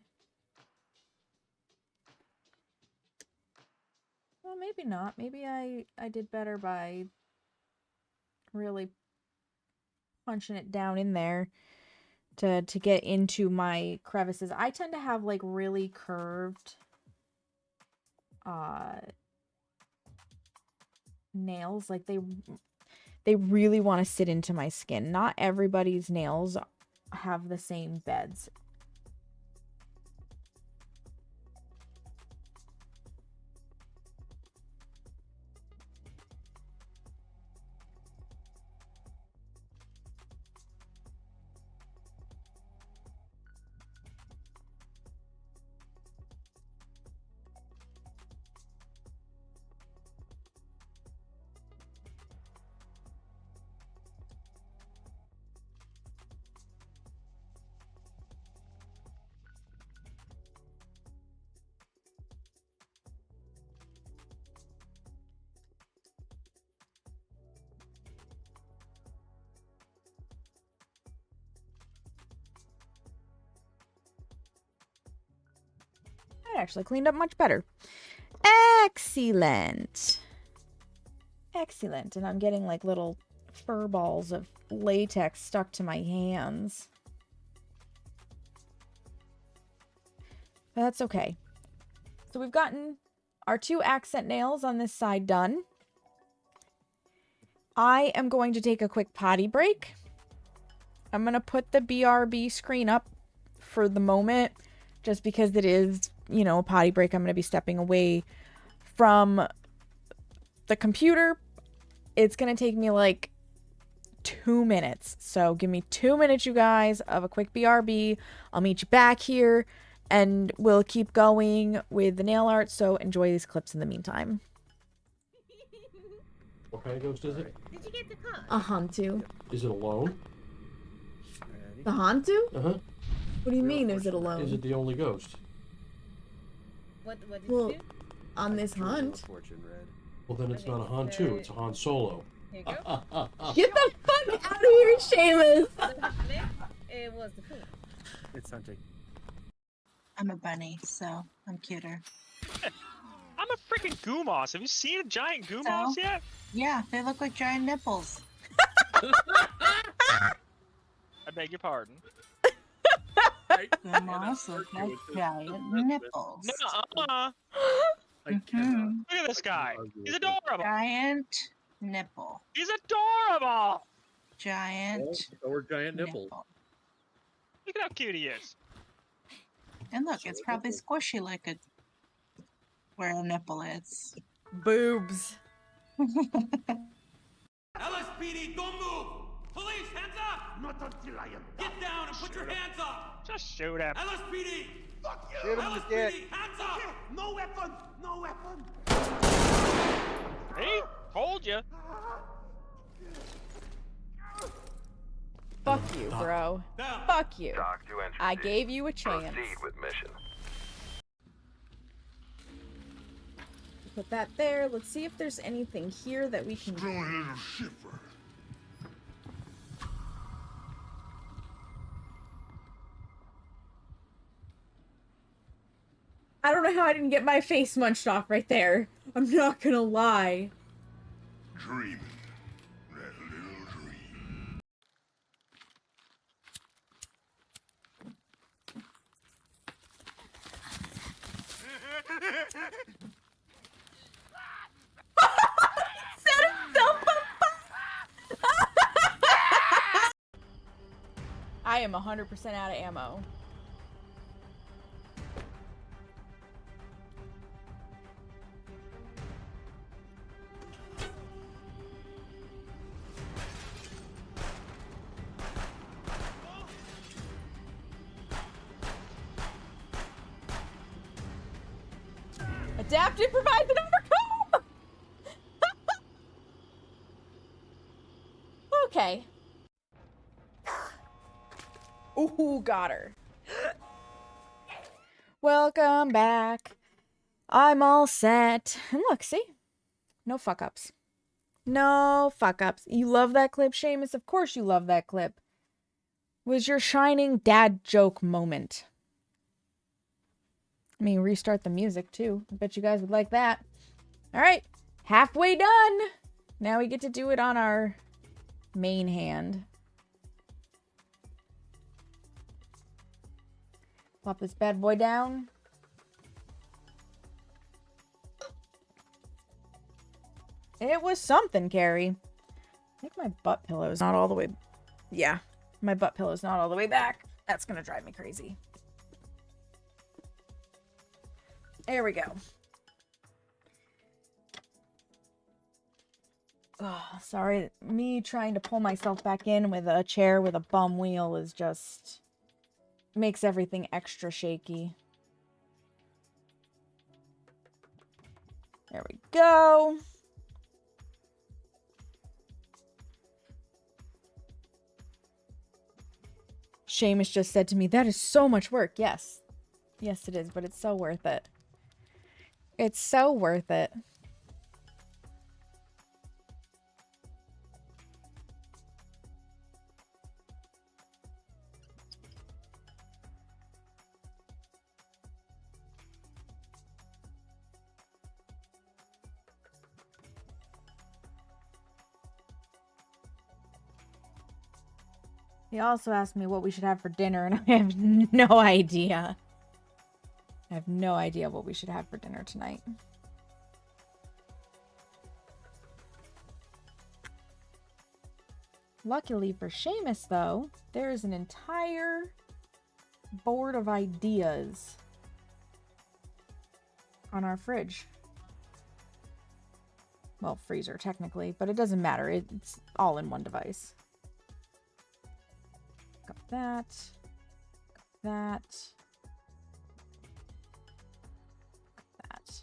Well, maybe not. Maybe I did better by really punching it down in there to get into my crevices. I tend to have, like, really curved
nails. Like
they really want to sit into my skin. Not everybody's nails have the same beds. That actually cleaned up much better. Excellent. Excellent. And I'm getting like little fur balls of latex stuck to my hands. But that's okay. So we've gotten our 2 accent nails on this side done. I am going to take a quick potty break. I'm going to put the BRB screen up for the moment, just because it is, you know, a potty break. I'm going to be stepping away from the computer. It's going to take me like 2 minutes. So give me 2 minutes, you guys, of a quick BRB. I'll meet you back here and we'll keep going with the nail art. So enjoy these clips in the meantime.
What kind of ghost is it?
Did you get the car?
A Hantu.
Is it alone?
The Hantu?
Uh-huh.
What do you mean, is it alone?
Is it the only ghost?
What did
Well,
you do?
on this hunt.
Well, then it's not a Han 2, it's a Han Solo.
Here you go.
Get the fuck out of here, Seamus!
It was the food.
It's hunting.
I'm a bunny, so I'm cuter.
I'm a freaking Goomoss. Have you seen a giant Goomoss yet?
Yeah, they look like giant nipples.
I beg your pardon.
Goomos look like giant nipples.
Nuh-uh.
Mhm.
Look at this guy. He's adorable.
Giant nipple.
He's adorable.
Giant
Or giant nipples.
nipple.
Look at how cute he is.
And look, it's probably squishy like a where a nipple is.
Boobs.
LSPD, don't move! Police, hands up! Not until I am Get down and put your hands up!
Just shoot him.
LSPD! Fuck you!
Shoot him in the dick.
LSPD, hands up! No weapon! No weapon!
See? Told you.
Fuck you, bro.
Down!
Fuck you.
Doc to entry
I
C.
gave you a chance.
Proceed with mission.
Put that there. Let's see if there's anything here that we can... I don't know how I didn't get my face munched off right there. I'm not gonna lie.
Dreaming. That little dream.
Set himself on fire! I am 100% out of ammo. Adapt, improvise, and overcome! Okay. Ooh, got her. Welcome back. I'm all set. And look, see? No fuck-ups. No fuck-ups. You love that clip, Seamus? Of course you love that clip. Was your shining dad joke moment. I mean, restart the music, too. I bet you guys would like that. All right. Halfway done. Now we get to do it on our main hand. Plop this bad boy down. It was something, Carrie. I think my butt pillow's not all the way... Yeah, my butt pillow's not all the way back. That's gonna drive me crazy. There we go. Oh, sorry. Me trying to pull myself back in with a chair with a bum wheel is just... makes everything extra shaky. There we go. Seamus just said to me, that is so much work. Yes. Yes, it is, but it's so worth it. It's so worth it. He also asked me what we should have for dinner, and I have no idea. I have no idea what we should have for dinner tonight. Luckily for Seamus, though, there is an entire board of ideas on our fridge. Well, freezer, technically, but it doesn't matter. It's all in one device. Got that. Got that. Got that.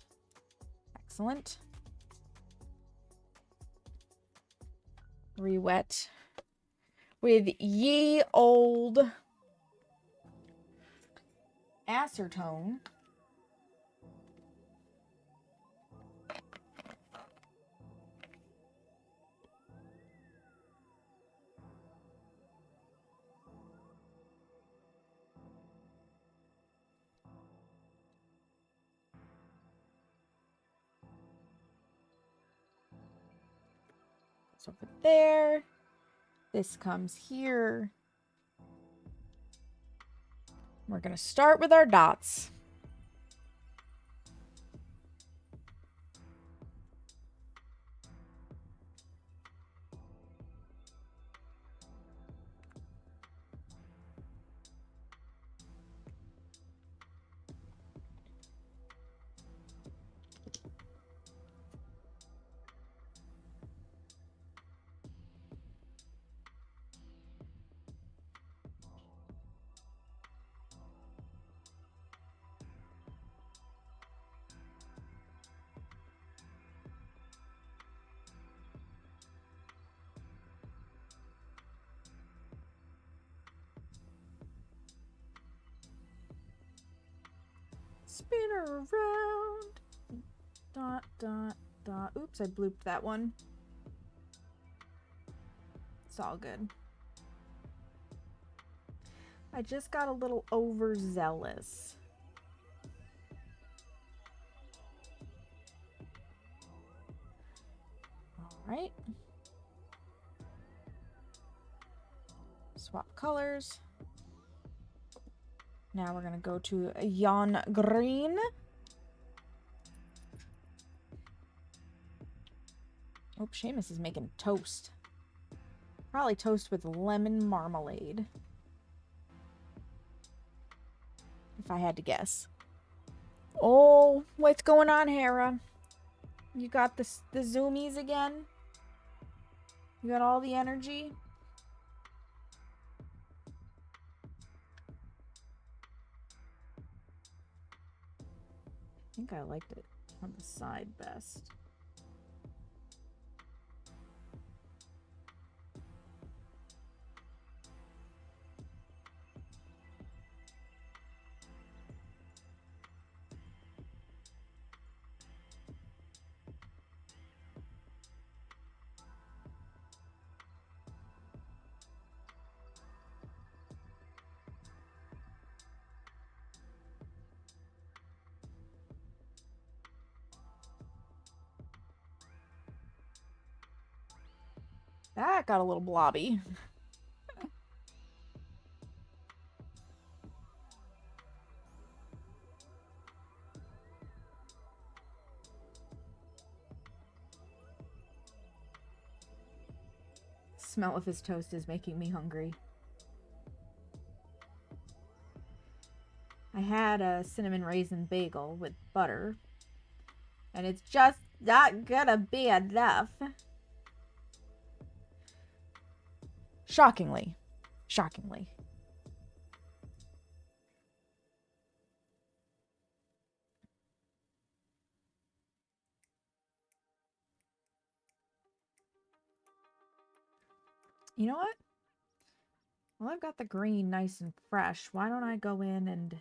Excellent. Re-wet with ye old acetone. So over there, this comes here. We're gonna start with our dots. Spin her around. Dot, dot, dot. Oops, I blooped that one. It's all good. I just got a little overzealous. All right. Swap colors. Now we're gonna go to Yon Green. Oh, Seamus is making toast. Probably toast with lemon marmalade. If I had to guess. Oh, what's going on, Hera? You got the zoomies again? You got all the energy? I think I liked it on the side best. That got a little blobby.
smell of his toast is making me hungry. I had a cinnamon raisin bagel with butter, and it's just not gonna be enough.
Shockingly. Shockingly.
You know what? Well, I've got the green nice and fresh. Why don't I go in and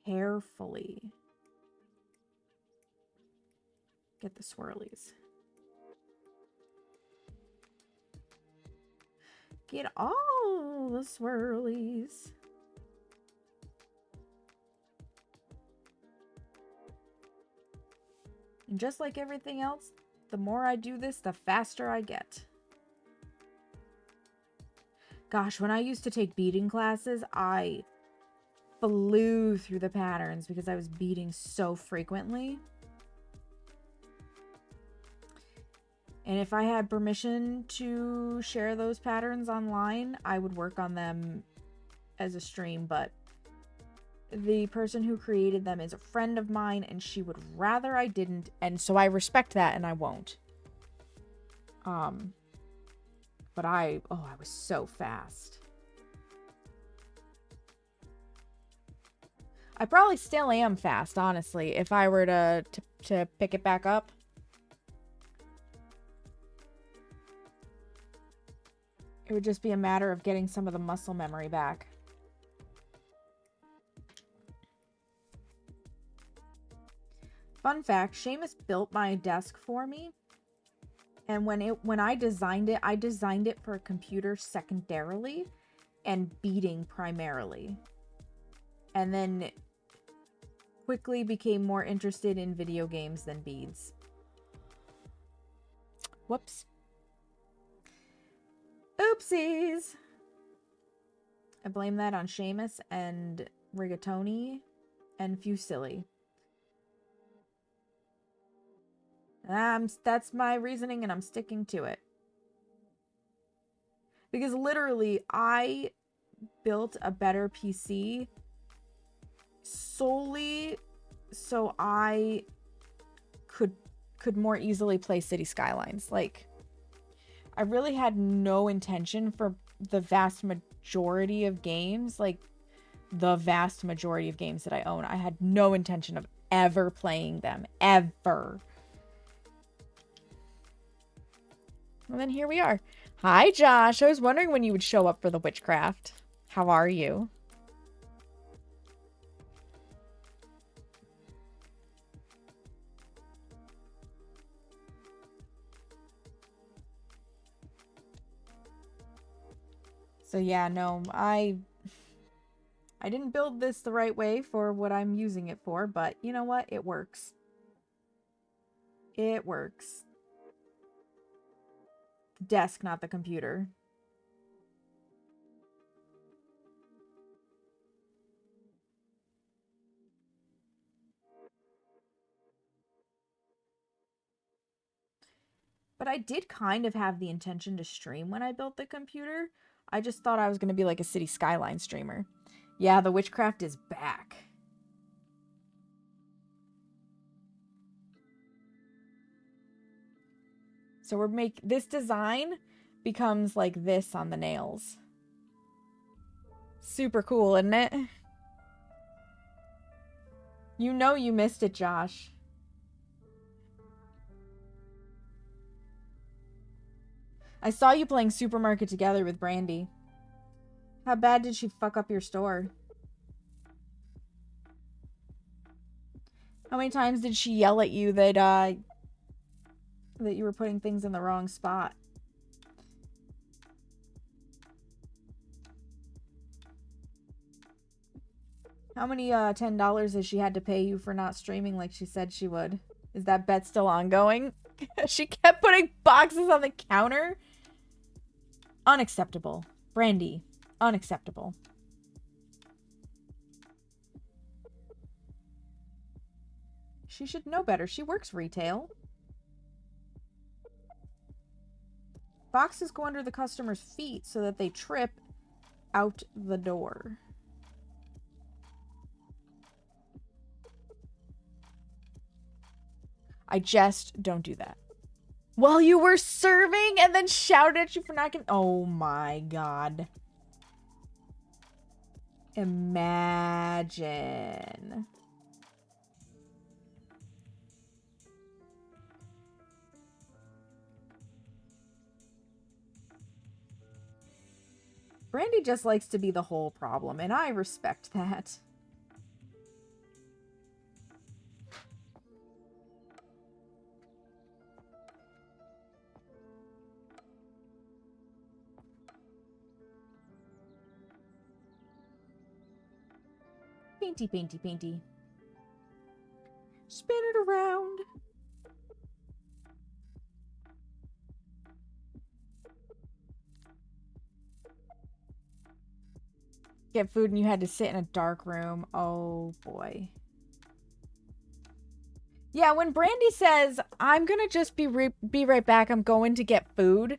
carefully get the swirlies. Get all the swirlies. And just like everything else, the more I do this, the faster I get. Gosh, when I used to take beading classes, I flew through the patterns because I was beading so frequently. And if I had permission to share those patterns online, I would work on them as a stream, but the person who created them is a friend of mine and she would rather I didn't, and so I respect that and I won't. But I was so fast. I probably still am fast, honestly, if I were to pick it back up. It would just be a matter of getting some of the muscle memory back. Fun fact, Seamus built my desk for me. And when I designed it for a computer secondarily and beading primarily. And then quickly became more interested in video games than beads. Whoops. Oopsies. I blame that on Seamus and Rigatoni and Fusilli. That's my reasoning and I'm sticking to it. Because literally, I built a better PC solely so I could more easily play City Skylines. Like, I really had no intention for the vast majority of games, like the vast majority of games that I own. I had no intention of ever playing them, ever. And then here we are. Hi, Josh. I was wondering when you would show up for the witchcraft. How are you? So yeah, no, I didn't build this the right way for what I'm using it for, but you know what? It works. It works. The desk, not the computer. But I did kind of have the intention to stream when I built the computer. I just thought I was going to be like a City Skyline streamer. Yeah, the witchcraft is back. So this design becomes like this on the nails. Super cool, isn't it? You know you missed it, Josh. I saw you playing Supermarket together with Brandy. How bad did she fuck up your store? How many times did she yell at you that you were putting things in the wrong spot? How many $10 has she had to pay you for not streaming like she said she would? Is that bet still ongoing? She kept putting boxes on the counter. Unacceptable. Brandy, unacceptable. She should know better. She works retail. Boxes go under the customer's feet so that they trip out the door. I just don't do that. While you were serving and then shouted at you for not getting... Oh my god. Imagine. Brandy just likes to be the whole problem, and I respect that. Painty, painty, painty. Spin it around. Get food and you had to sit in a dark room. Oh boy. Yeah, when Brandy says, I'm gonna just be right back, I'm going to get food,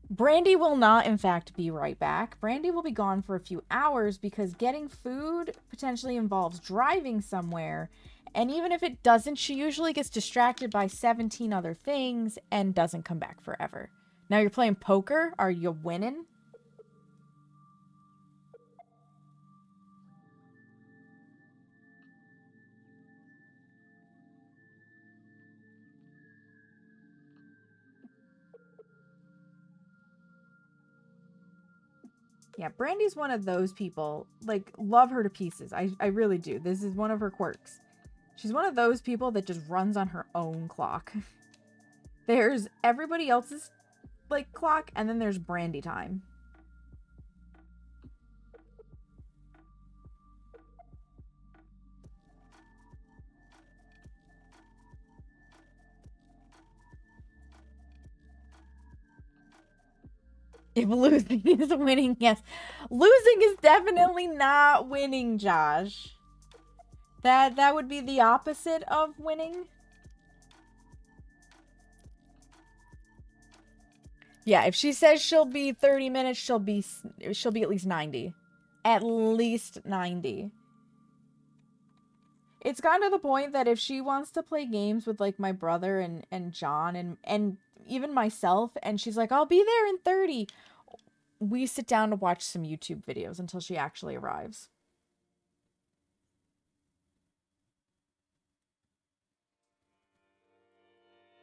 Brandy will not, in fact, be right back. Brandy will be gone for a few hours because getting food potentially involves driving somewhere. And even if it doesn't, she usually gets distracted by 17 other things and doesn't come back forever. Now you're playing poker? Are you winning? Yeah, Brandy's one of those people, like, love her to pieces. I really do. This is one of her quirks. She's one of those people that just runs on her own clock. There's everybody else's, like, clock, and then there's Brandy time. If losing is winning, yes. Losing is definitely not winning, Josh. That would be the opposite of winning. Yeah, if she says she'll be 30 minutes, she'll be at least 90. At least 90. It's gotten to the point that if she wants to play games with, like, my brother and John and even myself, and she's like, I'll be there in 30, we sit down to watch some YouTube videos until she actually arrives.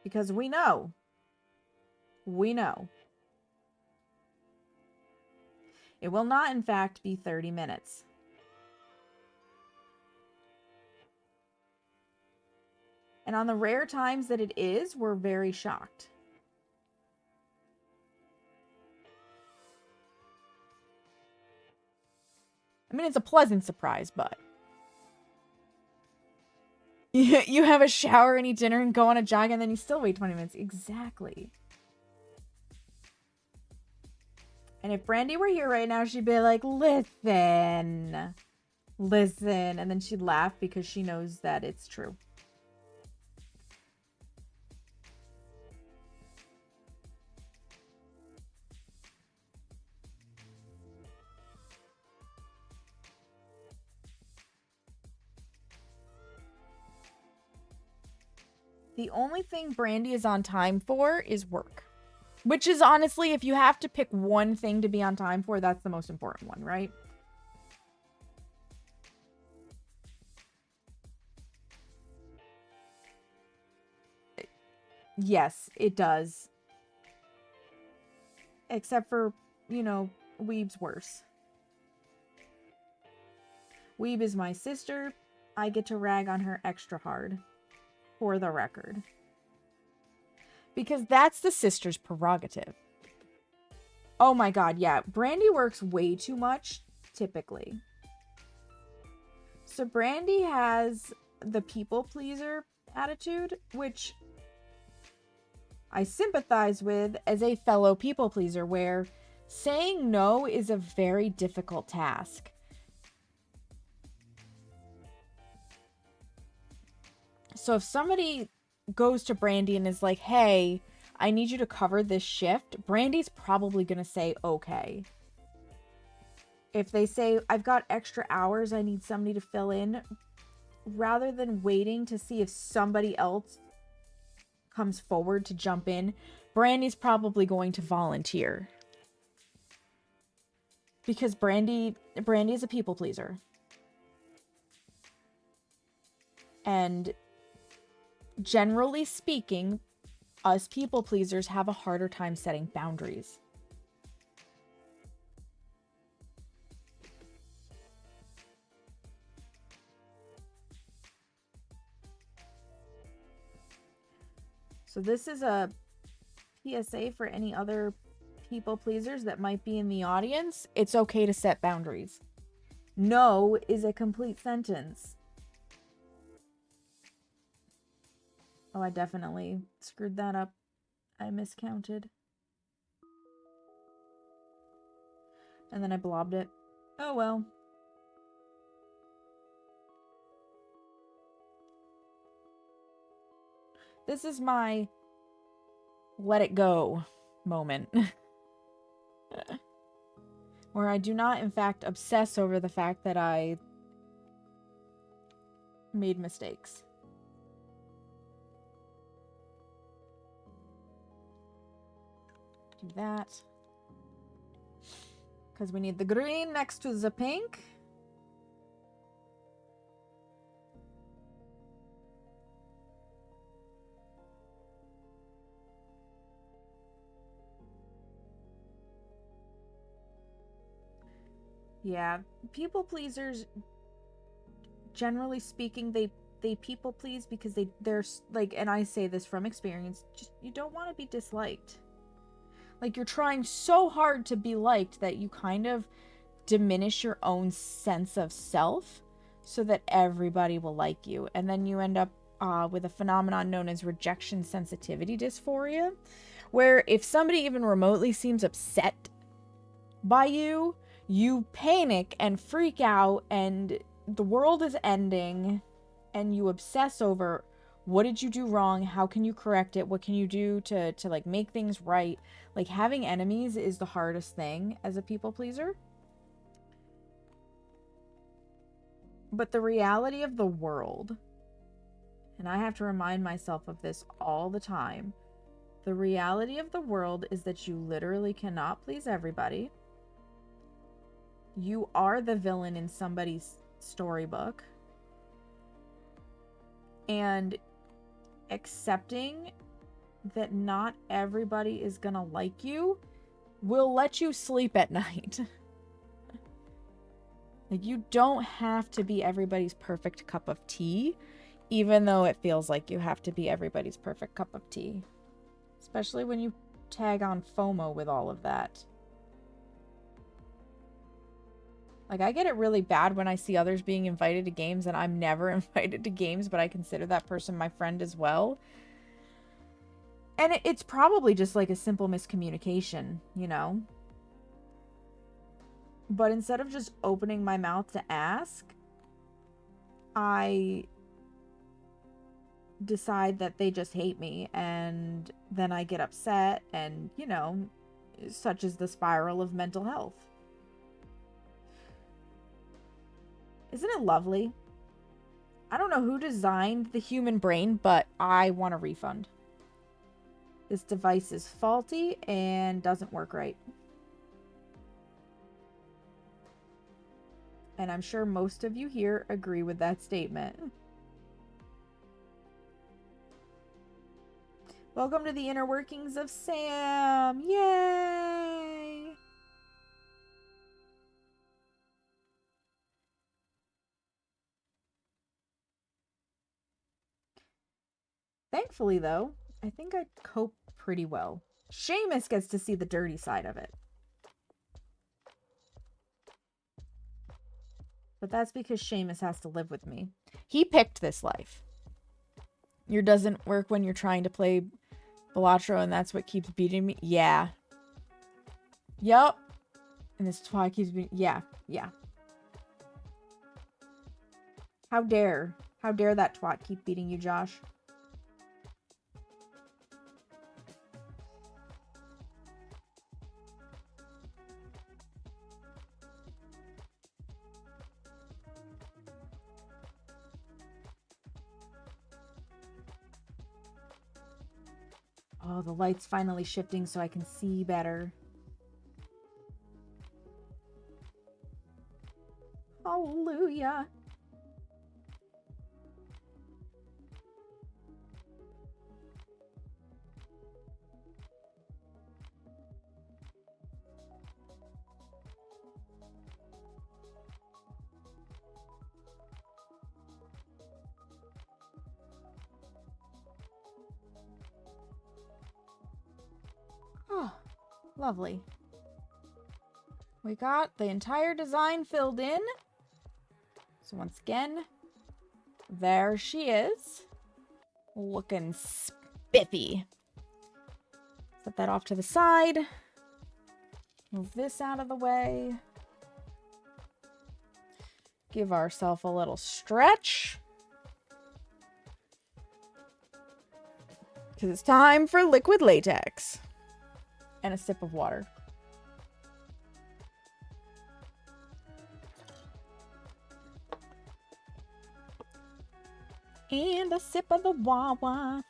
Because we know. We know. It will not, in fact, be 30 minutes. And on the rare times that it is, we're very shocked. I mean, it's a pleasant surprise, but... You have a shower and eat dinner and go on a jog and then you still wait 20 minutes. Exactly. And if Brandy were here right now, she'd be like, listen. Listen. And then she'd laugh because she knows that it's true. The only thing Brandy is on time for is work. Which is honestly, if you have to pick one thing to be on time for, that's the most important one, right? Yes, it does. Except for, you know, Weeb's worse. Weeb is my sister. I get to rag on her extra hard. For the record. Because that's the sister's prerogative. Oh my god, yeah. Brandy works way too much, typically. So Brandy has the people pleaser attitude, which I sympathize with as a fellow people pleaser, where saying no is a very difficult task. So if somebody goes to Brandy and is like, hey, I need you to cover this shift, Brandy's probably going to say, okay. If they say, I've got extra hours, I need somebody to fill in, rather than waiting to see if somebody else comes forward to jump in, Brandy's probably going to volunteer. Because Brandy is a people pleaser. And generally speaking, us people pleasers have a harder time setting boundaries. So this is a PSA for any other people pleasers that might be in the audience. It's okay to set boundaries. No is a complete sentence. Oh, I definitely screwed that up. I miscounted. And then I blobbed it. Oh well. This is my let it go moment. Where I do not, in fact, obsess over the fact that I made mistakes. Do that. Because we need the green next to the pink. Yeah, people pleasers, generally speaking, they people please because they're like, and I say this from experience, just you don't want to be disliked. Like, you're trying so hard to be liked that you kind of diminish your own sense of self so that everybody will like you. And then you end up with a phenomenon known as rejection sensitivity dysphoria, where if somebody even remotely seems upset by you, you panic and freak out and the world is ending and you obsess over what did you do wrong? How can you correct it? What can you do to like make things right? Like, having enemies is the hardest thing as a people pleaser. But the reality of the world, and I have to remind myself of this all the time, the reality of the world is that you literally cannot please everybody. You are the villain in somebody's storybook. And accepting that not everybody is gonna like you will let you sleep at night. Like, you don't have to be everybody's perfect cup of tea, even though it feels like you have to be everybody's perfect cup of tea. Especially when you tag on FOMO with all of that. Like, I get it really bad when I see others being invited to games and I'm never invited to games, but I consider that person my friend as well. And it's probably just like a simple miscommunication, you know? But instead of just opening my mouth to ask, I decide that they just hate me, and then I get upset, and, you know, such is the spiral of mental health. Isn't it lovely? I don't know who designed the human brain, but I want a refund. This device is faulty and doesn't work right. And I'm sure most of you here agree with that statement. Welcome to the inner workings of Sam. Yay! Thankfully, though, I think I cope pretty well. Seamus gets to see the dirty side of it. But that's because Seamus has to live with me. He picked this life. Your doesn't work when you're trying to play Balatro and that's what keeps beating me. Yeah. Yup. And this twat keeps beating... Yeah. Yeah. How dare that twat keep beating you, Josh? Oh, the light's finally shifting so I can see better. Hallelujah. Oh, lovely. We got the entire design filled in. So once again, there she is. Looking spiffy. Set that off to the side. Move this out of the way. Give ourselves a little stretch. Because it's time for liquid latex. And a sip of water. And a sip of the Wawa.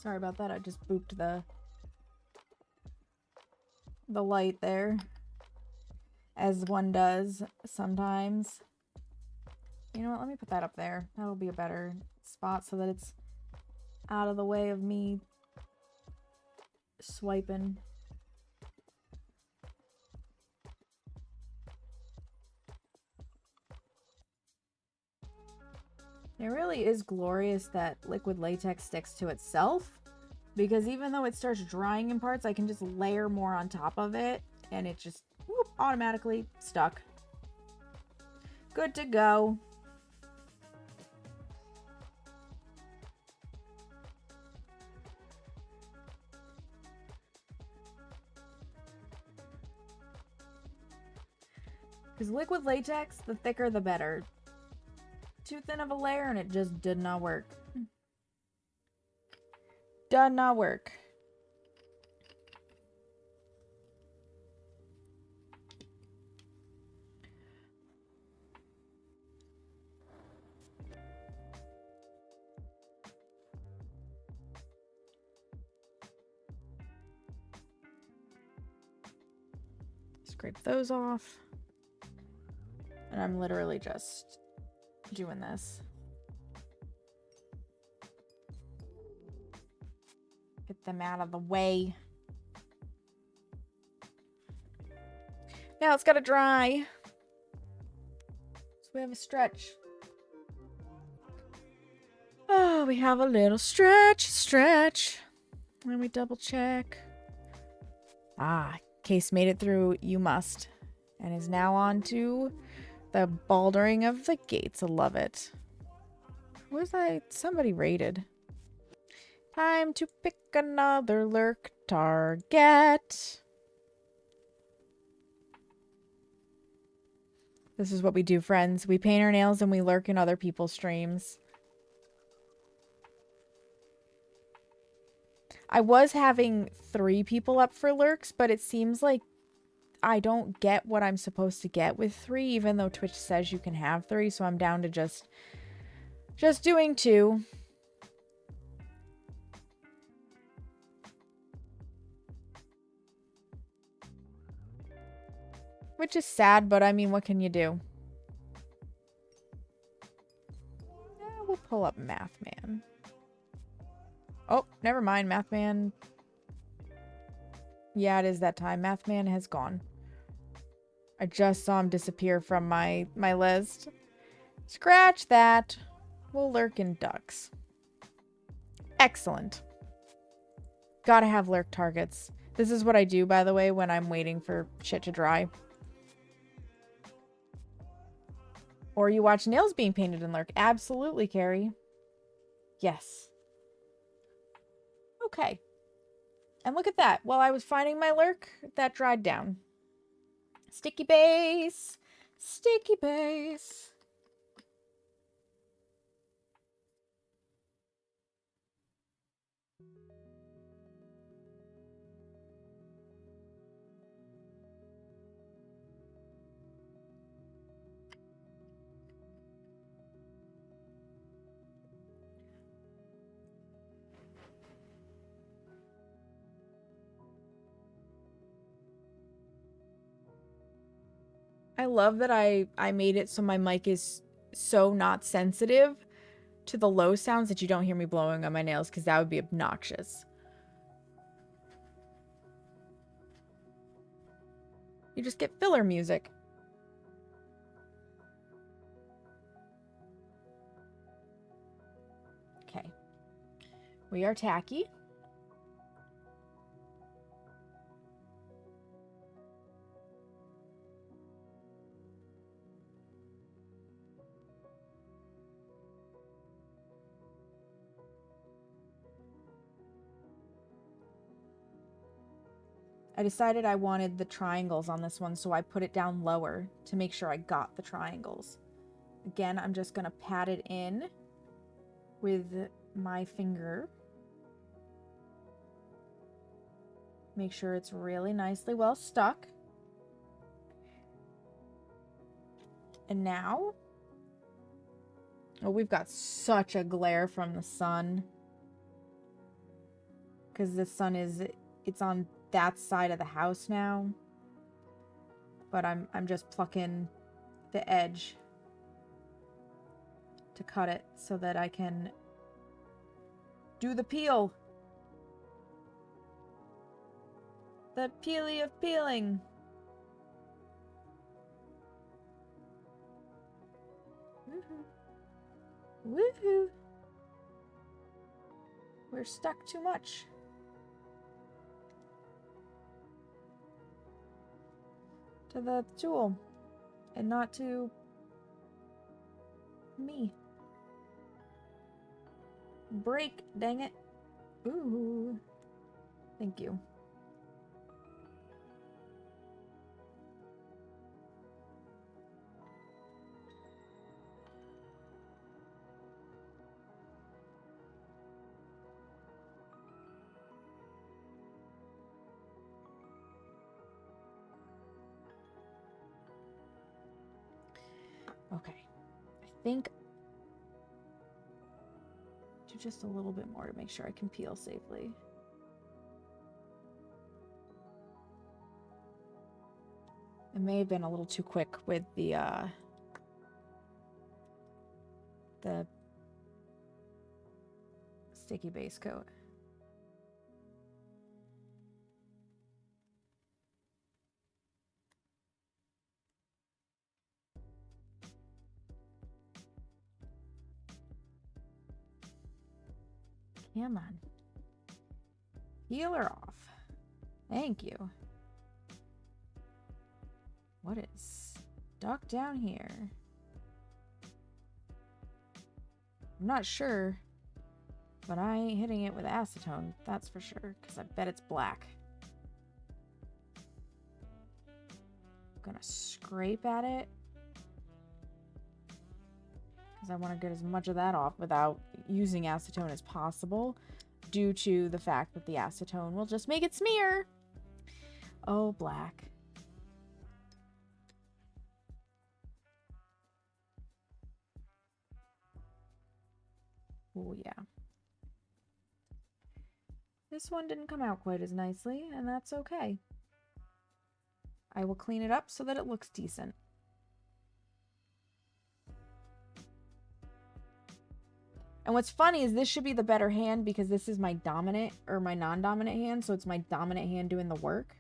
Sorry about that. I just booped the light there. As one does sometimes. You know what? Let me put that up there. That'll be a better spot so that it's out of the way of me swiping. It really is glorious that liquid latex sticks to itself, because even though it starts drying in parts, I can just layer more on top of it and it just whoop, automatically stuck. Good to go. Because liquid latex, the thicker the better. Too thin of a layer and it just did not work. Did not work. Scrape those off. And I'm literally just doing this. Get them out of the way. Now it's gotta dry. So we have a stretch. Oh, we have a little stretch. Let me double check. Ah, Case made it through You Must. And is now on to the bouldering of the gates. I love it. Where's that? Somebody raided. Time to pick another lurk target. This is what we do, friends. We paint our nails and we lurk in other people's streams. I was having 3 people up for lurks, but it seems like I don't get what I'm supposed to get with 3, even though Twitch says you can have 3, so I'm down to just doing 2. Which is sad, but I mean, what can you do? Yeah, we'll pull up Math Man. Oh, never mind, Math Man. Yeah, it is that time. Math Man has gone. I just saw him disappear from my list. Scratch that. We'll lurk in ducks. Excellent. Gotta have lurk targets. This is what I do, by the way, when I'm waiting for shit to dry. Or you watch nails being painted in lurk. Absolutely, Carrie.
Yes. Okay. And look at that. While I was finding my lurk, that dried down. Sticky base. Sticky base. I love that I made it so my mic is so not sensitive to the low sounds that you don't hear me blowing on my nails, because that would be obnoxious. You just get filler music. Okay. We are tacky. I decided I wanted the triangles on this one, so I put it down lower to make sure I got the triangles. Again, I'm just going to pat it in with my finger. Make sure it's really nicely well stuck. And now, oh, we've got such a glare from the sun. Because the sun is, it's on that side of the house now. But I'm just plucking the edge to cut it so that I can do the peel. The peely of peeling. Woohoo. Woohoo. We're stuck too much. To the tool. And not to me. Break, dang it. Ooh. Thank you. Okay. I think do just a little bit more to make sure I can peel safely. I may have been a little too quick with the sticky base coat. Come on. Peel her off. Thank you. What is stuck down here? I'm not sure, but I ain't hitting it with acetone, that's for sure, because I bet it's black. I'm gonna scrape at it, because I want to get as much of that off without using acetone as possible, due to the fact that the acetone will just make it smear. Oh, black. Oh, yeah. This one didn't come out quite as nicely, and that's okay. I will clean it up so that it looks decent. And what's funny is this should be the better hand because this is my dominant or my non-dominant hand, so it's my dominant hand doing the work.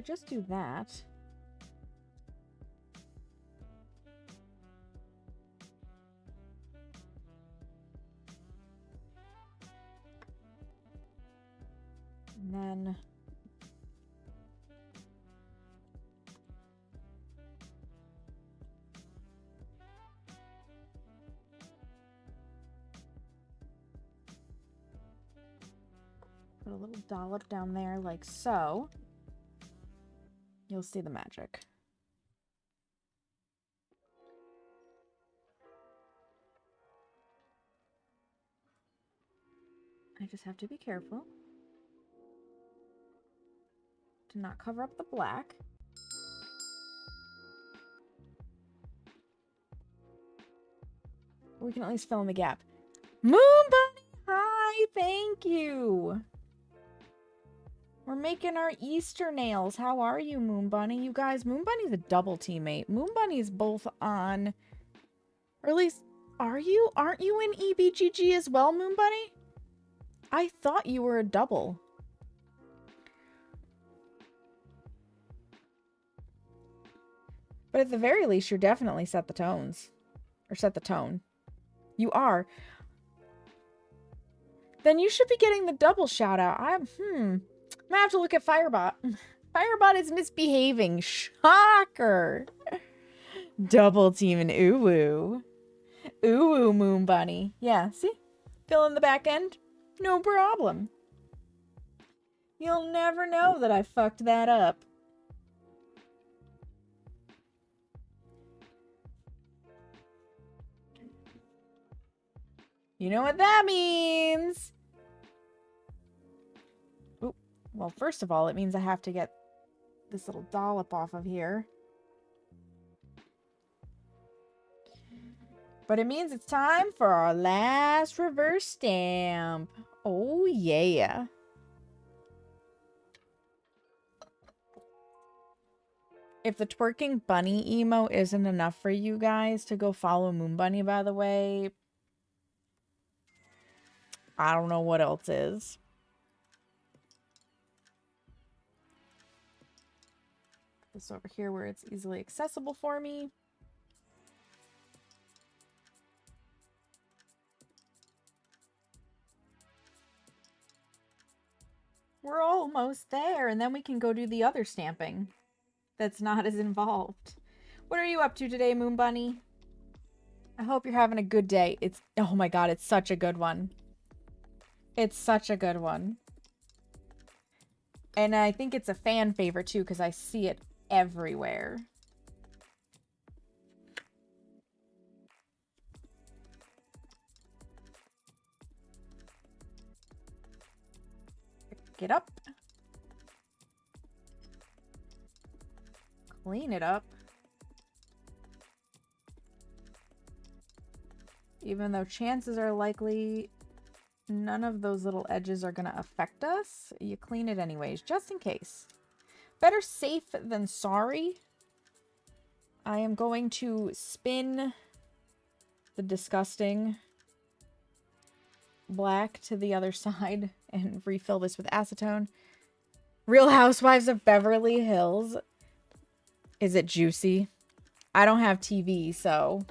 we just do that. And then put a little dollop down there like so. You'll see the magic. I just have to be careful to not cover up the black. We can at least fill in the gap. Moon Bunny, hi, thank you. We're making our Easter nails. How are you, Moon Bunny? You guys, Moon Bunny's a double teammate. Moon Bunny's both on, or at least, are you? Aren't you in EBGG as well, Moon Bunny? I thought you were a double. But at the very least, you're definitely set the tones. Or set the tone. You are. Then you should be getting the double shout out. I'm gonna have to look at Firebot. Firebot is misbehaving. Shocker. Double teaming Uwu. Uwu, Moon Bunny. Yeah, see? Fill in the back end. No problem. You'll never know that I fucked that up. You know what that means? Oop. Well, first of all, it means I have to get this little dollop off of here. But it means it's time for our last reverse stamp. Oh, yeah. If the twerking bunny emo isn't enough for you guys to go follow Moon Bunny, by the way, I don't know what else is. Put this over here where it's easily accessible for me. We're almost there, and then we can go do the other stamping that's not as involved. What are you up to today, Moon Bunny? I hope you're having a good day. It's, oh my god, it's such a good one. It's such a good one. And I think it's a fan favorite too, because I see it everywhere. Get up. Clean it up. Even though chances are likely none of those little edges are going to affect us, you clean it anyways, just in case. Better safe than sorry. I am going to spin the disgusting black to the other side and refill this with acetone. Real Housewives of Beverly Hills. Is it juicy? I don't have TV, so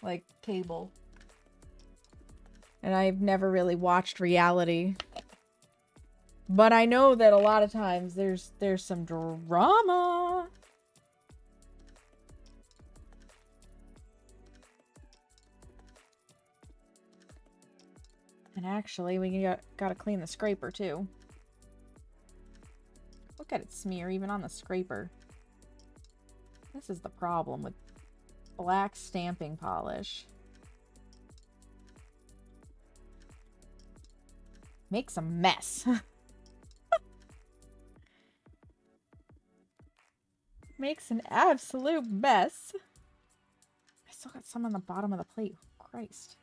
like cable. And I've never really watched reality. But I know that a lot of times there's some drama. And actually, we gotta clean the scraper too. Look at it smear even on the scraper. This is the problem with black stamping polish. Makes a mess. Makes an absolute mess. I still got some on the bottom of the plate. Christ.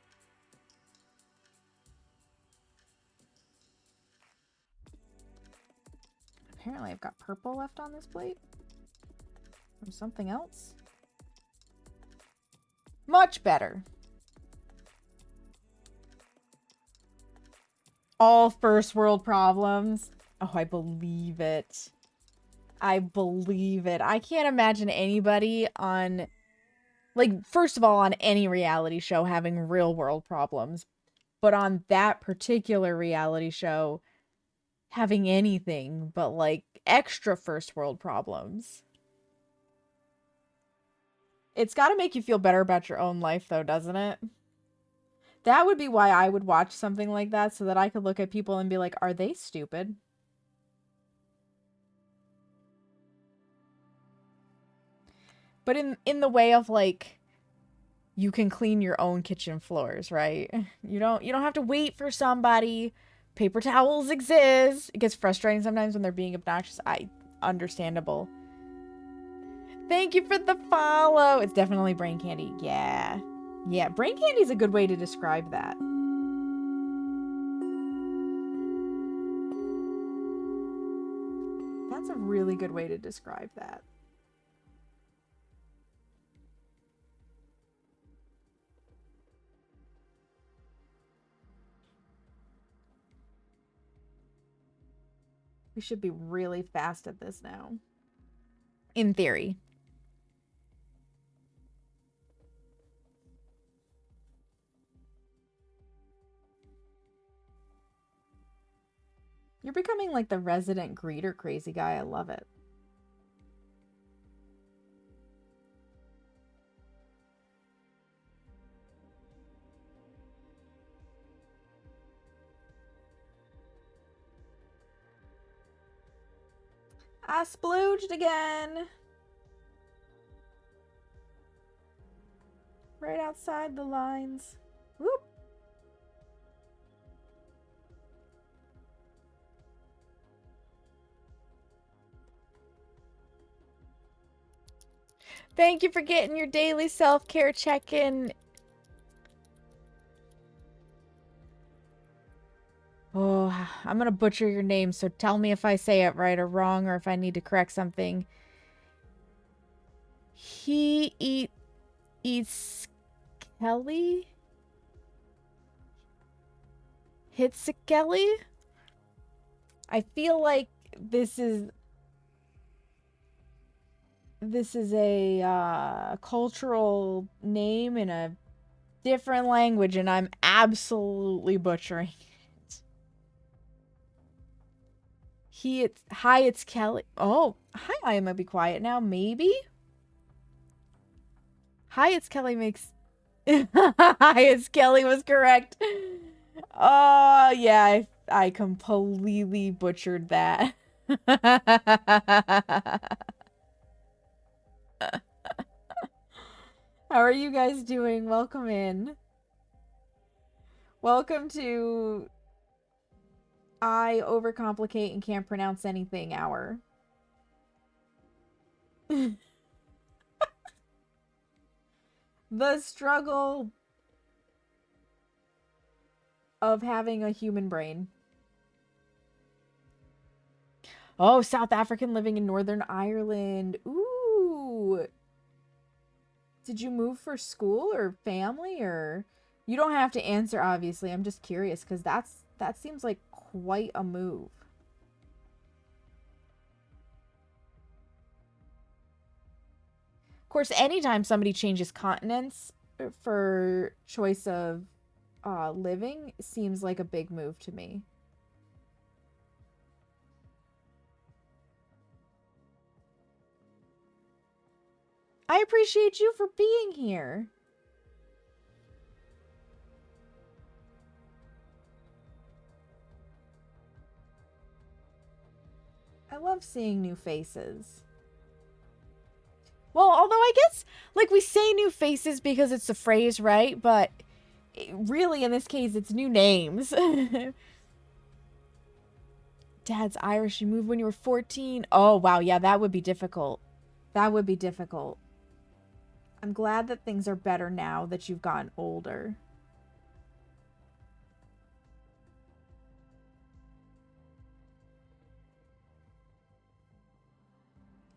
Apparently I've got purple left on this plate. From something else. Much better. All first world problems. Oh, I believe it. I believe it. I can't imagine anybody on, like, first of all, on any reality show having real world problems, but on that particular reality show having anything but, like, extra first world problems. It's got to make you feel better about your own life, though, doesn't it? That would be why I would watch something like that, so that I could look at people and be like, are they stupid? But in the way of, like, you can clean your own kitchen floors, right? You don't have to wait for somebody. Paper towels exist. It gets frustrating sometimes when they're being obnoxious. Understandable. Thank you for the follow. It's definitely brain candy. Yeah. Yeah, brain candy is a good way to describe that. That's a really good way to describe that. We should be really fast at this now. In theory. You're becoming like the resident greeter crazy guy. I love it. I splooged again. Right outside the lines. Whoop. Thank you for getting your daily self-care check-in. Oh, I'm gonna butcher your name, so tell me if I say it right or wrong, or if I need to correct something. He eats Kelly? Hitsikeli? I feel like this is a cultural name in a different language, and I'm absolutely butchering it. Hi, it's Kelly. Oh, hi, I might be quiet now, maybe? Hi, it's Kelly makes... Hi, it's Kelly was correct. Oh, yeah, I completely butchered that. How are you guys doing? Welcome in. Welcome to I overcomplicate and can't pronounce anything hour. The struggle of having a human brain. Oh, South African living in Northern Ireland. Ooh. Did you move for school or family, or... You don't have to answer, obviously. I'm just curious, because that seems like quite a move. Of course, anytime somebody changes continents for choice of living seems like a big move to me. I appreciate you for being here. I love seeing new faces. Well, although I guess, like, we say new faces because it's a phrase, right? But really, in this case, it's new names. Dad's Irish. You moved when you were 14. Oh, wow. Yeah, that would be difficult. That would be difficult. I'm glad that things are better now that you've gotten older.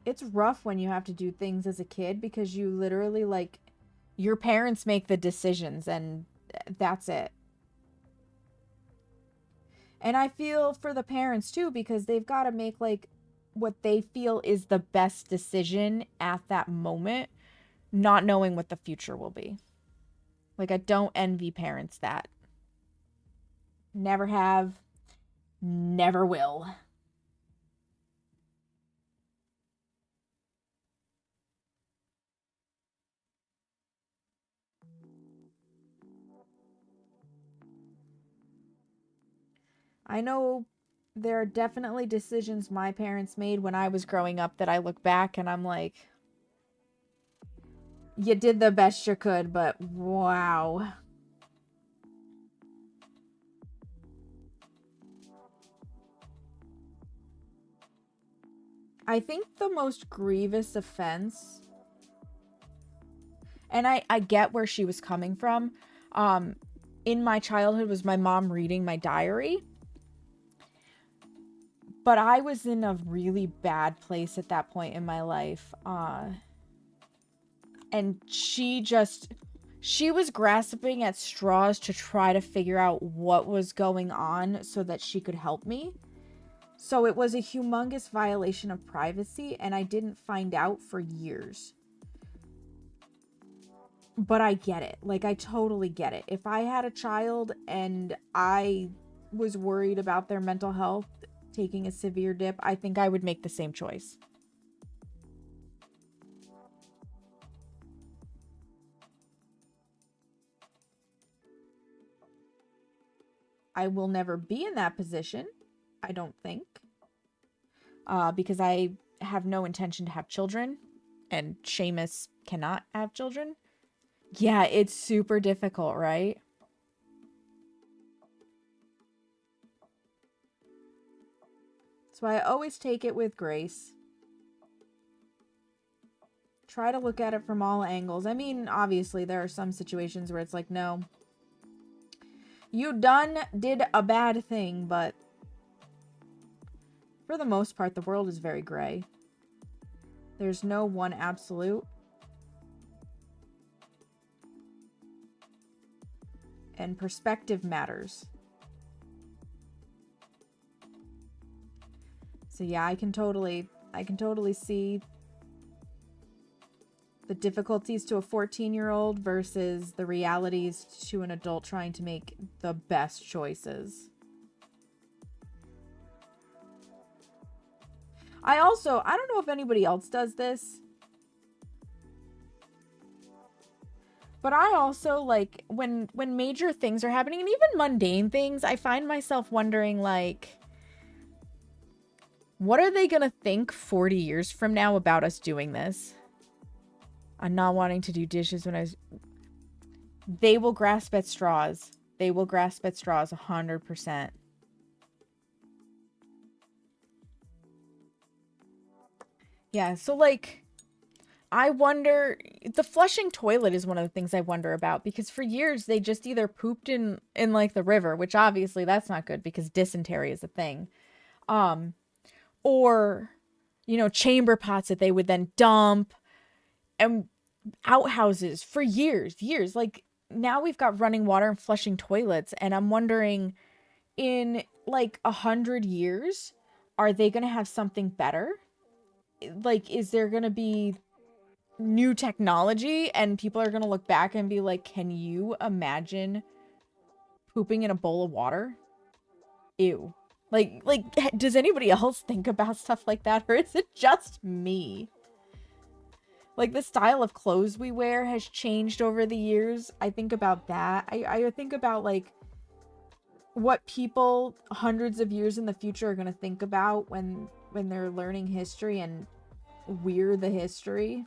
It's rough when you have to do things as a kid because you literally, like, your parents make the decisions and that's it. And I feel for the parents too because they've got to make, like,
what they feel is the best decision at that moment, not knowing what the future will be. Like, I don't envy parents that. Never have, never will. I know there are definitely decisions my parents made when I was growing up that I look back and I'm like, you did the best you could, but wow. I think the most grievous offense, and I get where she was coming from, in my childhood was my mom reading my diary. But I was in a really bad place at that point in my life. And she was grasping at straws to try to figure out what was going on so that she could help me. So it was a humongous violation of privacy, and I didn't find out for years. But I get it. Like, I totally get it. If I had a child and I was worried about their mental health taking a severe dip, I think I would make the same choice. I will never be in that position, I don't think. Because I have no intention to have children, and Seamus cannot have children. Yeah, it's super difficult, right? So I always take it with grace. Try to look at it from all angles. I mean, obviously, there are some situations where it's like, no, you did a bad thing, but for the most part, the world is very gray. There's no one absolute. And perspective matters. So yeah, I can totally see the difficulties to a 14-year-old versus the realities to an adult trying to make the best choices. I don't know if anybody else does this, but I also, like, when major things are happening, and even mundane things, I find myself wondering, like, what are they gonna think 40 years from now about us doing this? I'm not wanting to do dishes when they will grasp at straws. They will grasp at straws 100%. Yeah, so, like, I wonder, the flushing toilet is one of the things I wonder about, because for years they just either pooped in like the river, which obviously that's not good because dysentery is a thing. Or, you know, chamber pots that they would then dump, and outhouses for years. Like, now we've got running water and flushing toilets, and I'm wondering, in like 100 years, are they gonna have something better? Like, is there gonna be new technology and people are gonna look back and be like, can you imagine pooping in a bowl of water? Ew. Like, does anybody else think about stuff like that, or is it just me? Like, the style of clothes we wear has changed over the years. I think about that. I think about, like, what people hundreds of years in the future are gonna think about when they're learning history, and we're the history.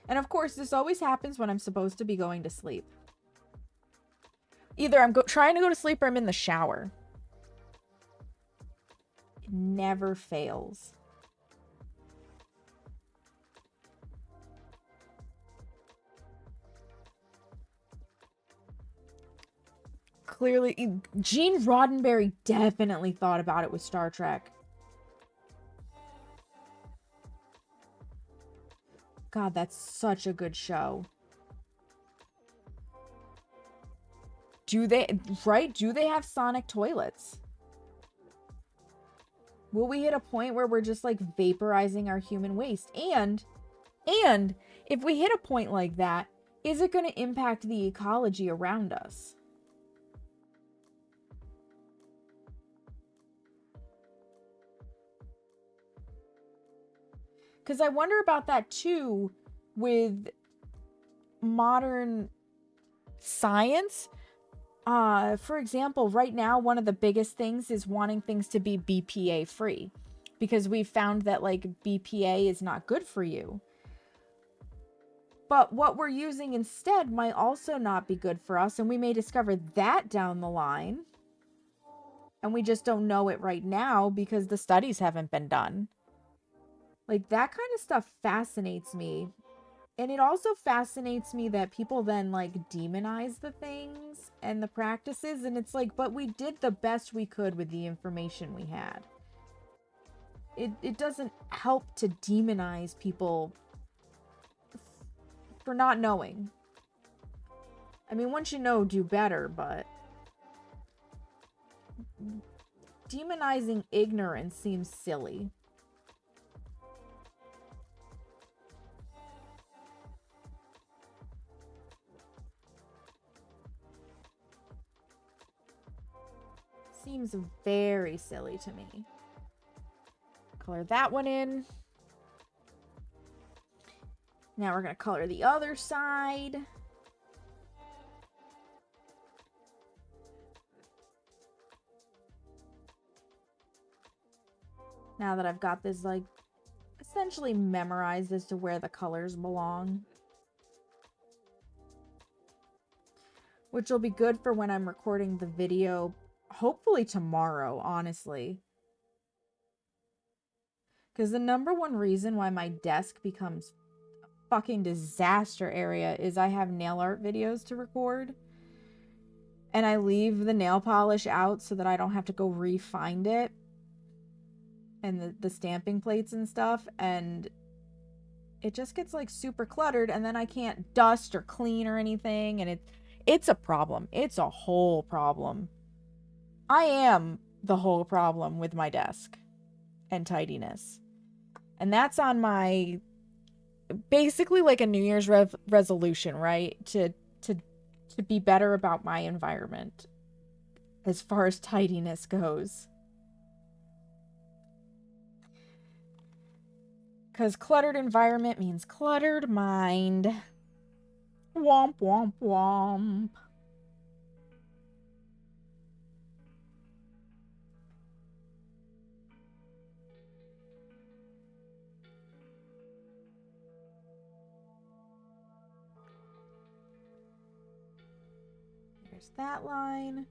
And of course, this always happens when I'm supposed to be going to sleep. Either I'm trying to go to sleep or I'm in the shower. It never fails. Clearly, Gene Roddenberry definitely thought about it with Star Trek. God, that's such a good show.
Do they, right? Do they have sonic toilets? Will we hit a point where we're just like vaporizing our human waste? And if we hit a point like that, is it going to impact the ecology around us? Because I wonder about that too with modern science. For example, right now, one of the biggest things is wanting things to be BPA free, because we've found that like BPA is not good for you. But what we're using instead might also not be good for us, and we may discover that down the line. And we just don't know it right now because the studies haven't been done. Like, that kind of stuff fascinates me. And it also fascinates me that people then, like, demonize the things and the practices. And it's like, but we did the best we could with the information we had. It doesn't help to demonize people for not knowing. I mean, once you know, do better, but demonizing ignorance seems silly. Seems very silly to me. Color that one in. Now we're going to color the other side. Now that I've got this, like, essentially memorized as to where the colors belong. Which will be good for when I'm recording the video, hopefully tomorrow, honestly. Because the number one reason why my desk becomes a fucking disaster area is I have nail art videos to record. And I leave the nail polish out so that I don't have to go re-find it. And the stamping plates and stuff. And it just gets like super cluttered. And then I can't dust or clean or anything. And it's a problem. It's a whole problem. I am the whole problem with my desk and tidiness. And that's on my, basically like a New Year's resolution, right? To be better about my environment as far as tidiness goes. Because cluttered environment means cluttered mind. Womp, womp, womp. There's that line.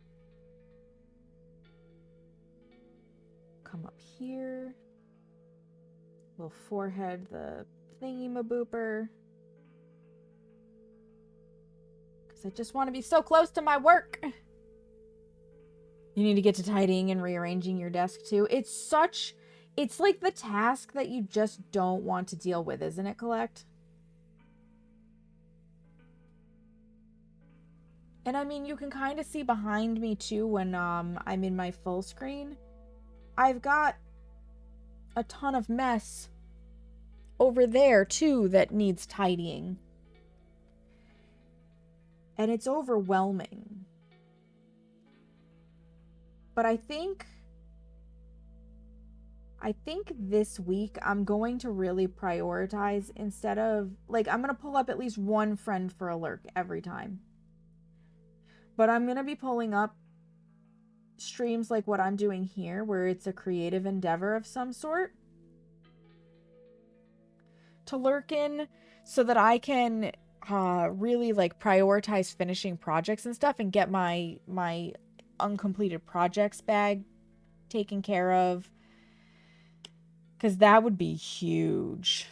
Come up here. We'll forehead the thingy-mabooper. Because I just want to be so close to my work. You need to get to tidying and rearranging your desk too. It's like the task that you just don't want to deal with, isn't it, Collect? And I mean, you can kind of see behind me too when I'm in my full screen. I've got a ton of mess over there too that needs tidying. And it's overwhelming. But I think this week I'm going to really prioritize, instead of, like, I'm going to pull up at least one friend for a lurk every time. But I'm going to be pulling up streams like what I'm doing here, where it's a creative endeavor of some sort, to lurk in, so that I can really like prioritize finishing projects and stuff and get my uncompleted projects bag taken care of, because that would be huge.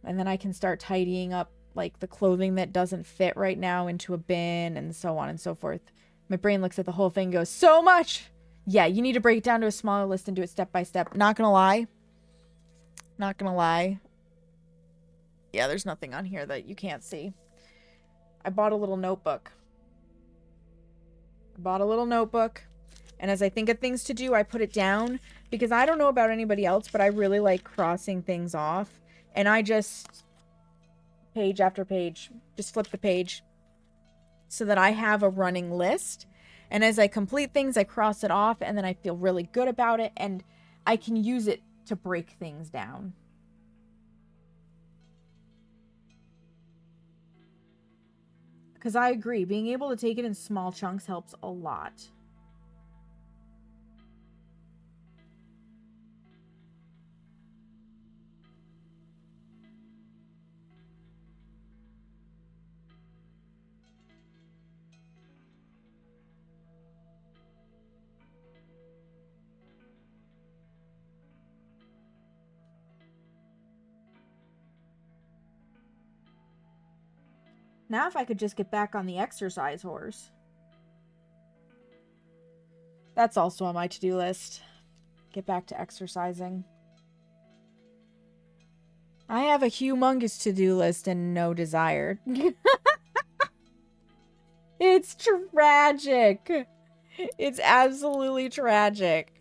And then I can start tidying up like the clothing that doesn't fit right now into a bin, and so on and so forth. My brain looks at the whole thing and goes, so much! Yeah, you need to break it down to a smaller list and do it step by step. Not gonna lie. Yeah, there's nothing on here that you can't see. I bought a little notebook.
I bought a little notebook. And as I think of things to do, I put it down. Because I don't know about anybody else, but I really like crossing things off. And I just, page after page, just flip the page. So that I have a running list. And as I complete things, I cross it off. And then I feel really good about it. And I can use it to break things down. Because I agree, being able to take it in small chunks helps a lot. Now if I could just get back on the exercise horse. That's also on my to-do list. Get back to exercising. I have a humongous to-do list and no desire. It's tragic. It's absolutely tragic.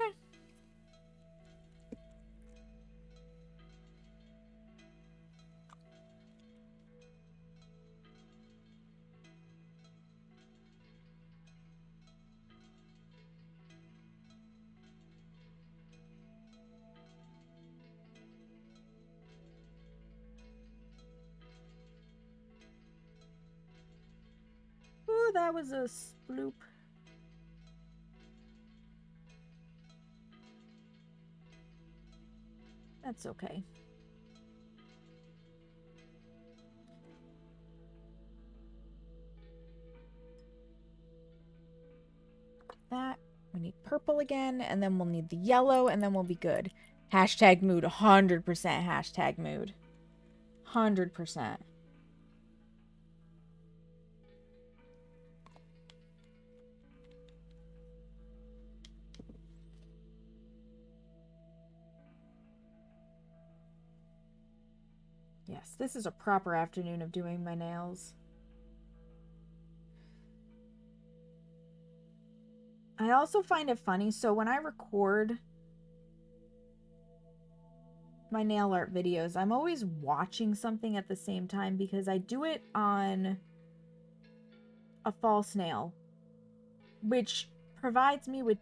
Ooh, that was a sploop. That's okay. That. We need purple again, and then we'll need the yellow, and then we'll be good. Hashtag mood. 100% hashtag mood. 100%. Yes, this is a proper afternoon of doing my nails. I also find it funny, so when I record my nail art videos, I'm always watching something at the same time because I do it on a false nail, which provides me with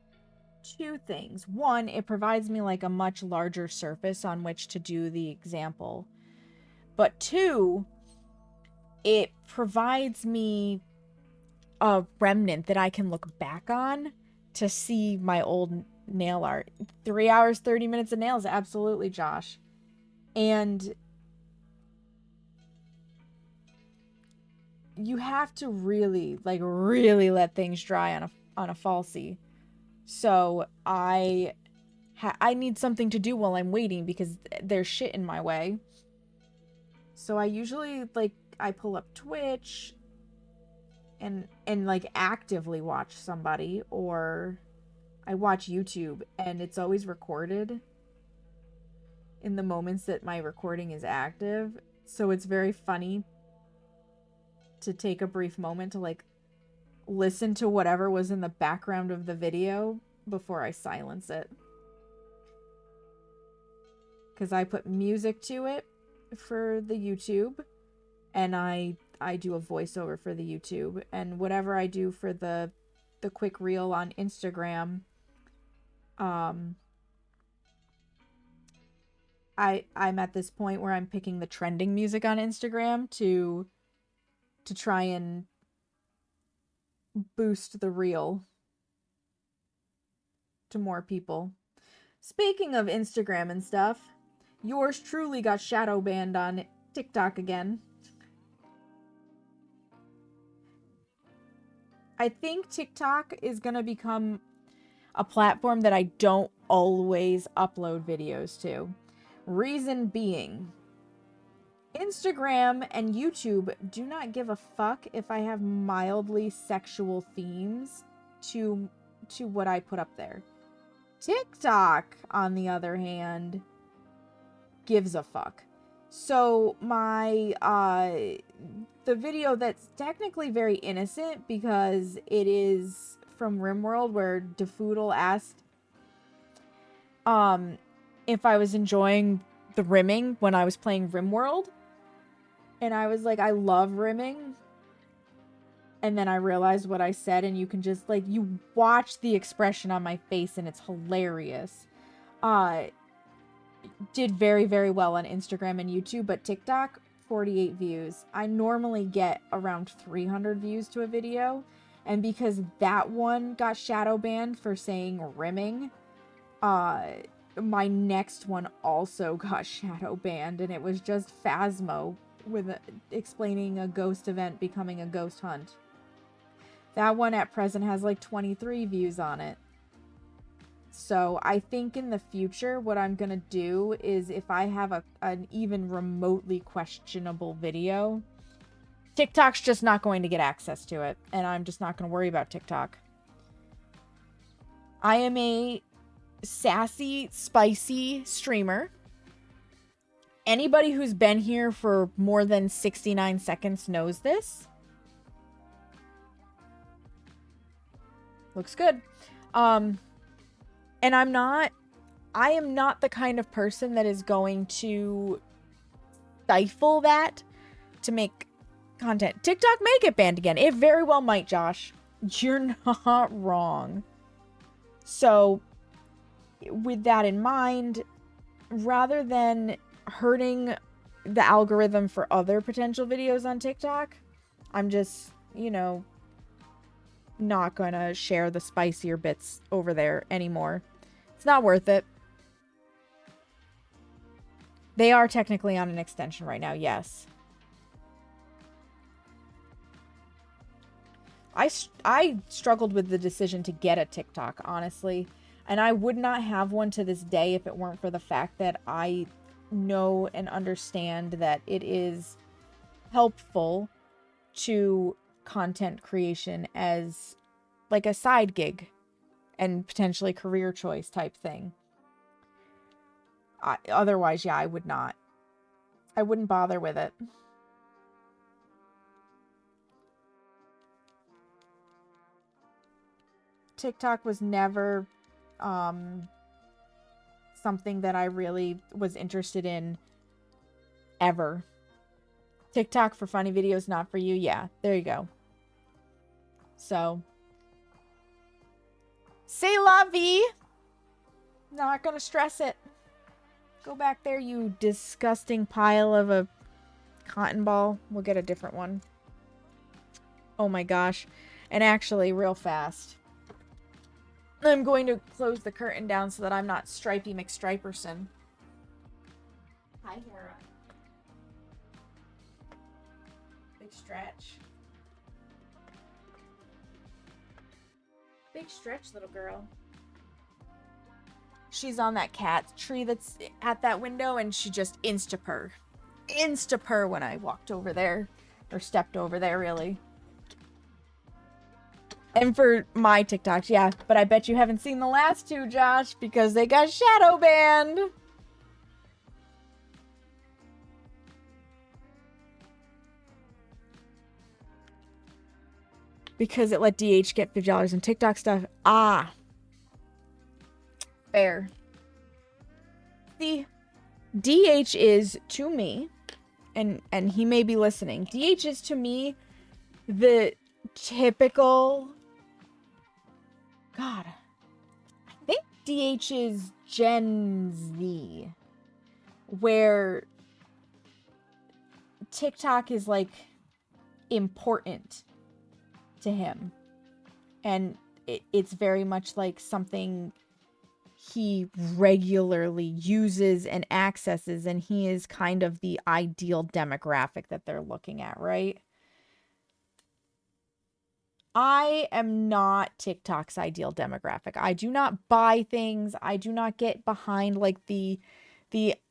two things. One, it provides me like a much larger surface on which to do the example. But two, it provides me a remnant that I can look back on to see my old nail art. 3 hours, 30 minutes of nails, absolutely, Josh. And you have to really let things dry on a falsie. So I need something to do while I'm waiting because there's shit in my way. So I usually, I pull up Twitch and actively watch somebody, or I watch YouTube and it's always recorded in the moments that my recording is active. So it's very funny to take a brief moment to listen to whatever was in the background of the video before I silence it. Because I put music to it for the YouTube, and I do a voiceover for the YouTube, and whatever I do for the quick reel on Instagram, I'm at this point where I'm picking the trending music on Instagram to try and boost the reel to more people. Speaking of Instagram and stuff, yours truly got shadow banned on TikTok again. I think TikTok is gonna become a platform that I don't always upload videos to. Reason being, Instagram and YouTube do not give a fuck if I have mildly sexual themes to what I put up there. TikTok, on the other hand, gives a fuck. So my the video that's technically very innocent because it is
from RimWorld where Defoodle asked if I was enjoying the rimming when I was playing RimWorld. And I was like, I love rimming. And then I realized what I said, and you can just, like, you watch the expression on my face, and it's hilarious. Did very, very well on Instagram and YouTube, but TikTok, 48 views. I normally get around 300 views to a video, and because that one got shadow banned for saying rimming, my next one also got shadow banned, and it was just Phasmo with explaining a ghost event becoming a ghost hunt. That one at present has like 23 views on it. So I think in the future, what I'm going to do is if I have an even remotely questionable video, TikTok's just not going to get access to it. And I'm just not going to worry about TikTok. I am a sassy, spicy streamer. Anybody who's been here for more than 69 seconds knows this. Looks good. And I am not the kind of person that is going to stifle that to make content. TikTok may get banned again. It very well might, Josh. You're not wrong. So, with that in mind, rather than hurting the algorithm for other potential videos on TikTok, I'm just, you know, not gonna share the spicier bits over there anymore. It's not worth it. They are technically on an extension right now, yes. I struggled with the decision to get a TikTok, honestly. And I would not have one to this day if it weren't for the fact that I know and understand that it is helpful to content creation as like a side gig and potentially career choice type thing. Otherwise, yeah, I would not. I wouldn't bother with it. TikTok was never something that I really was interested in ever. TikTok for funny videos, not for you. Yeah, there you go. So, c'est la vie. Not gonna stress it. Go back there, you disgusting pile of a cotton ball. We'll get a different one. Oh my gosh. And actually, real fast, I'm going to close the curtain down so that I'm not Stripey McStriperson. Hi, Hera. Big stretch. Big stretch, little girl. She's on that cat tree that's at that window, and she just insta-purr. Insta-purr when I walked over there. Or stepped over there, really. And for my TikToks, yeah. But I bet you haven't seen the last two, Josh, because they got shadow banned. Because it let DH get $50 in TikTok stuff. Ah. Fair. See, DH is to me, and he may be listening, DH is to me the typical, God, I think DH is Gen Z, where TikTok is like important to him, and it's very much like something he regularly uses and accesses, and he is kind of the ideal demographic that they're looking at, right? I am not TikTok's ideal demographic. I do not buy things. I do not get behind like the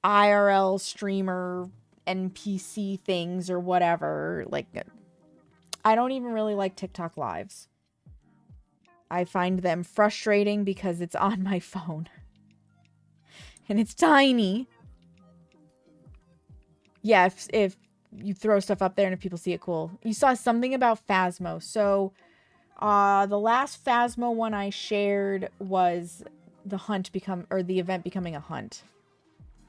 IRL streamer NPC things or whatever. Like, I don't even really like TikTok lives. I find them frustrating because it's on my phone. And it's tiny. Yeah, if you throw stuff up there and if people see it, cool. You saw something about Phasmo. So,
The last Phasmo one I shared was the event becoming a hunt.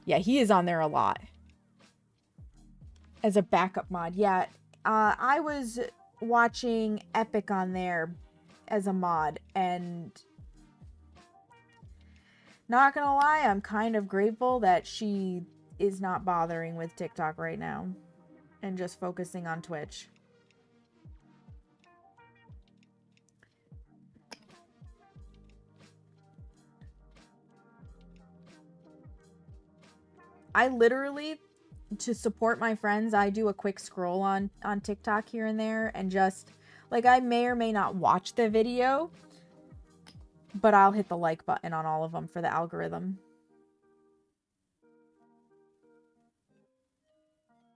Yeah, he is on there a lot. As a backup mod. Yeah, I was watching Epic on there as a mod, and not gonna lie, I'm kind of grateful that she is not bothering with TikTok right now and just focusing on Twitch. I literally, to support my friends, I do a quick scroll on TikTok here and there, and just, like, I may or may not watch the video, but I'll hit the like button on all of them for the algorithm.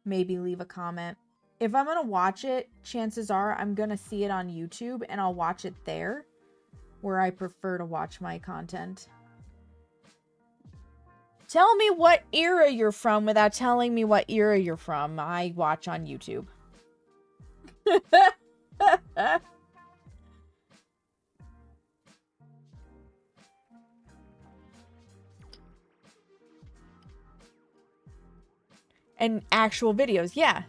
Maybe leave a comment. If I'm gonna watch it, chances are I'm gonna see it on YouTube, and I'll watch it there, where I prefer to watch my content. Tell me what era you're from without telling me what era you're from. I watch on YouTube. And actual videos, yeah.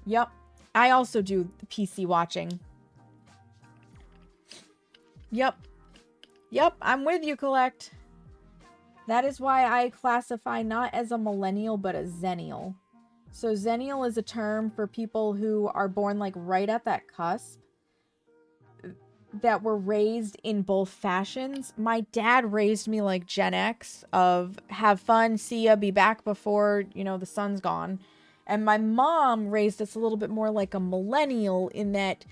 Yep. I also do PC watching. Yep. Yep, I'm with you, Collect. That is why I classify not as a millennial, but a zennial. So zennial is a term for people who are born like right at that cusp, that were raised in both fashions. My dad raised me like Gen X of have fun, see ya, be back before, you know, the sun's gone. And my mom raised us a little bit more like a millennial in that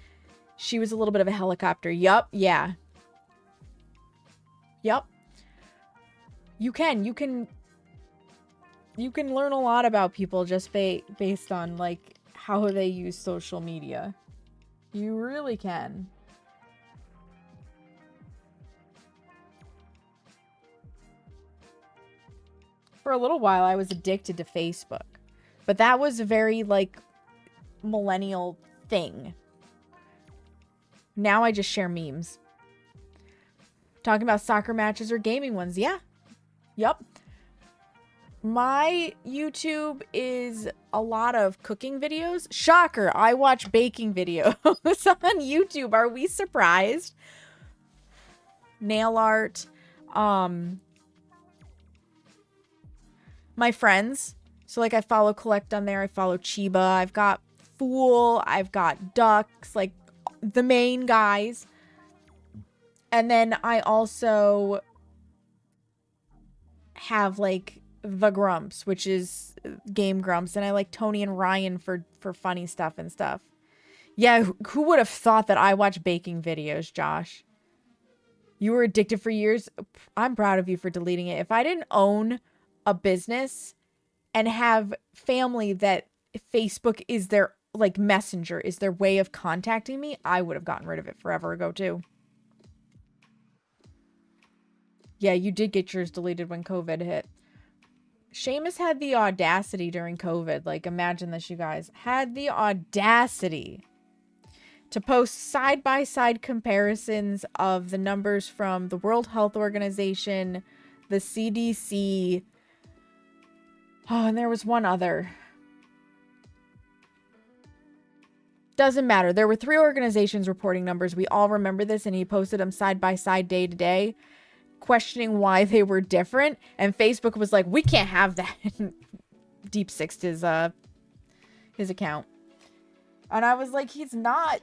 she was a little bit of a helicopter. Yup, yeah. Yup. You can learn a lot about people just based on like how they use social media. You really can. For a little while I was addicted to Facebook, but that was a very like millennial thing. Now I just share memes. Talking about soccer matches or gaming ones. Yeah. Yup. My YouTube is a lot of cooking videos. Shocker, I watch baking videos on YouTube. Are we surprised? Nail art. My friends. So like I follow Collect on there. I follow Chiba. I've got Fool. I've got Ducks. Like the main guys. And then I also have like the Grumps, which is Game Grumps, and I like Tony and Ryan for funny stuff and stuff. Yeah, who would have thought that I watch baking videos, Josh? You were addicted for years. I'm proud of you for deleting it. If I didn't own a business and have family that Facebook is their like messenger, is their way of contacting me, I would have gotten rid of it forever ago too. Yeah, you did get yours deleted when COVID hit. Seamus had the audacity during COVID. Like, imagine this, you guys. Had the audacity to post side-by-side comparisons of the numbers from the World Health Organization, the CDC. Oh, and there was one other. Doesn't matter. There were 3 organizations reporting numbers. We all remember this, and he posted them side-by-side, day to day, questioning why they were different, and Facebook was like, we can't have that. Deep sixed his account, and I was like, he's not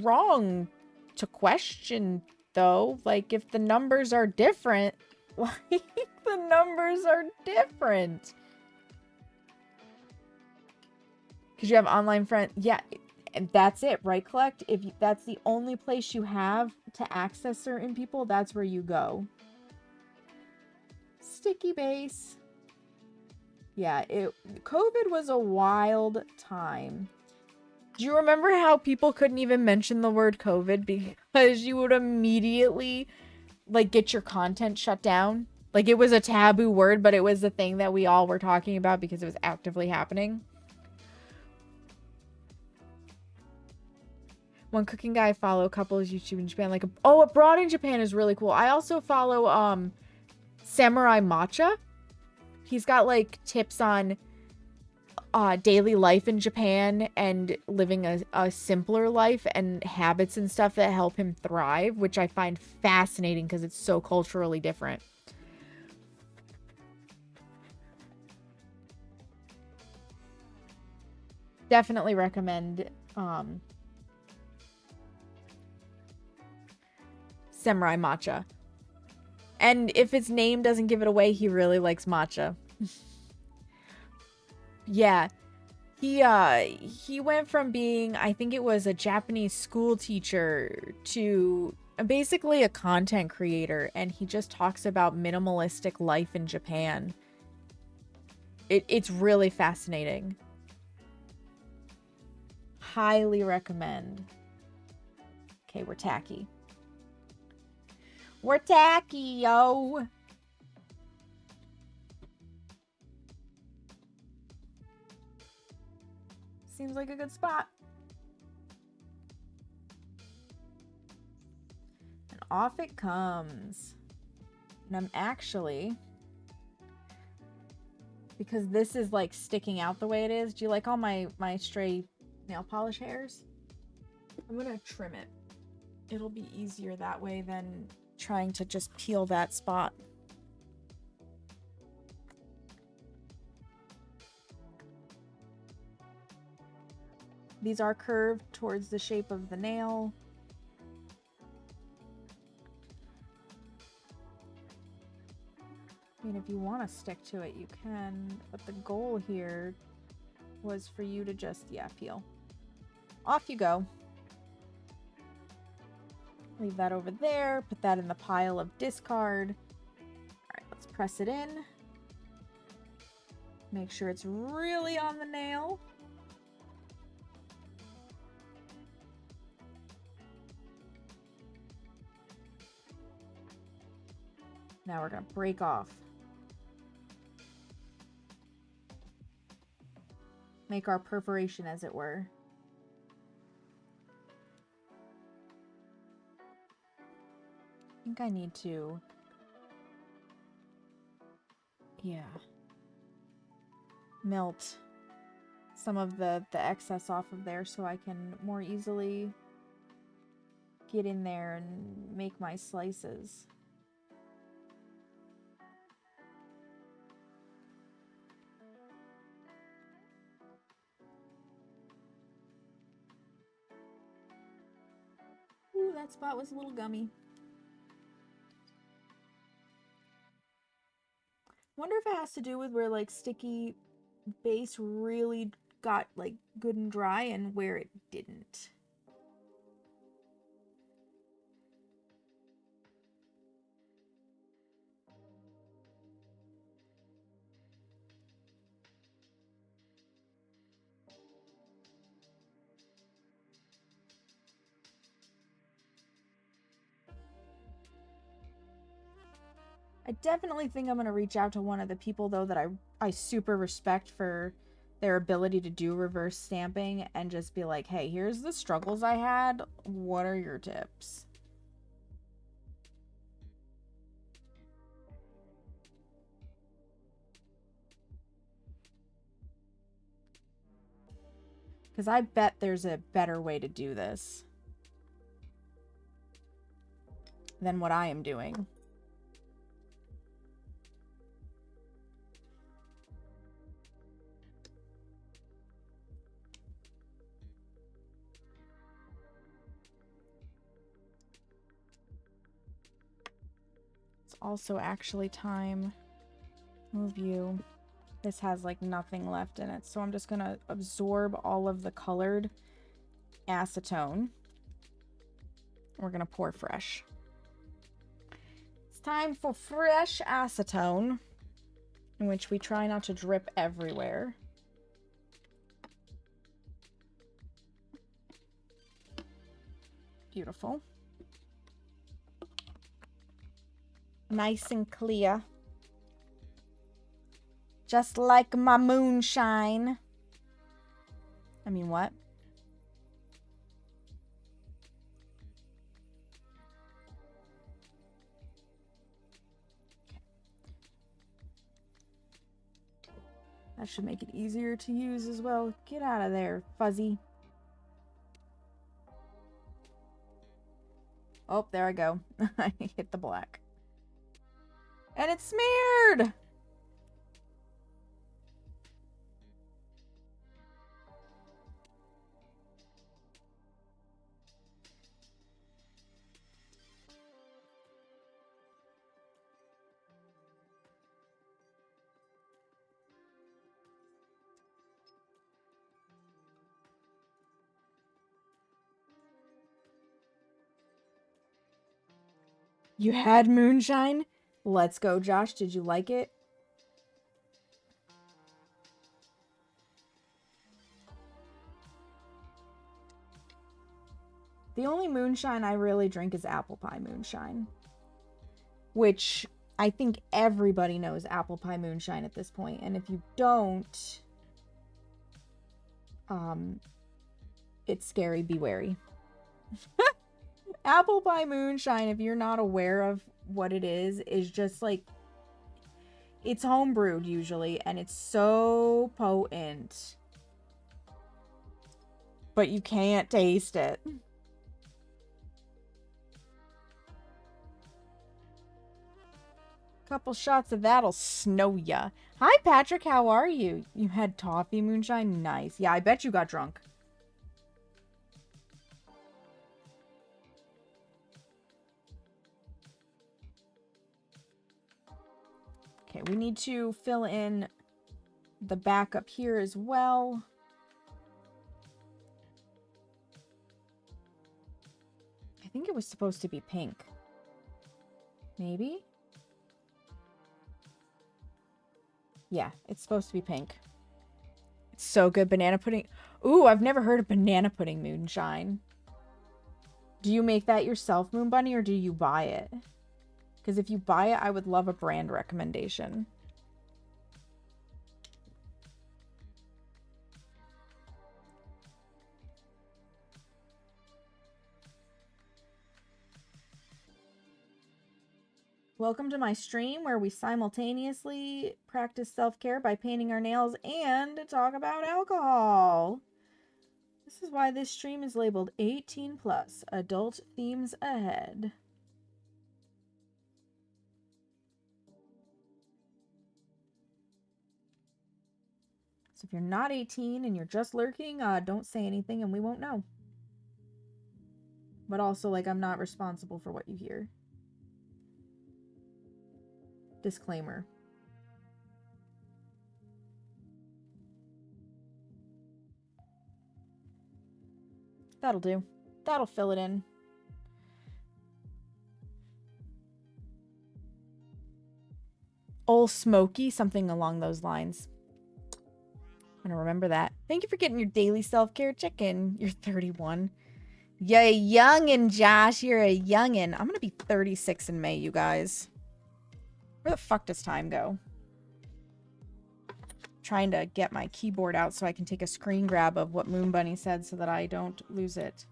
wrong to question though. Like, if the numbers are different, like the numbers are different because you have online friends. Yeah. And that's it, right, Collect? If that's the only place you have to access certain people, that's where you go. Sticky base. Yeah, COVID was a wild time. Do you remember how people couldn't even mention the word COVID because you would immediately, like, get your content shut down? Like, it was a taboo word, but it was the thing that we all were talking about because it was actively happening. one cooking guy I follow, a couple of YouTube in Japan. Like, abroad in Japan is really cool. I also follow Samurai Matcha. He's got like tips on daily life in Japan and living a simpler life and habits and stuff that help him thrive, which I find fascinating because it's so culturally different. Definitely recommend Samurai Matcha. And if his name doesn't give it away, he really likes matcha. Yeah. He went from being, I think it was a Japanese school teacher, to basically a content creator, and he just talks about minimalistic life in Japan. It's really fascinating. Highly recommend. Okay, we're tacky. We're tacky, yo! Seems like a good spot. And off it comes. And I'm actually, because this is like sticking out the way it is. Do you like all my stray nail polish hairs? I'm gonna trim it. It'll be easier that way than trying to just peel that spot. These are curved towards the shape of the nail. I mean, if you want to stick to it, you can, but the goal here was for you to just, yeah, peel. Off you go. Leave that over there, put that in the pile of discard. All right, let's press it in. Make sure it's really on the nail. Now we're going to break off. Make our perforation, as it were. I think I need to... yeah. Melt some of the excess off of there so I can more easily get in there and make my slices. Ooh, that spot was a little gummy. Wonder if it has to do with where like sticky base really got like good and dry and where it didn't. I definitely think I'm going to reach out to one of the people, though, that I super respect for their ability to do reverse stamping and just be like, hey, here's the struggles I had. What are your tips? Because I bet there's a better way to do this than what I am doing. Also actually time. Move you. This has like nothing left in it, so I'm just gonna absorb all of the colored acetone. We're gonna pour fresh. It's time for fresh acetone, in which we try not to drip everywhere. Beautiful. Nice and clear. Just like my moonshine. I mean, what?
That should make it easier to use as well. Get out of there, Fuzzy. Oh, there I go. I hit the black. And it's smeared! You had moonshine? Let's go, Josh. Did you like it? The only moonshine I really drink is apple pie moonshine. Which I think everybody knows apple pie moonshine at this point. And if you don't, it's scary. Be wary. Apple pie moonshine, if you're not aware of what it is just like, it's homebrewed usually, and it's so potent. But you can't taste it. Couple shots of that'll snow ya. Hi, Patrick, how are you? You had toffee moonshine? Nice. Yeah, I bet you got drunk. Okay, we need to fill in the back up here as well. I think it was supposed to be pink. Maybe? Yeah, it's supposed to be pink. It's so good. Banana pudding. Ooh, I've never heard of banana pudding moonshine. Do you make that yourself, Moon Bunny, or do you buy it? Because if you buy it, I would love a brand recommendation. Welcome to my stream where we simultaneously practice self-care by painting our nails and talk about alcohol. This is why this stream is labeled 18 plus. Adult themes ahead. So if you're not 18 and you're just lurking, don't say anything and we won't know. But also, like, I'm not responsible for what you hear. Disclaimer. That'll do. That'll fill it in. Old Smoky, something along those lines. I'm gonna remember that. Thank you for getting your daily self-care check-in. You're 31. You're a youngin', Josh. You're a youngin'. I'm gonna be 36 in May, you guys. Where the fuck does time go? Trying to get my keyboard out so I can take a screen grab of what Moon Bunny said so that I don't lose it.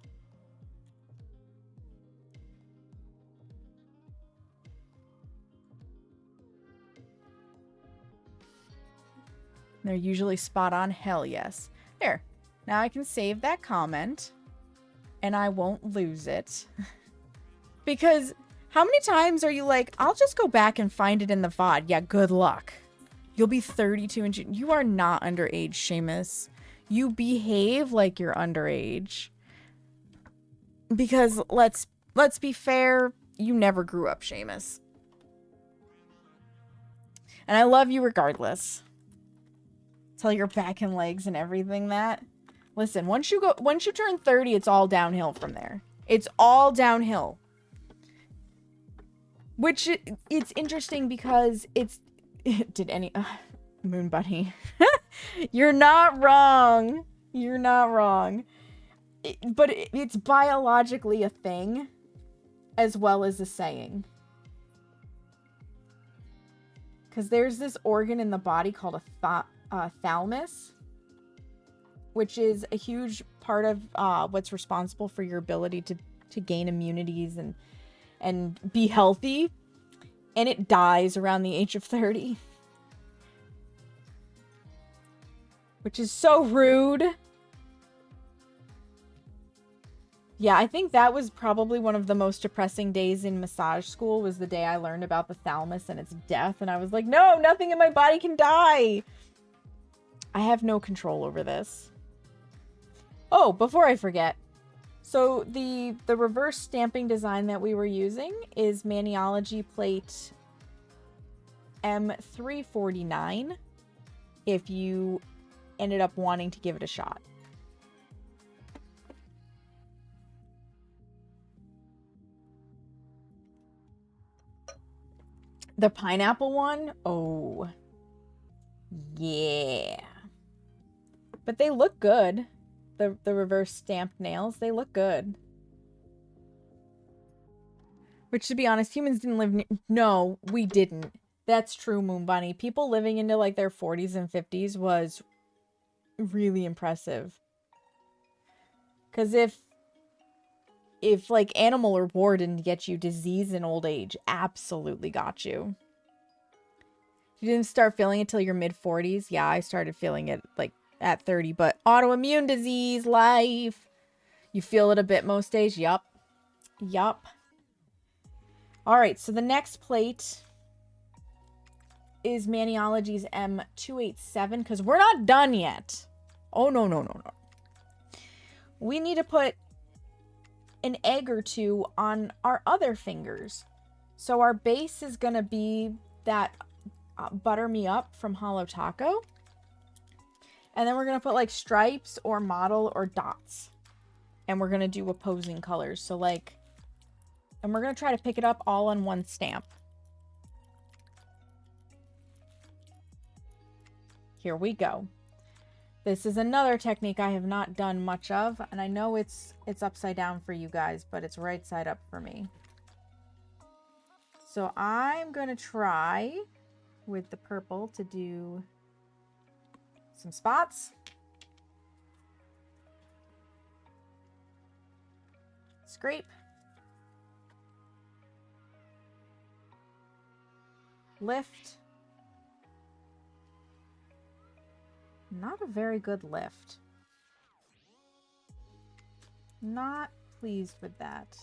They're usually spot on. Hell yes. There. Now I can save that comment. And I won't lose it. Because how many times are you like, I'll just go back and find it in the VOD. Yeah, good luck. You'll be 32 and you are not underage, Seamus. You behave like you're underage. Because let's be fair, you never grew up, Seamus. And I love you regardless. Tell your back and legs and everything that. Listen, once you turn 30, it's all downhill from there. It's all downhill. Which it's interesting because Moon Bunny. You're not wrong. You're not wrong. But it's biologically a thing as well as a saying. Because there's this organ in the body called a thalamus, which is a huge part of what's responsible for your ability to gain immunities and be healthy. And it dies around the age of 30.
which is so rude. Yeah, I think that was probably one of the most depressing days in massage school, was the day I learned about the thalamus and its death. And I was like, no, nothing in my body can die. I have no control over this. Oh, before I forget. So the reverse stamping design that we were using is Maniology plate M349 if you ended up wanting to give it a shot. The pineapple one? Oh. Yeah. But they look good. The reverse stamped nails, they look good. Which, to be honest, humans didn't live... No, we didn't. That's true, Moon Bunny. People living into, like, their 40s and 50s was really impressive. Because if, like, animal or war didn't get you, disease and old age absolutely got you. You didn't start feeling it till your mid-40s. Yeah, I started feeling it, like, at 30. But autoimmune disease, life. You feel it a bit most days. Yup. Yup. Alright, so the next plate is Maniology's M287, because we're not done yet. Oh, no, no, no, no. We need to put an egg or two on our other fingers. So our base is going to be that Butter Me Up from Holo Taco. And then we're going to put like stripes or model or dots. And we're going to do opposing colors. So like, and we're going to try to pick it up all on one stamp. Here we go. This is another technique I have not done much of, and I know it's upside down for you guys, but it's right side up for me. So I'm going to try with the purple to do some spots. Scrape. Lift. Not a very good lift. Not pleased with that.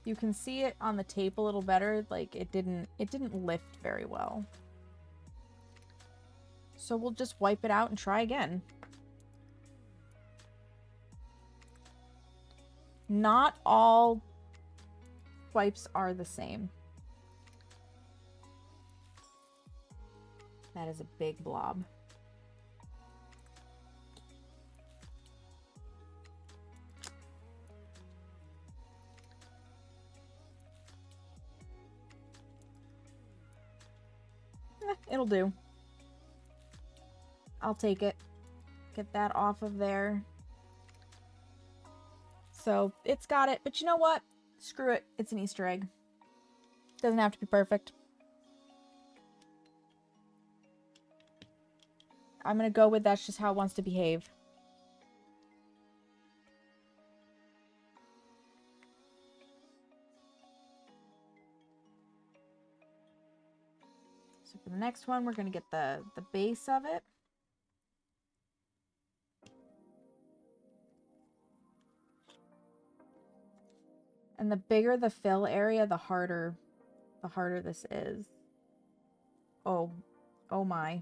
You can see it on the tape a little better, like it didn't lift very well. So we'll just wipe it out and try again. Not all wipes are the same. That is a big blob. It'll do. I'll take it. Get that off of there. So, it's got it. But you know what? Screw it. It's an Easter egg. Doesn't have to be perfect. I'm gonna go with that's just how it wants to behave. So for the next one, we're gonna get the base of it. And the bigger the fill area, the harder this is. Oh my.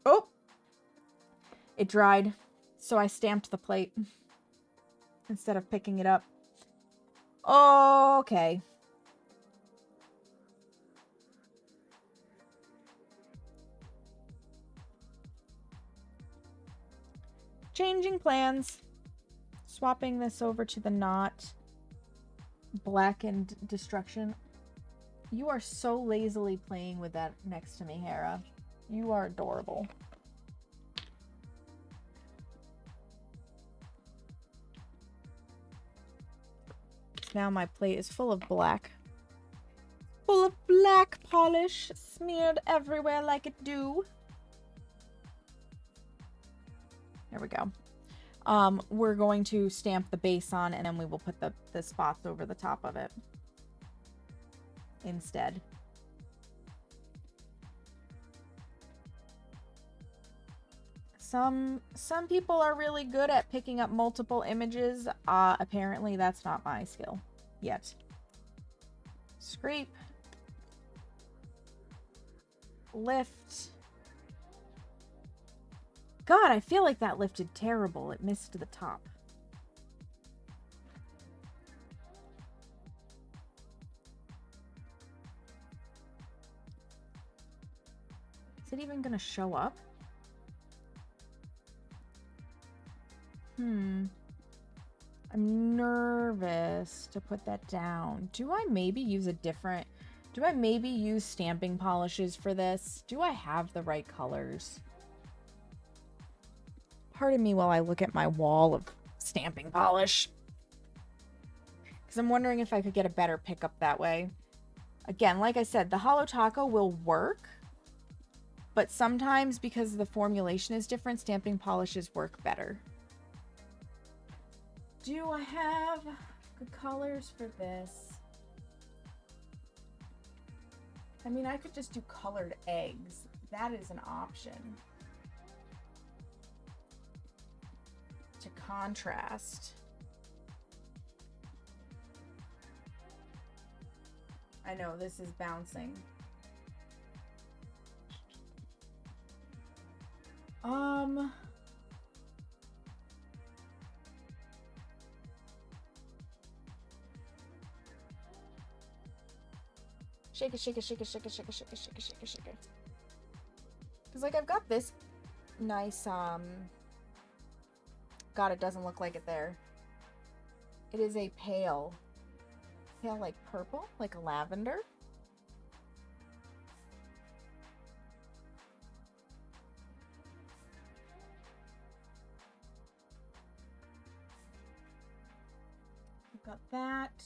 Oh! It dried, so I stamped the plate instead of picking it up. Okay. Changing plans. Swapping this over to the knot. Blackened Destruction. You are so lazily playing with that next to me, Hera. You are adorable. Now my plate is full of black. Full of black polish, smeared everywhere like it do. There we go. We're going to stamp the base on, and then we will put the spots over the top of it instead.
Some people are really good at picking up multiple images. Apparently that's not my skill yet. Scrape. Lift. God, I feel like that lifted terrible. It missed the top. Is it even gonna show up? I'm nervous to put that down. Do I maybe use stamping polishes for this? Do I have the right colors? Pardon me while I look at my wall of stamping polish. Because I'm wondering if I could get a better pickup that way. Again, like I said, the Holo Taco will work. But sometimes, because the formulation is different, stamping polishes work better. Do I have good colors for this? I mean, I could just do colored eggs. That is an option. To contrast. I know, this is bouncing. Shake it, shake it, shake it, shake it, shake it, shake it, shake it, shake it, shake it. Because, like, I've got this nice, God, it doesn't look like it there. It is a pale, like purple, like a lavender. I've got that.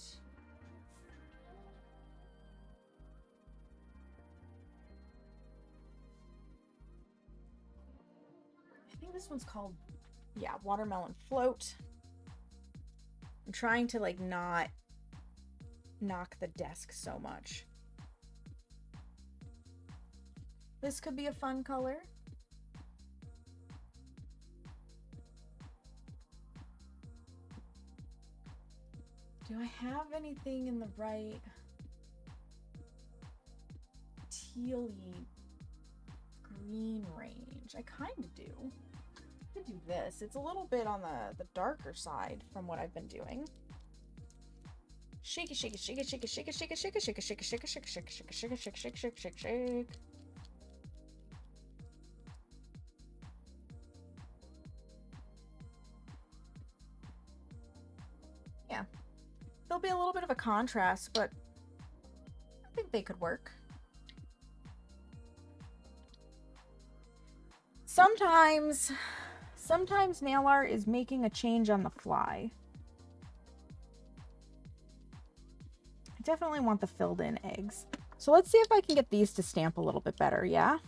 I think this one's called, yeah, Watermelon Float. I'm trying to, like, not knock the desk so much. This could be a fun color. Do I have anything in the right tealy green range? I kind of do. I could do this. It's a little bit on the darker side from what I've been doing. Shake it, shake it, shake it, shake it, shake it, shake it, shake it, shake it, shake it, shake it, shake it, shake it, shake it, shake it, shake it, shake it, shake, shake. Yeah. There'll be a little bit of a contrast, but I think they could work. Sometimes nail art is making a change on the fly. I definitely want the filled in eggs. So let's see if I can get these to stamp a little bit better, yeah?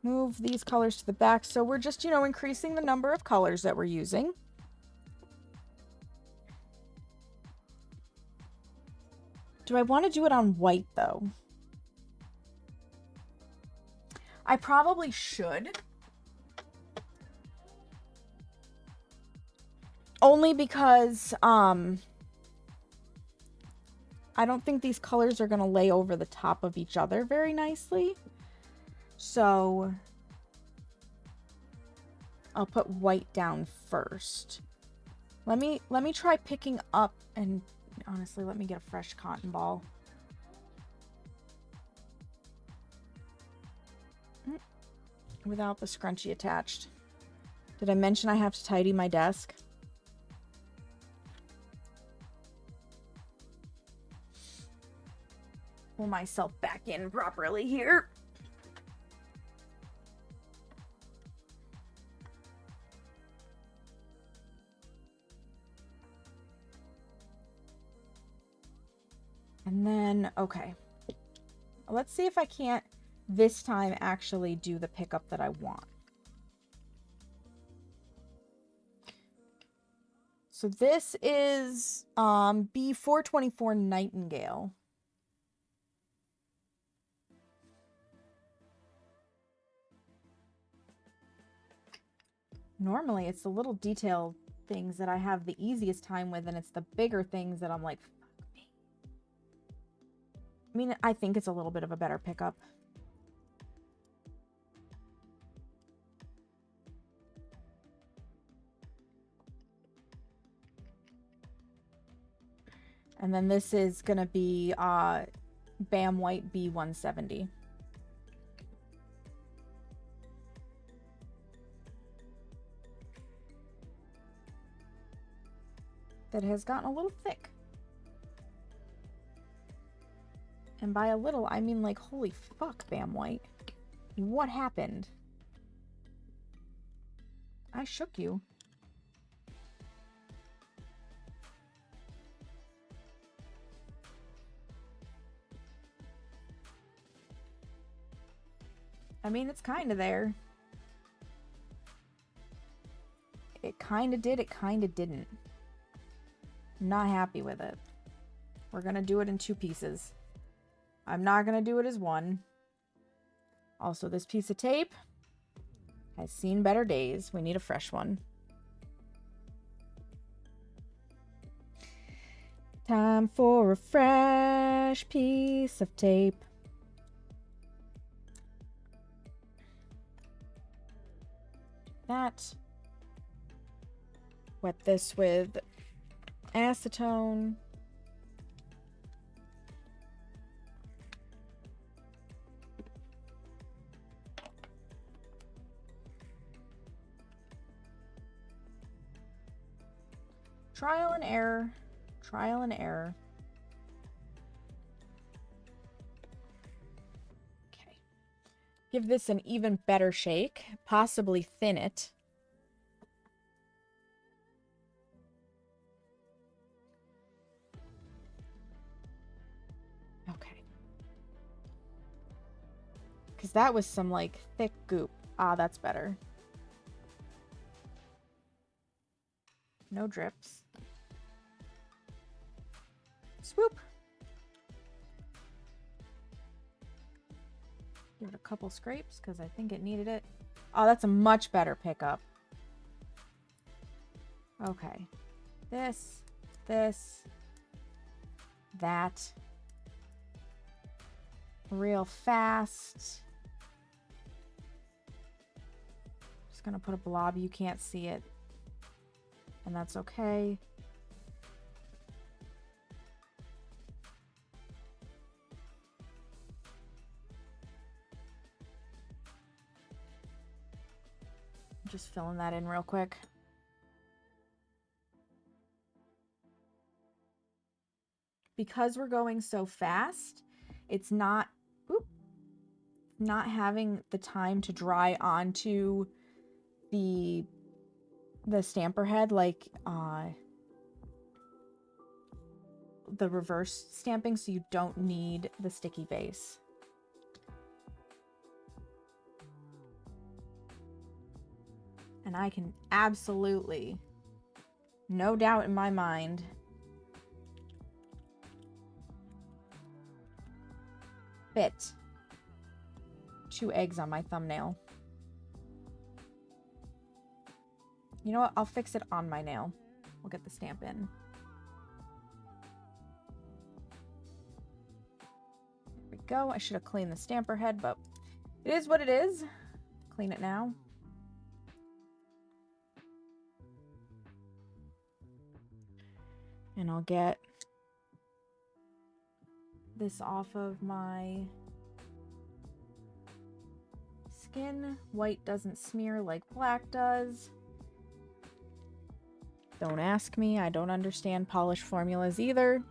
Move these colors to the back. So we're just, you know, increasing the number of colors that we're using. Do I want to do it on white, though? I probably should. Only because, I don't think these colors are going to lay over the top of each other very nicely. So I'll put white down first. Let me try picking up, and honestly, let me get a fresh cotton ball. Without the scrunchie attached. Did I mention I have to tidy my desk? Pull myself back in properly here. And then, okay. Let's see if I can't this time actually do the pickup that I want. So this is B424 Nightingale. Normally, it's the little detail things that I have the easiest time with, and it's the bigger things that I'm like, fuck me. I mean, I think it's a little bit of a better pickup. And then this is going to be Bam White B170. That has gotten a little thick. And by a little, I mean like, holy fuck, Bam White. What happened? I shook you. I mean, it's kind of there. It kind of did, it kind of didn't. Not happy with it. We're gonna do it in 2 pieces. I'm not gonna do it as one. Also, this piece of tape has seen better days. We need a fresh one. Time for a fresh piece of tape. That. Wet this with acetone. Trial and error. Trial and error. Okay. Give this an even better shake. Possibly thin it. Okay. Because that was some, like, thick goop. Ah, that's better. No drips. Swoop. Give it a couple scrapes because I think it needed it. Oh, that's a much better pickup. Okay. This, that. Real fast. Just gonna put a blob. You can't see it. And that's okay. Just filling that in real quick. Because we're going so fast, it's not having the time to dry onto the stamper head like the reverse stamping, so you don't need the sticky base. And I can absolutely, no doubt in my mind, fit 2 eggs on my thumbnail. You know what? I'll fix it on my nail. We'll get the stamp in. There we go. I should have cleaned the stamper head, but it is what it is. Clean it now. And I'll get this off of my skin. White doesn't smear like black does. Don't ask me. I don't understand polish formulas either.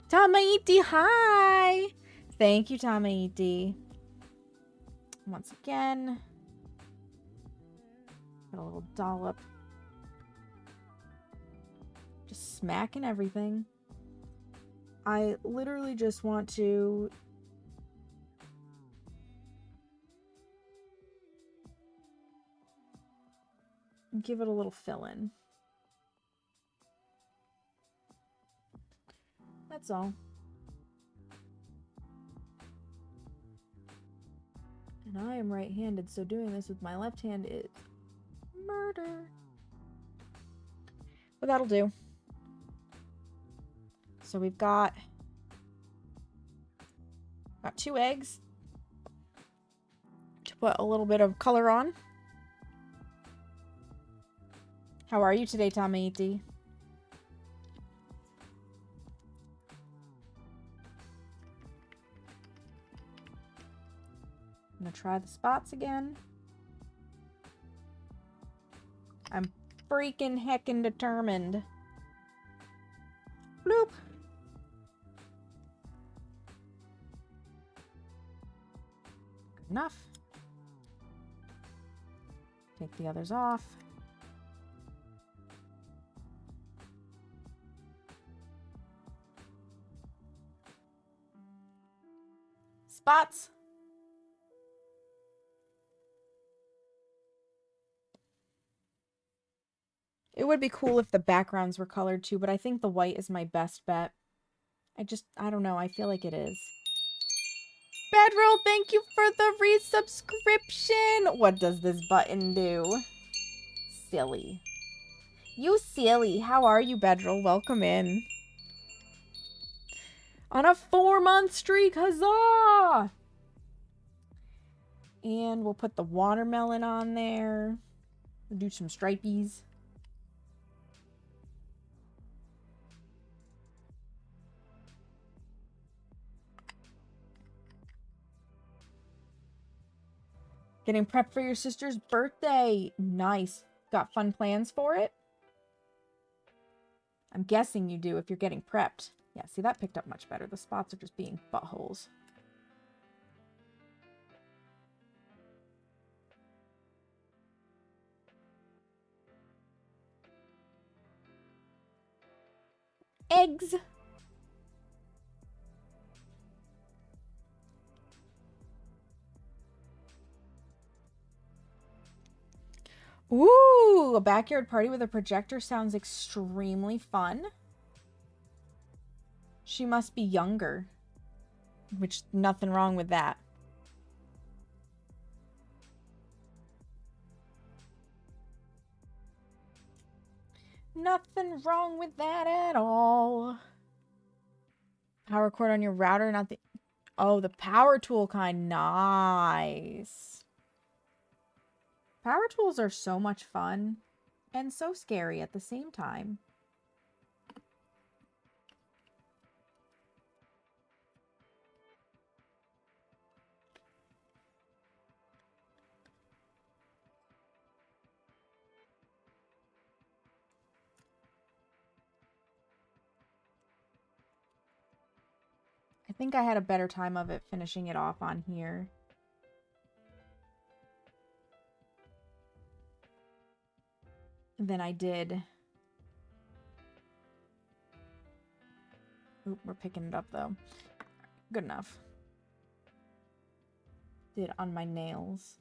Tamaiti, hi! Thank you, Tamaiti. Once again. Got a little dollop. Just smacking everything. I literally just want to give it a little fill-in. That's all. And I am right-handed, so doing this with my left hand is murder.
But that'll do. So we've got 2 eggs to put a little bit of color on. How are you today, Tamaiti? I'm gonna try the spots again. I'm freaking heckin' determined. Bloop. Good enough. Take the others off. Spots. It would be cool if the backgrounds were colored too, but I think the white is my best bet. I don't know. I feel like it is. Bedroll, thank you for the resubscription. What does this button do? Silly. You silly. How are you, Bedroll? Welcome in. On a 4-month streak, huzzah! And we'll put the watermelon on there. We'll do some stripies. Getting prepped for your sister's birthday. Nice. Got fun plans for it? I'm guessing you do if you're getting prepped. Yeah, see, that picked up much better. The spots are just being buttholes. Eggs. Ooh, a backyard party with a projector sounds extremely fun. She must be younger, which nothing wrong with that. Nothing wrong with that at all. Power cord on your router, not the... Oh, the power tool kind. Nice. Power tools are so much fun and so scary at the same time. I think I had a better time of it finishing it off on here. Than I did. Oop, we're picking it up though. Good enough. Did on my nails.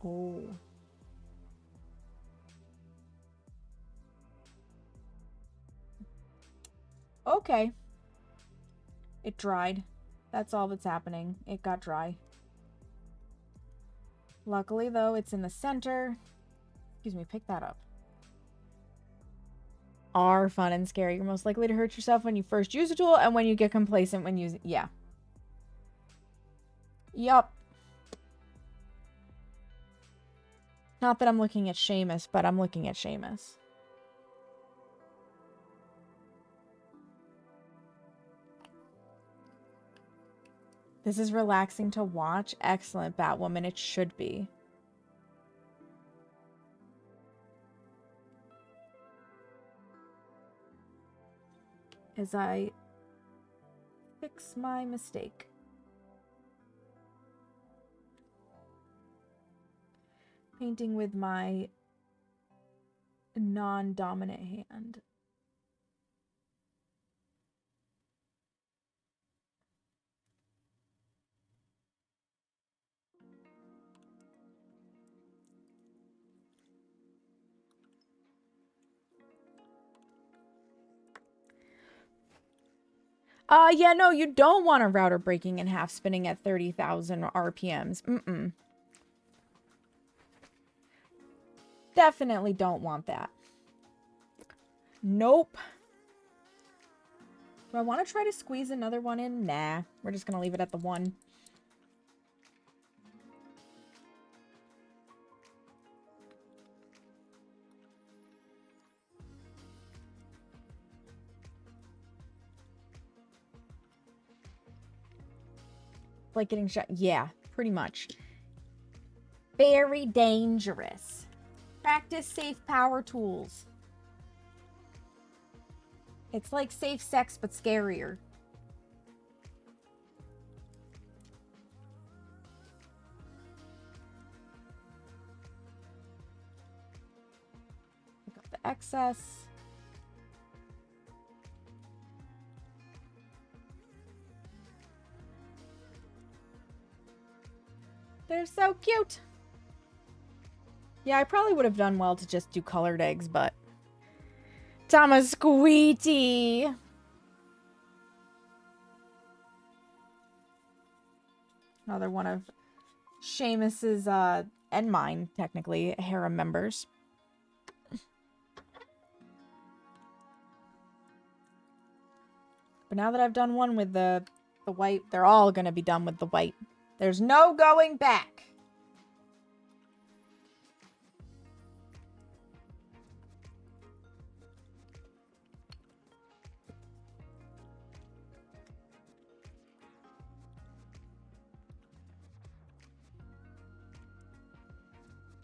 Oh. Okay. It dried. That's all that's happening. It got dry. Luckily, though, it's in the center. Excuse me, pick that up. Are fun and scary. You're most likely to hurt yourself when you first use a tool and when you get complacent when using... Yeah. Yup. Not that I'm looking at Seamus, but I'm looking at Seamus. This is relaxing to watch. Excellent, Batwoman. It should be. As I fix my mistake. Painting with my non-dominant hand. Yeah, no, you don't want a router breaking in half, spinning at 30,000 RPMs.
Definitely don't want that. Nope. Do I want to try to squeeze another one in? Nah. We're just going to leave it at the 1. Like getting shot. Yeah, pretty much. Very dangerous. Practice safe power tools. It's like safe sex, but scarier. Pick up the excess. They're so cute. Yeah, I probably would have done well to just do colored eggs, but Thomas Squeety. Another one of Seamus's and mine, technically, harem members. But now that I've done one with the white, they're all going to be done with the white. There's no going back.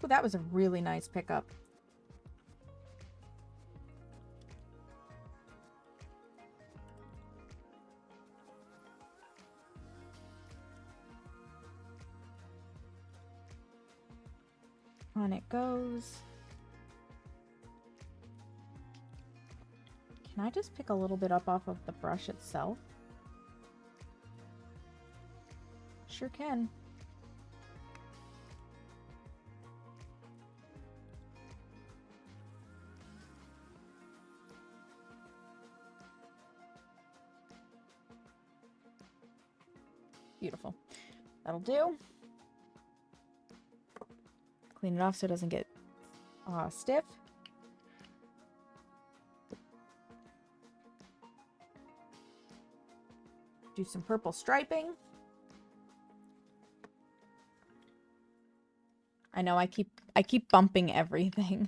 Ooh, that was a really nice pickup. On it goes. Can I just pick a little bit up off of the brush itself? Sure can. Beautiful. That'll do. Clean it off so it doesn't get stiff. Do some purple striping. I know I keep bumping everything.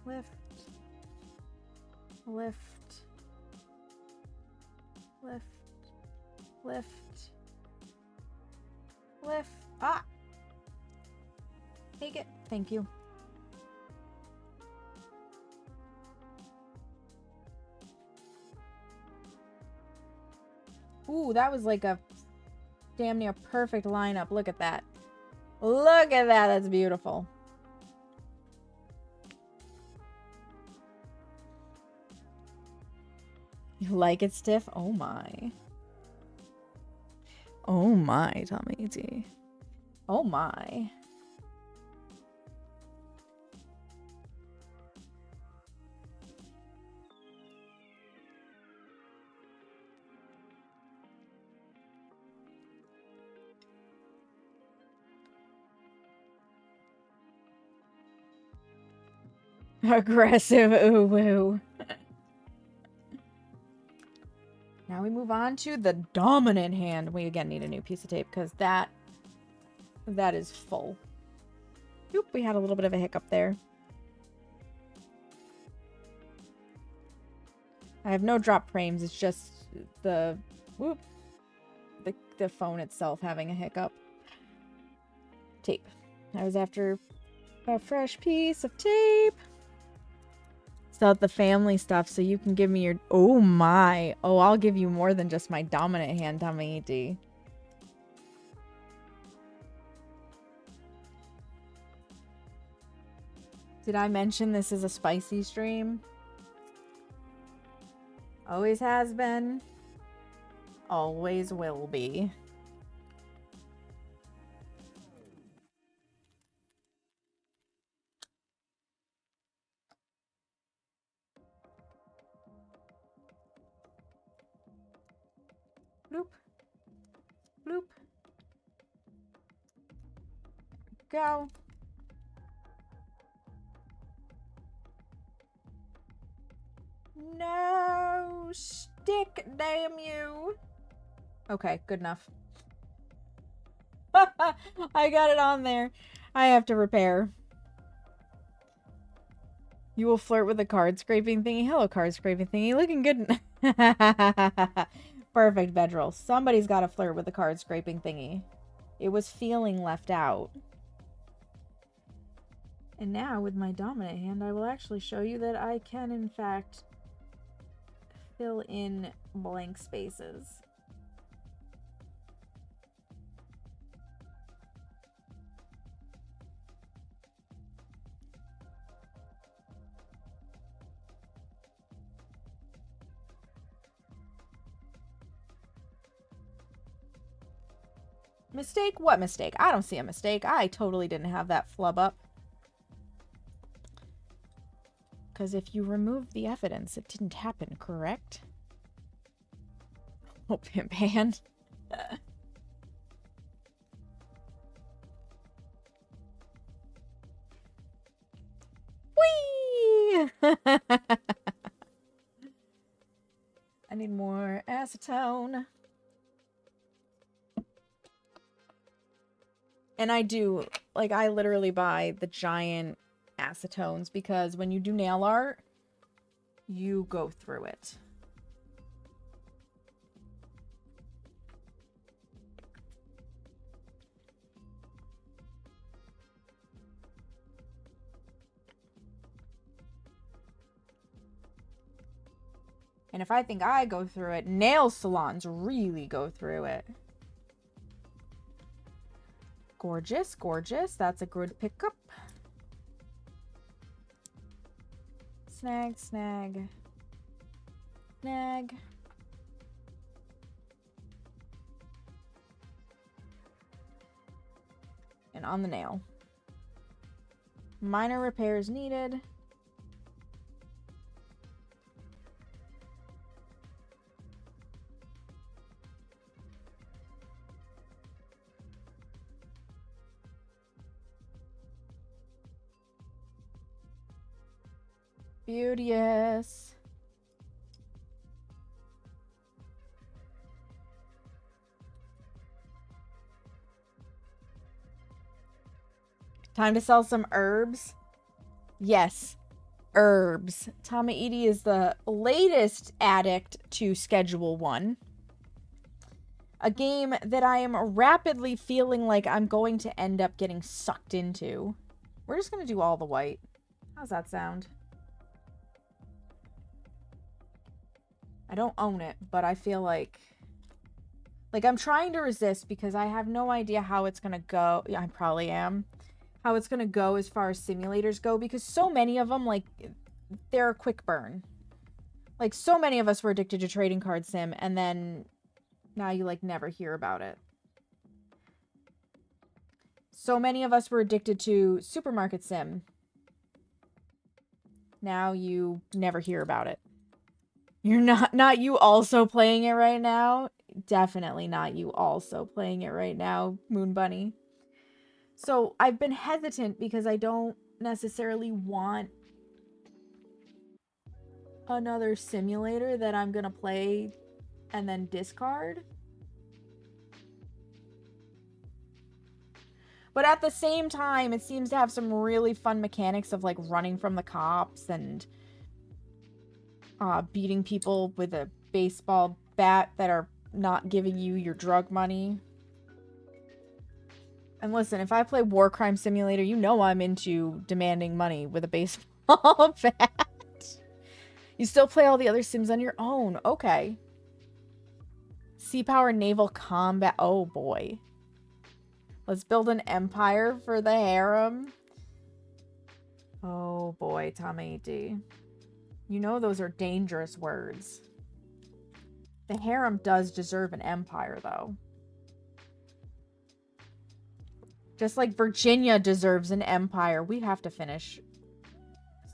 Lift, lift, lift, lift, lift. Ah! Take it. Thank you. Ooh, that was like a damn near perfect lineup. Look at that. Look at that. That's beautiful. You like it stiff? Oh my. Oh my, Tommy T. Oh my. Aggressive ooh woo. Now we move on to the dominant hand. We again need a new piece of tape because that is full. Oop, we had a little bit of a hiccup there. I have no drop frames. It's just the phone itself having a hiccup. Tape. I was after a fresh piece of tape. Out the family stuff so you can give me your oh my. Oh, I'll give you more than just my dominant hand, Tommy D. Did I mention this is a spicy stream? Always has been. always will be. Bloop. Bloop. Go. No, stick, damn you. Okay, good enough. I got it on there. I have to repair. You will flirt with the card scraping thingy. Hello, card scraping thingy. Looking good. Perfect, Bedril. Somebody's got to flirt with the card scraping thingy. It was feeling left out. And now, with my dominant hand, I will actually show you that I can, in fact, fill in blank spaces. Mistake? What mistake? I don't see a mistake. I totally didn't have that flub up. Because if you remove the evidence, it didn't happen, correct? Oh, pimp hand. Whee! I need more acetone. And I do, like, I literally buy the giant acetones because when you do nail art, you go through it. And if I think I go through it, nail salons really go through it. Gorgeous, gorgeous. That's a good pickup. Snag, snag, snag. And on the nail. Minor repairs needed. Beauteous. Time to sell some herbs. Yes, herbs. Tamaiti is the latest addict to Schedule 1. A game that I am rapidly feeling like I'm going to end up getting sucked into. We're just going to do all the white. How's that sound? I don't own it, but I feel like I'm trying to resist because I have no idea how it's going to go. Yeah, I probably am. How it's going to go as far as simulators go because so many of them, like, they're a quick burn. Like, so many of us were addicted to trading card sim and then now you, like, never hear about it. So many of us were addicted to supermarket sim. Now you never hear about it. You're not you also playing it right now? Definitely not you also playing it right now, Moon Bunny. So I've been hesitant because I don't necessarily want another simulator that I'm gonna play and then discard. But at the same time, it seems to have some really fun mechanics of like running from the cops and beating people with a baseball bat that are not giving you your drug money. And listen, if I play War Crime Simulator, you know I'm into demanding money with a baseball bat. You still play all the other sims on your own. Okay. Sea Power Naval Combat. Oh, boy. Let's build an empire for the harem. Oh, boy, Tamaiti. You know those are dangerous words. The harem does deserve an empire, though. Just like Virginia deserves an empire. We have to finish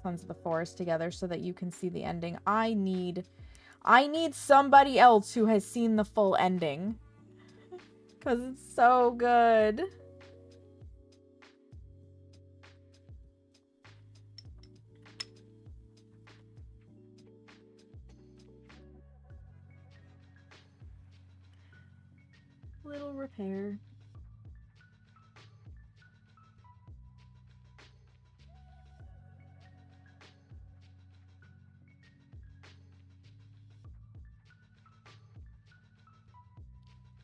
Sons of the Forest together so that you can see the ending. I need somebody else who has seen the full ending. Because it's so good. Little repair.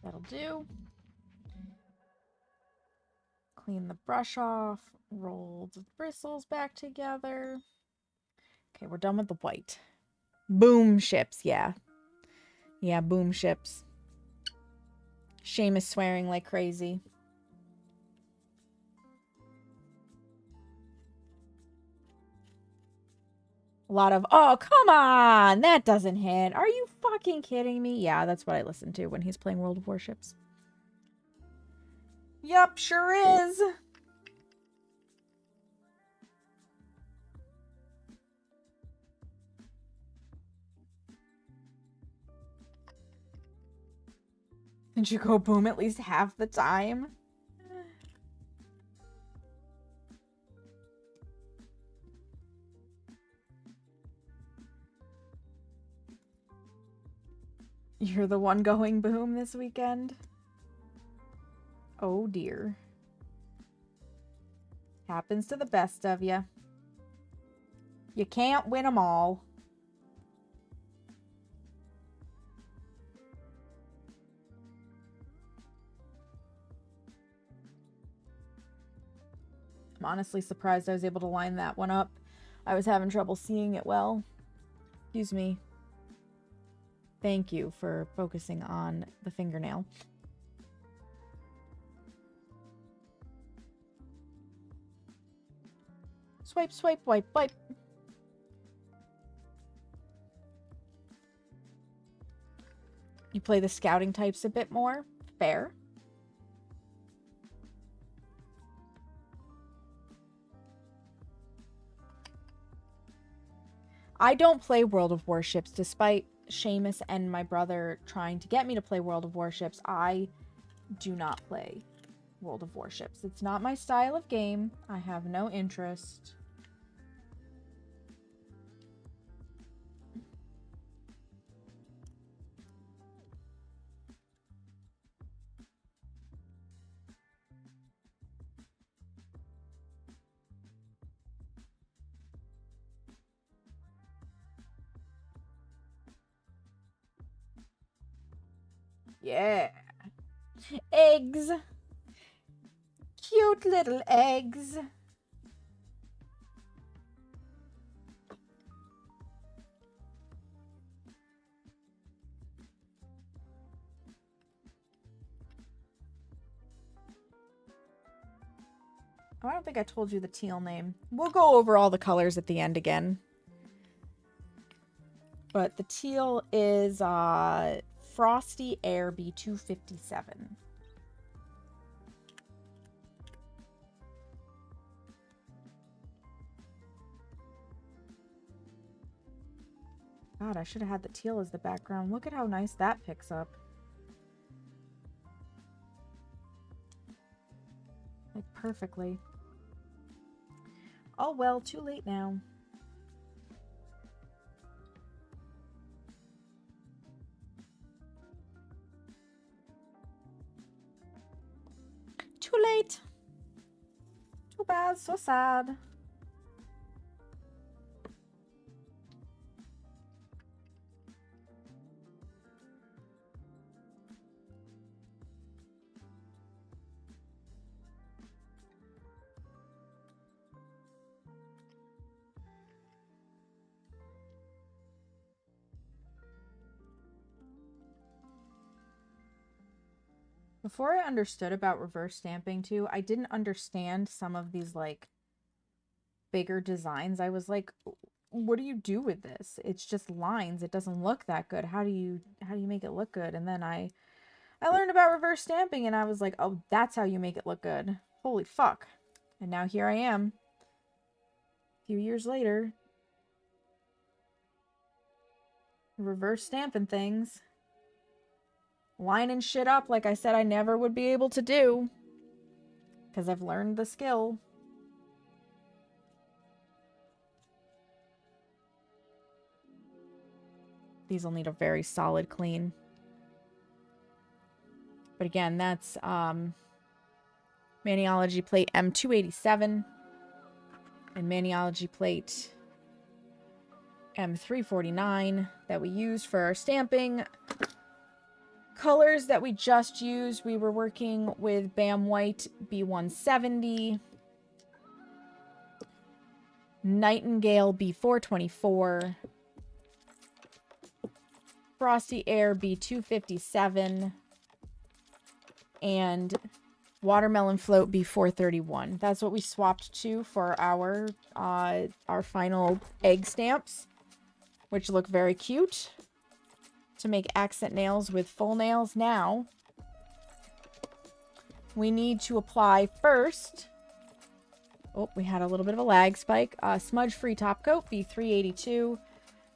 That'll do. Clean the brush off. Roll the bristles back together. Okay, we're done with the white. Boom ships, yeah. Yeah, boom ships. Seamus swearing like crazy. A lot of, oh, come on! That doesn't hit. Are you fucking kidding me? Yeah, that's what I listen to when he's playing World of Warships. Yup, sure is. Did you go boom at least half the time? You're the one going boom this weekend? Oh dear. Happens to the best of you. You can't win them all. I'm honestly surprised I was able to line that one up. I was having trouble seeing it well. Excuse me. Thank you for focusing on the fingernail. Swipe, swipe, wipe, wipe. You play the scouting types a bit more. Fair. I don't play World of Warships, despite Seamus and my brother trying to get me to play World of Warships. I do not play World of Warships. It's not my style of game. I have no interest. Yeah. Eggs. Cute little eggs. Oh, I don't think I told you the teal name. We'll go over all the colors at the end again. But the teal is Frosty Air B257. God, I should have had the teal as the background. Look at how nice that picks up. Like, perfectly. Oh well, too late now. Too late. Too bad, so sad. Before I understood about reverse stamping too, I didn't understand some of these like bigger designs. I was like, what do you do with this? It's just lines. It doesn't look that good. How do you make it look good? And then I learned about reverse stamping and I was like, oh, that's how you make it look good. Holy fuck. And now here I am. A few years later. Reverse stamping things. Lining shit up like I said I never would be able to do. Because I've learned the skill. These will need a very solid clean. But again, that's Maniology plate M287 and Maniology plate M349 that we used for our stamping. Colors that we just used, we were working with Bam White B170, Nightingale B424, Frosty Air B257, and Watermelon Float B431. That's what we swapped to for our final egg stamps, which look very cute. To make accent nails with full nails now, we need to apply first. Oh, we had a little bit of a lag spike. Smudge-free top coat B382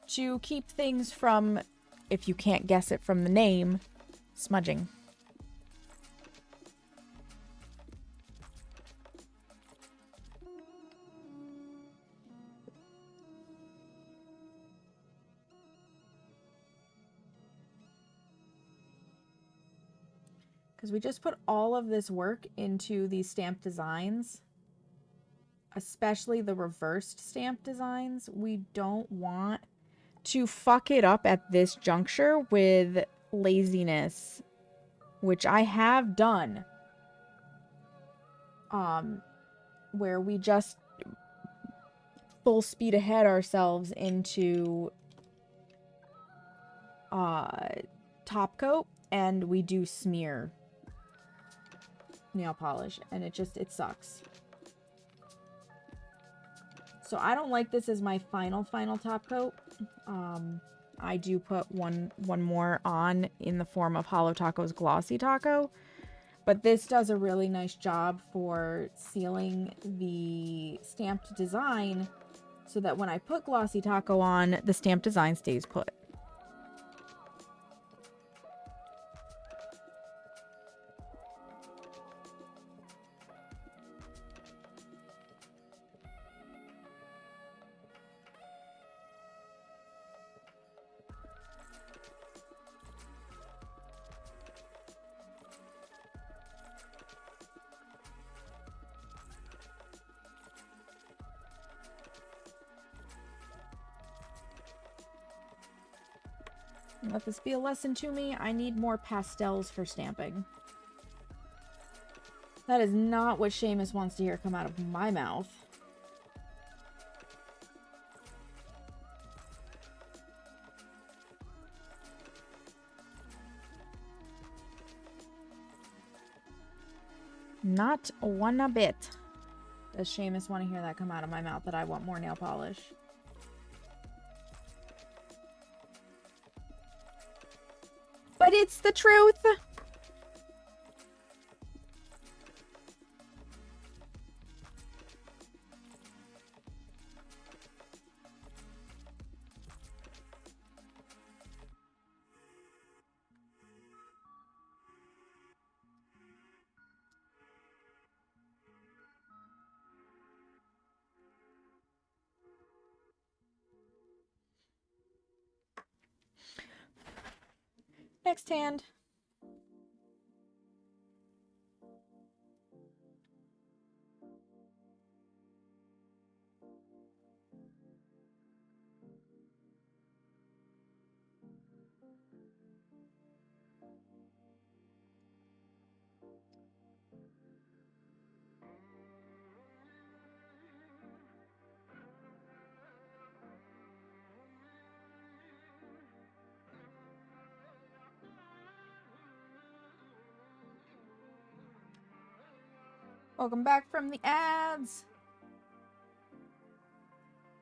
to keep things from, if you can't guess it from the name, smudging. Because we just put all of this work into these stamp designs, especially the reversed stamp designs. We don't want to fuck it up at this juncture with laziness, which I have done. Where we just full speed ahead ourselves into top coat, and we do smear nail polish, and it sucks. So I don't like this as my final top coat. I do put one more on in the form of Holo Taco's Glossy Taco, but this does a really nice job for sealing the stamped design so that when I put Glossy Taco on, the stamped design stays put. Let this be a lesson to me. I need more pastels for stamping. That is not what Seamus wants to hear come out of my mouth. Not one bit. Does Seamus want to hear that come out of my mouth, that I want more nail polish? But it's the truth. Next hand. Welcome back from the ads.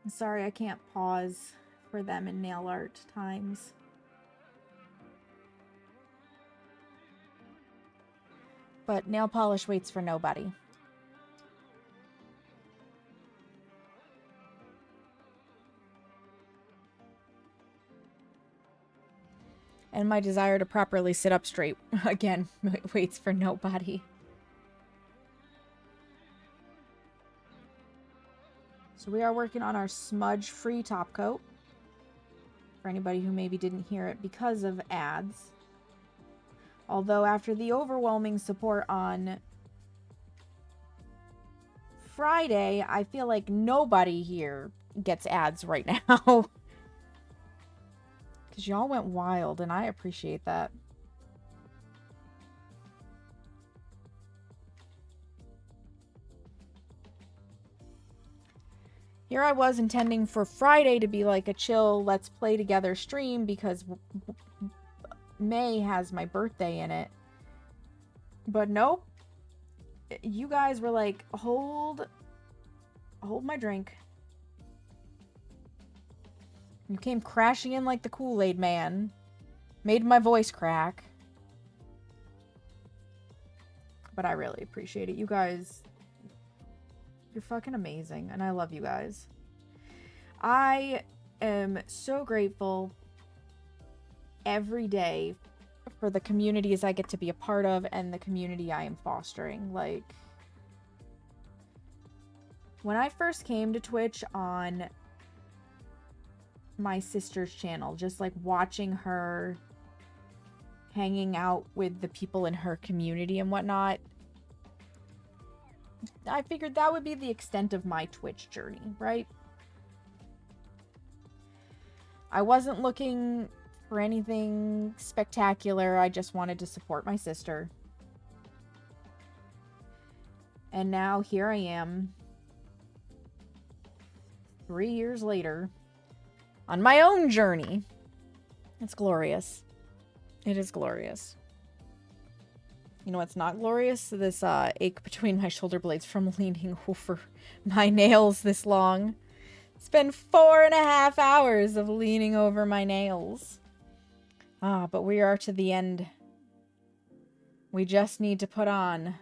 Sorry I can't pause for them in nail art times.
But nail polish waits for nobody. And my desire to properly sit up straight, again, waits for nobody.
So we are working on our smudge-free top coat. For anybody who maybe didn't hear it because of ads. Although after the overwhelming support on Friday, I feel like nobody here gets ads right now. Because y'all went wild, and I appreciate that. Here I was intending for Friday to be like a chill let's play together stream because May has my birthday in it. But nope. You guys were like, hold my drink. You came crashing in like the Kool-Aid man. Made my voice crack. But I really appreciate it. You guys, you're fucking amazing. And I love you guys. I am so grateful every day for the communities I get to be a part of and the community I am fostering. Like, when I first came to Twitch on my sister's channel, just like watching her hanging out with the people in her community and whatnot, I figured that would be the extent of my Twitch journey, right? I wasn't looking for anything spectacular. I just wanted to support my sister. And now here I am, 3 years later, on my own journey. It's glorious. It is glorious. You know what's not glorious? This ache between my shoulder blades from leaning over my nails this long. It's been 4.5 hours of leaning over my nails. But we are to the end. We just need to put on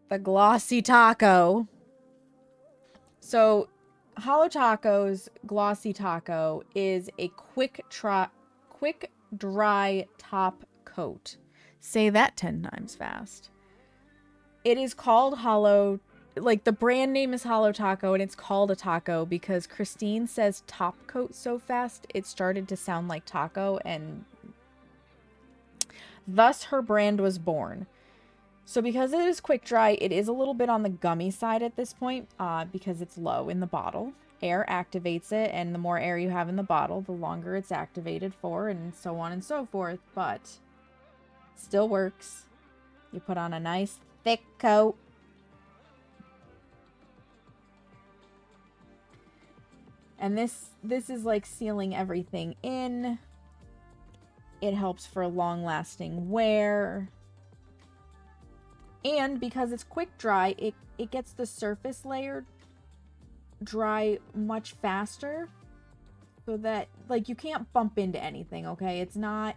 the glossy taco. So, Holo Taco's glossy taco is a quick dry top coat. Say that 10 times fast. It is called Holo, like the brand name is Holo Taco, and it's called a taco because Christine says top coat so fast it started to sound like taco, and thus her brand was born. So because it is quick dry, it is a little bit on the gummy side at this point because it's low in the bottle. Air activates it, and the more air you have in the bottle, the longer it's activated for, and so on and so forth, but still works. You put on a nice thick coat. And this is like sealing everything in. It helps for long-lasting wear. And because it's quick dry, it gets the surface layer dry much faster. So that, like, you can't bump into anything, okay? It's not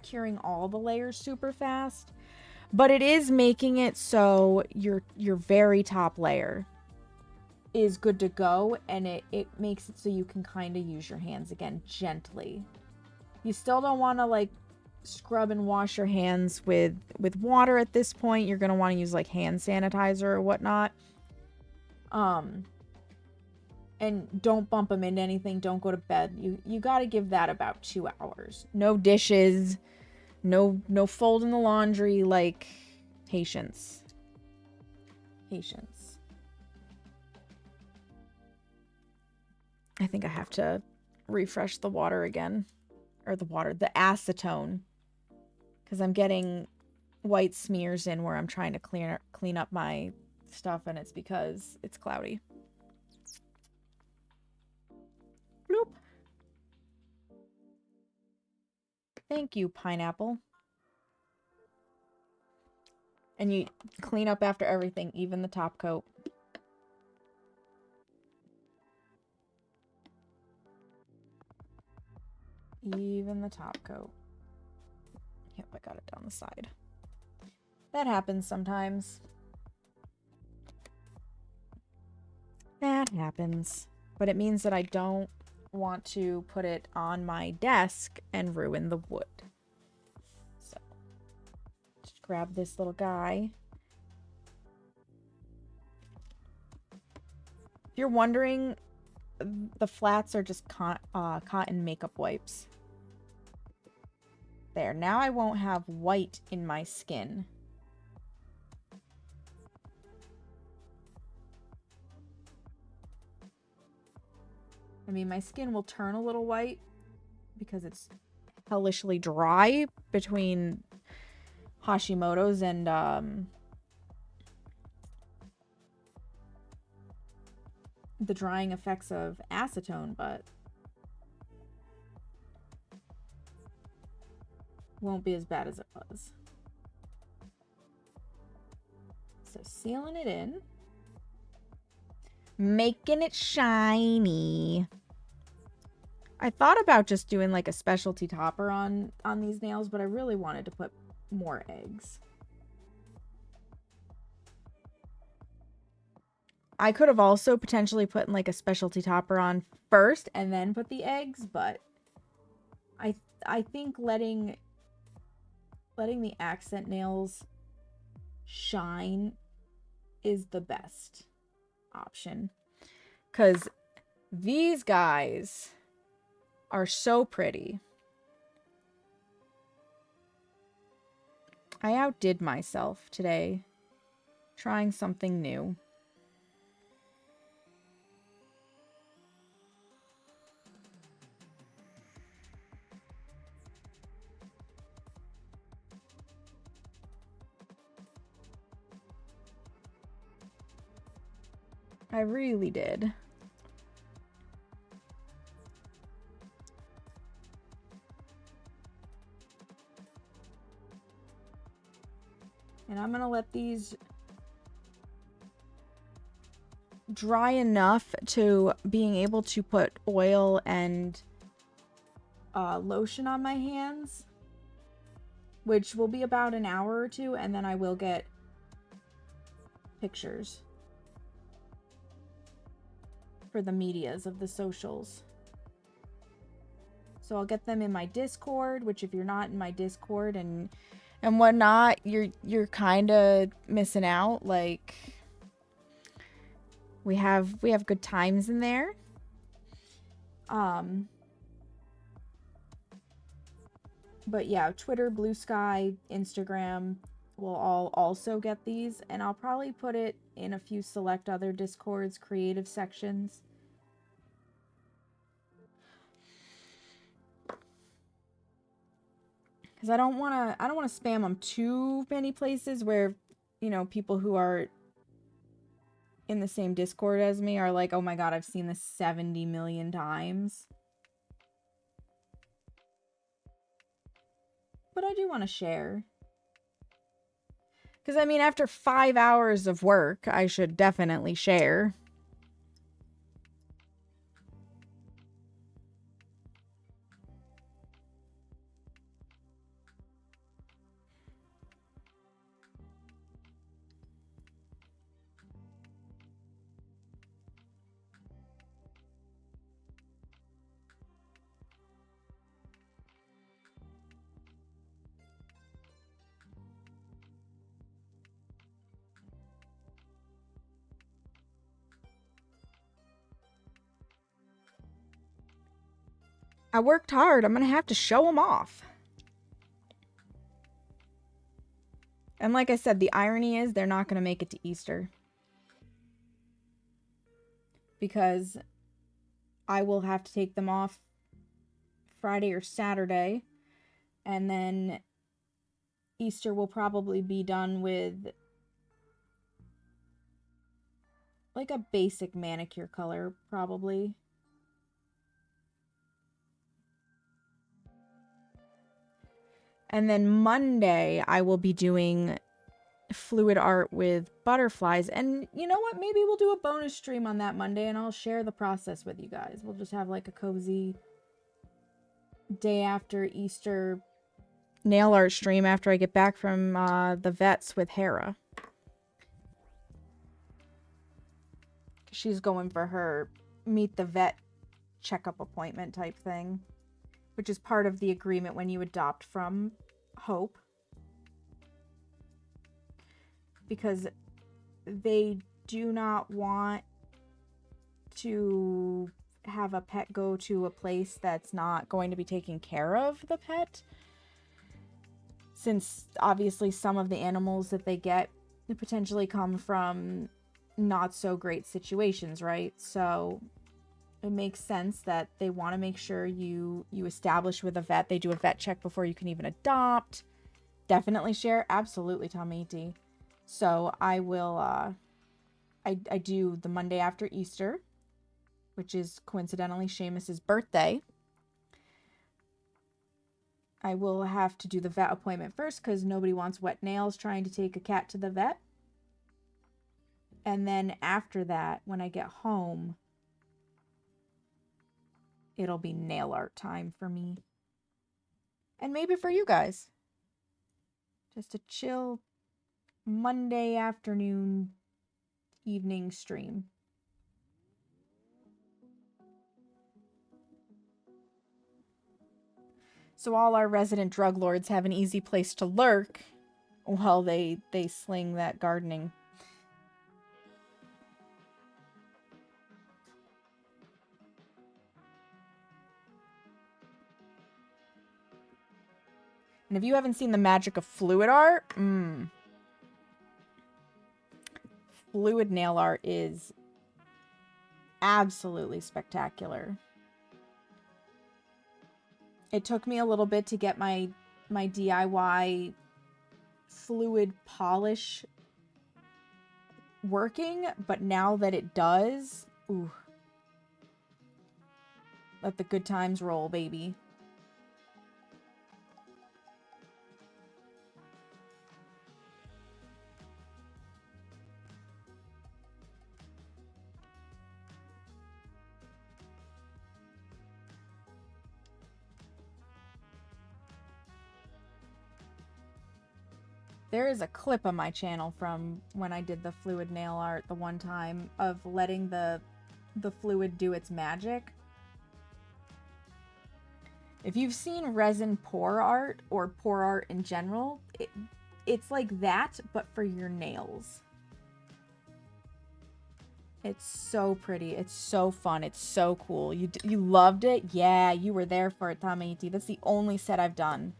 curing all the layers super fast. But it is making it so your very top layer is good to go. And it makes it so you can kind of use your hands again gently. You still don't want to, like, scrub and wash your hands with water at this point. You're going to want to use like hand sanitizer or whatnot. And don't bump them into anything. Don't go to bed. You got to give that about 2 hours. No dishes, no folding the laundry, like patience. Patience. I think I have to refresh the water again. Or the acetone. Because I'm getting white smears in where I'm trying to clean up my stuff, and it's because it's cloudy. Bloop. Thank you, pineapple. And you clean up after everything, even the top coat.
Even the top coat. Yep, I got it down the side. That happens sometimes. That happens. But it means that I don't want to put it on my desk and ruin the wood. So, just grab this little guy. If you're wondering, the flats are just cotton makeup wipes. There, now I won't have white in my skin. I mean, my skin will turn a little white because it's hellishly dry between Hashimoto's and the drying effects of acetone, but won't be as bad as it was. So sealing it in. Making it shiny. I thought about just doing like a specialty topper on these nails, but I really wanted to put more eggs. I could have also potentially put like a specialty topper on first and then put the eggs, but I think letting the accent nails shine is the best option, because these guys are so pretty. I outdid myself today trying something new. I really did. And I'm gonna let these dry enough to being able to put oil and lotion on my hands, which will be about an hour or two, and then I will get pictures for the medias of the socials. So I'll get them in my Discord, which if you're not in my Discord and whatnot, you're kind of missing out. Like, we have good times in there. But yeah, Twitter, Blue Sky, Instagram will all also get these, and I'll probably put it in a few select other Discords, creative sections. Because I don't want to spam them too many places where, you know, people who are in the same Discord as me are like, oh my god, I've seen this 70 million times. But I do want to share. Because, I mean, after 5 hours of work, I should definitely share. I worked hard. I'm going to have to show them off. And like I said, the irony is they're not going to make it to Easter. Because I will have to take them off Friday or Saturday. And then Easter will probably be done with like a basic manicure color, probably. And then Monday, I will be doing fluid art with butterflies. And you know what? Maybe we'll do a bonus stream on that Monday and I'll share the process with you guys. We'll just have like a cozy
day after Easter nail art stream after I get back from the vets with Hera. She's going for her meet the vet checkup appointment type thing, which is part of the agreement when you adopt from Hope. Because they do not want to have a pet go to a place that's not going to be taking care of the pet. Since obviously some of the animals that they get potentially come from not so great situations, right? So it makes sense that they want to make sure you establish with a vet. They do a vet check before you can even adopt. Definitely share. Absolutely, Tomiti. So I will, I do the Monday after Easter, which is coincidentally Seamus's birthday. I will have to do the vet appointment first because nobody wants wet nails trying to take a cat to the vet. And then after that, when I get home, it'll be nail art time for me. And maybe for you guys. Just a chill Monday afternoon, evening stream. So all our resident drug lords have an easy place to lurk while they sling that gardening. And if you haven't seen the magic of fluid art, fluid nail art is absolutely spectacular. It took me a little bit to get my DIY fluid polish working, but now that it does, ooh, let the good times roll, baby. There is a clip on my channel from when I did the fluid nail art the one time of letting the fluid do its magic. If you've seen resin pour art or pour art in general, it's like that, but for your nails. It's so pretty. It's so fun. It's so cool. You loved it? Yeah, you were there for it, Tamaiti. That's the only set I've done.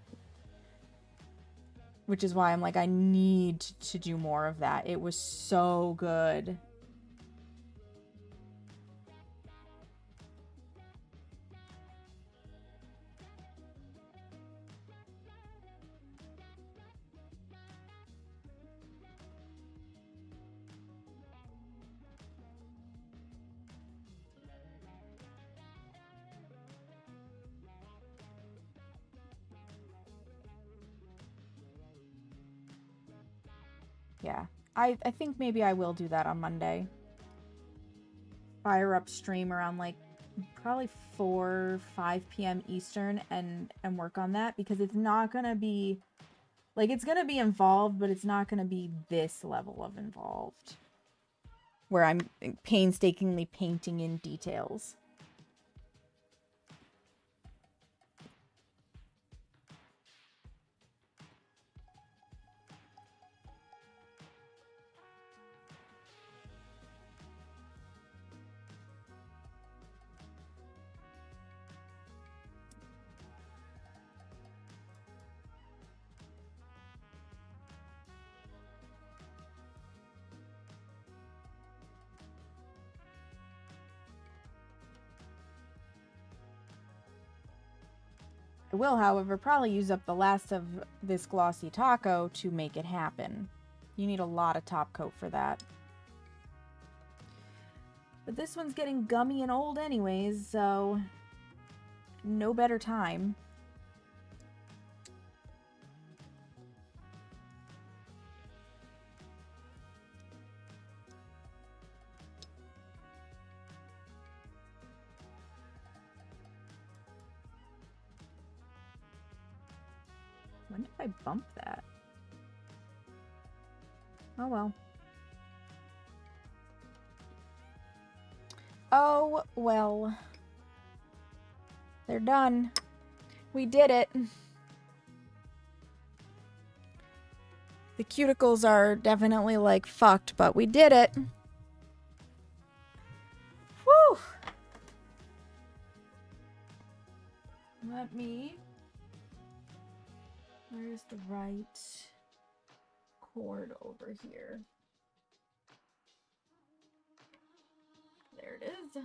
Which is why I'm like, I need to do more of that. It was so good. Yeah, I think maybe I will do that on Monday. Fire up stream around like probably 4, 5 p.m. Eastern and work on that, because it's not gonna be like, it's gonna be involved, but it's not gonna be this level of involved where I'm painstakingly painting in details. I will, however, probably use up the last of this glossy taco to make it happen. You need a lot of top coat for that. But this one's getting gummy and old anyways, so no better time. When did I bump that? Oh well.
Oh, well. They're done. We did it. The cuticles are definitely like fucked, but we did it. Whew. Let me... Where's the right cord over here? There it is.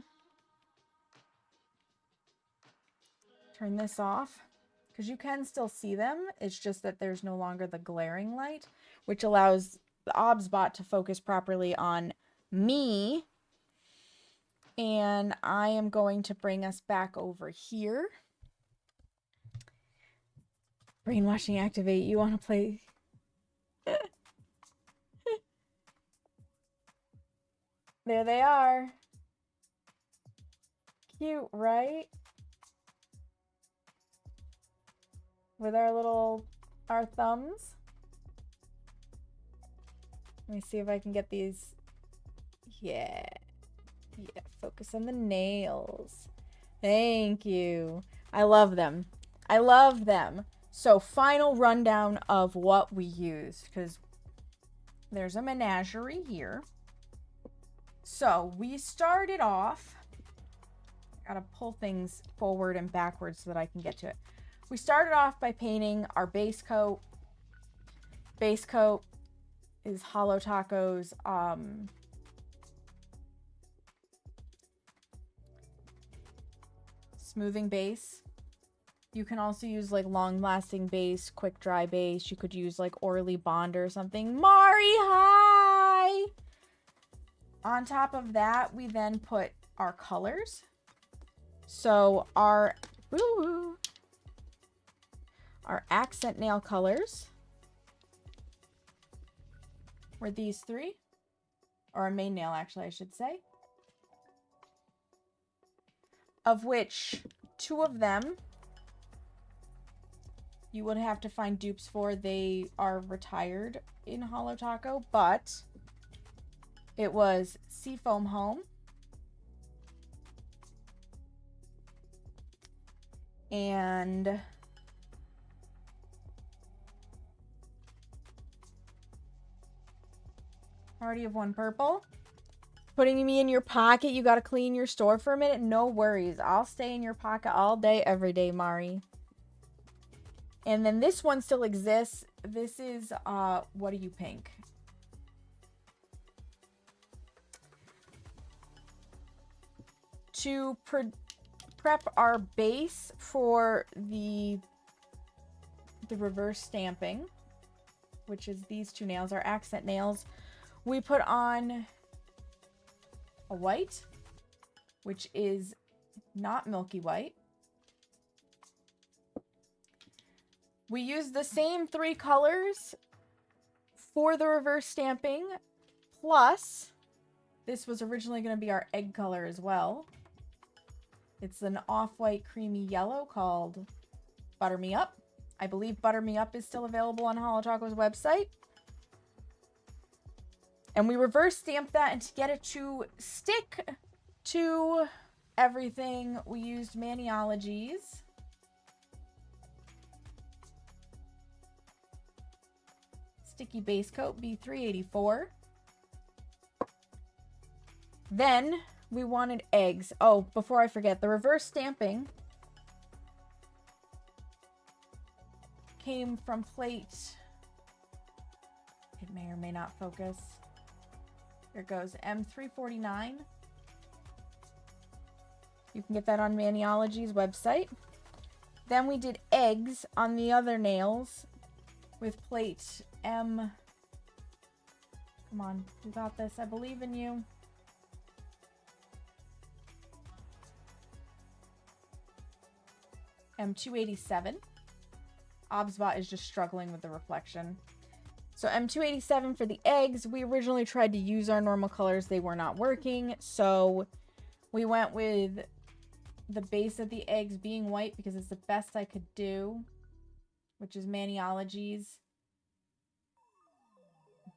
Turn this off, because you can still see them. It's just that there's no longer the glaring light, which allows the OBSBot to focus properly on me. And I am going to bring us back over here. Brainwashing activate. You want to play? There they are. Cute, right? With our thumbs. Let me see if I can get these. Yeah. Yeah, focus on the nails. Thank you. I love them. I love them. So, final rundown of what we used, because there's a menagerie here. So, we started off... I gotta pull things forward and backwards so that I can get to it. We started off by painting our base coat. Base coat is Holo Taco's smoothing base. You can also use like long-lasting base, quick dry base. You could use like Orly Bond or something. Mari, hi! On top of that, we then put our colors. So our accent nail colors were these three. Or our main nail, actually, I should say. Of which 2 of them you would have to find dupes for. They are retired in Holo Taco, but it was Seafoam Home and Party of One Purple. Putting me in your pocket, you gotta clean your store for a minute? No worries. I'll stay in your pocket all day, every day, Mari. And then this one still exists. This is, what do you pink? To prep our base for the reverse stamping, which is these 2 nails, our accent nails, we put on a white, which is not milky white. We used the same 3 colors for the reverse stamping, plus this was originally going to be our egg color as well. It's an off-white creamy yellow called Butter Me Up. I believe Butter Me Up is still available on Holo Taco's website. And we reverse stamped that, and to get it to stick to everything, we used Maniologies. Sticky base coat, B384. Then we wanted eggs. Oh, before I forget, the reverse stamping came from plate. It may or may not focus. Here it goes, M349. You can get that on Maniology's website. Then we did eggs on the other nails with plate M. Come on, you got this. I believe in you. M287. OBSBot is just struggling with the reflection. So M287 for the eggs. We originally tried to use our normal colors. They were not working. So we went with the base of the eggs being white because it's the best I could do
which is Maniology's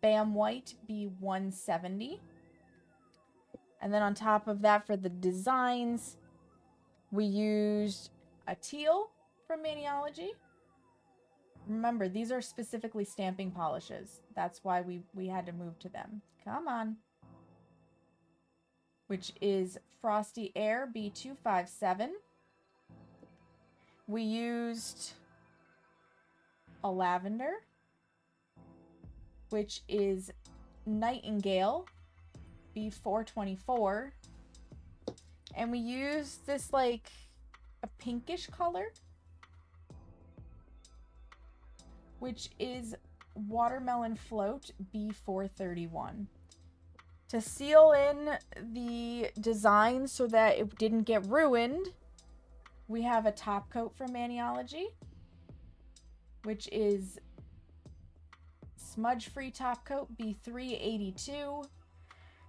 Bam White B170. And then on top of that, for the designs, we used a teal from Maniology. Remember, these are specifically stamping polishes. That's why we had to move to them. Come on. Which is Frosty Air B257. We used a lavender, which is Nightingale B424. And we used this like a pinkish color, which is Watermelon Float B431. To seal in the design so that it didn't get ruined, we have a top coat from Maniology, which is Smudge Free Top Coat B382.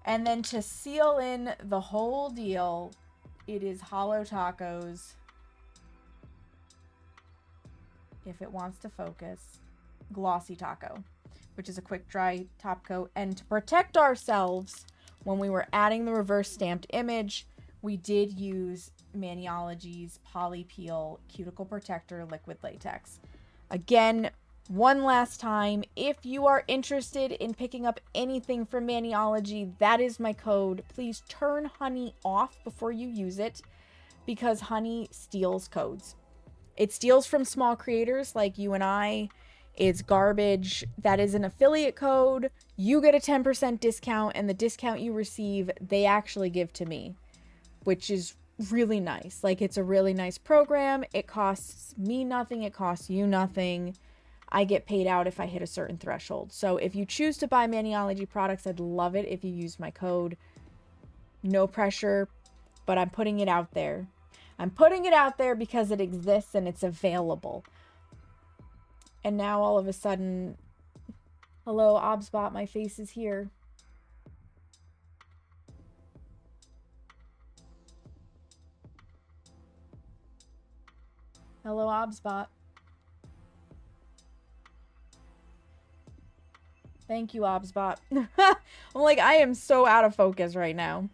And then to seal in the whole deal, it is Holo Tacos, if it wants to focus, Glossy Taco, which is a quick dry top coat. And to protect ourselves, when we were adding the reverse stamped image, we did use Maniology's Poly Peel Cuticle Protector Liquid Latex. Again, one last time, if you are interested in picking up anything from Maniology, that is my code. Please turn Honey off before you use it, because Honey steals codes. It steals from small creators like you and I. It's garbage. That is an affiliate code. You get a 10% discount, and the discount you receive, they actually give to me, which is really nice. Like, it's a really nice program. It costs me nothing. It costs you nothing. I get paid out if I hit a certain threshold. So if you choose to buy Maniology products, I'd love it if you use my code. No pressure, but I'm putting it out there. I'm putting it out there because it exists and it's available. And now all of a sudden, hello, Obsbot, my face is here. Hello, Obsbot. Thank you, Obsbot. I'm like, I am so out of focus right now.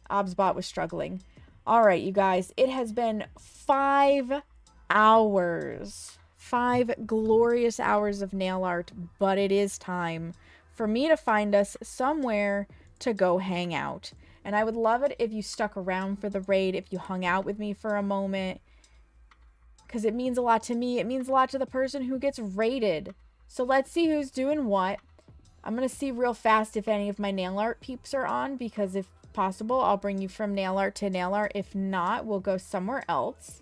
Obsbot was struggling. All right, you guys. It has been 5 hours. 5 glorious hours of nail art, but it is time for me to find us somewhere to go hang out. And I would love it if you stuck around for the raid, if you hung out with me for a moment, because it means a lot to me. It means a lot to the person who gets raided. So let's see who's doing what. I'm going to see real fast if any of my nail art peeps are on, because if possible, I'll bring you from nail art to nail art. If not, we'll go somewhere else.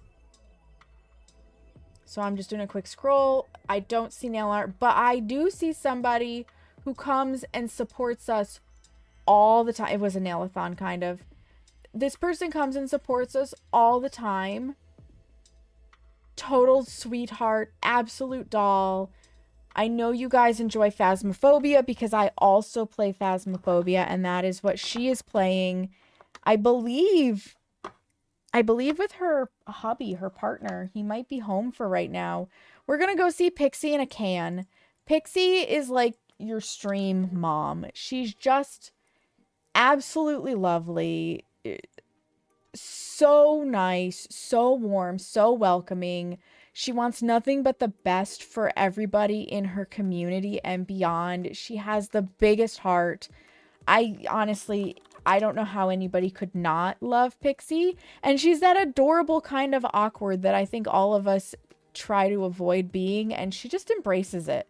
So I'm just doing a quick scroll. I don't see nail art, but I do see somebody who comes and supports us all the time. It was a nail-a-thon, kind of. This person comes and supports us all the time. Total sweetheart, absolute doll. I know you guys enjoy Phasmophobia because I also play Phasmophobia, and that is what she is playing. I believe with her hubby, her partner. He might be home for right now. We're going to go see Pixie in a can. Pixie is like your stream mom. She's just absolutely lovely. So nice, so warm, so welcoming. She wants nothing but the best for everybody in her community and beyond. She has the biggest heart. I don't know how anybody could not love Pixie. And she's that adorable kind of awkward that I think all of us try to avoid being. And she just embraces it.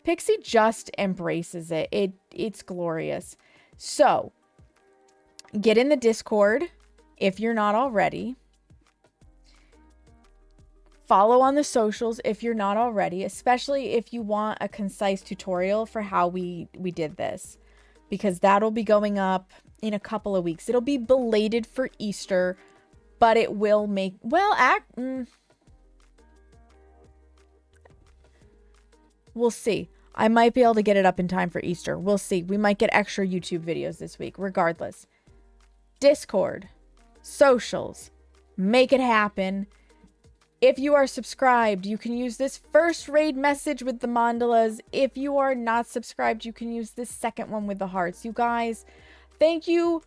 Pixie just embraces it. It's glorious. So, get in the Discord if you're not already. Follow on the socials if you're not already, especially if you want a concise tutorial for how we did this, because that'll be going up in a couple of weeks. It'll be belated for Easter, but it will make, we'll see. I might be able to get it up in time for Easter. We'll see. We might get extra YouTube videos this week, regardless. Discord, socials, make it happen.
If you are subscribed, you can use this first raid message with the mandalas. If you are not subscribed, you can use this second one with the hearts. You guys, thank you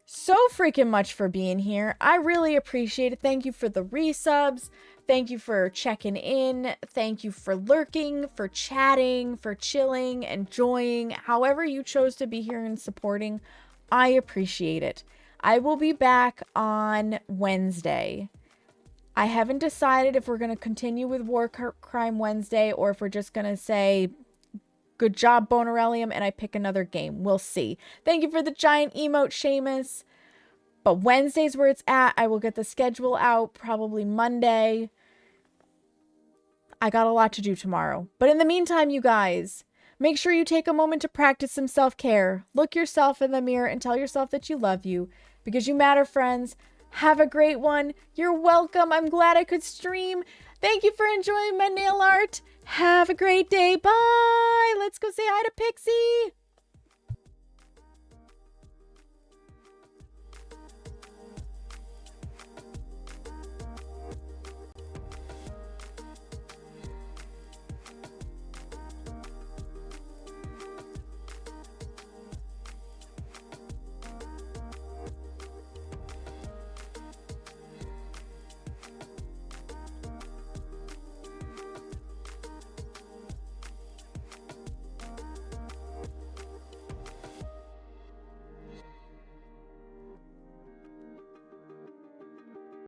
so freaking much for being here. I really appreciate it. Thank you for the resubs. Thank you for checking in. Thank you for lurking, for chatting, for chilling, enjoying, however you chose to be here and supporting. I appreciate it. I will be back on Wednesday. I haven't decided if we're going to continue with War Crime Wednesday or if we're just going to say, good job, Bonerellium, and I pick another game. We'll see. Thank you for the giant emote, Seamus. But Wednesday's where it's at. I will get the schedule out probably Monday. I got a lot to do tomorrow. But in the meantime, you guys, make sure you take a moment to practice some self-care. Look yourself in the mirror and tell yourself that you love you because you matter, friends. Have a great one. You're welcome. I'm glad I could stream. Thank you for enjoying my nail art. Have a great day. Bye. Let's go say hi to Pixie.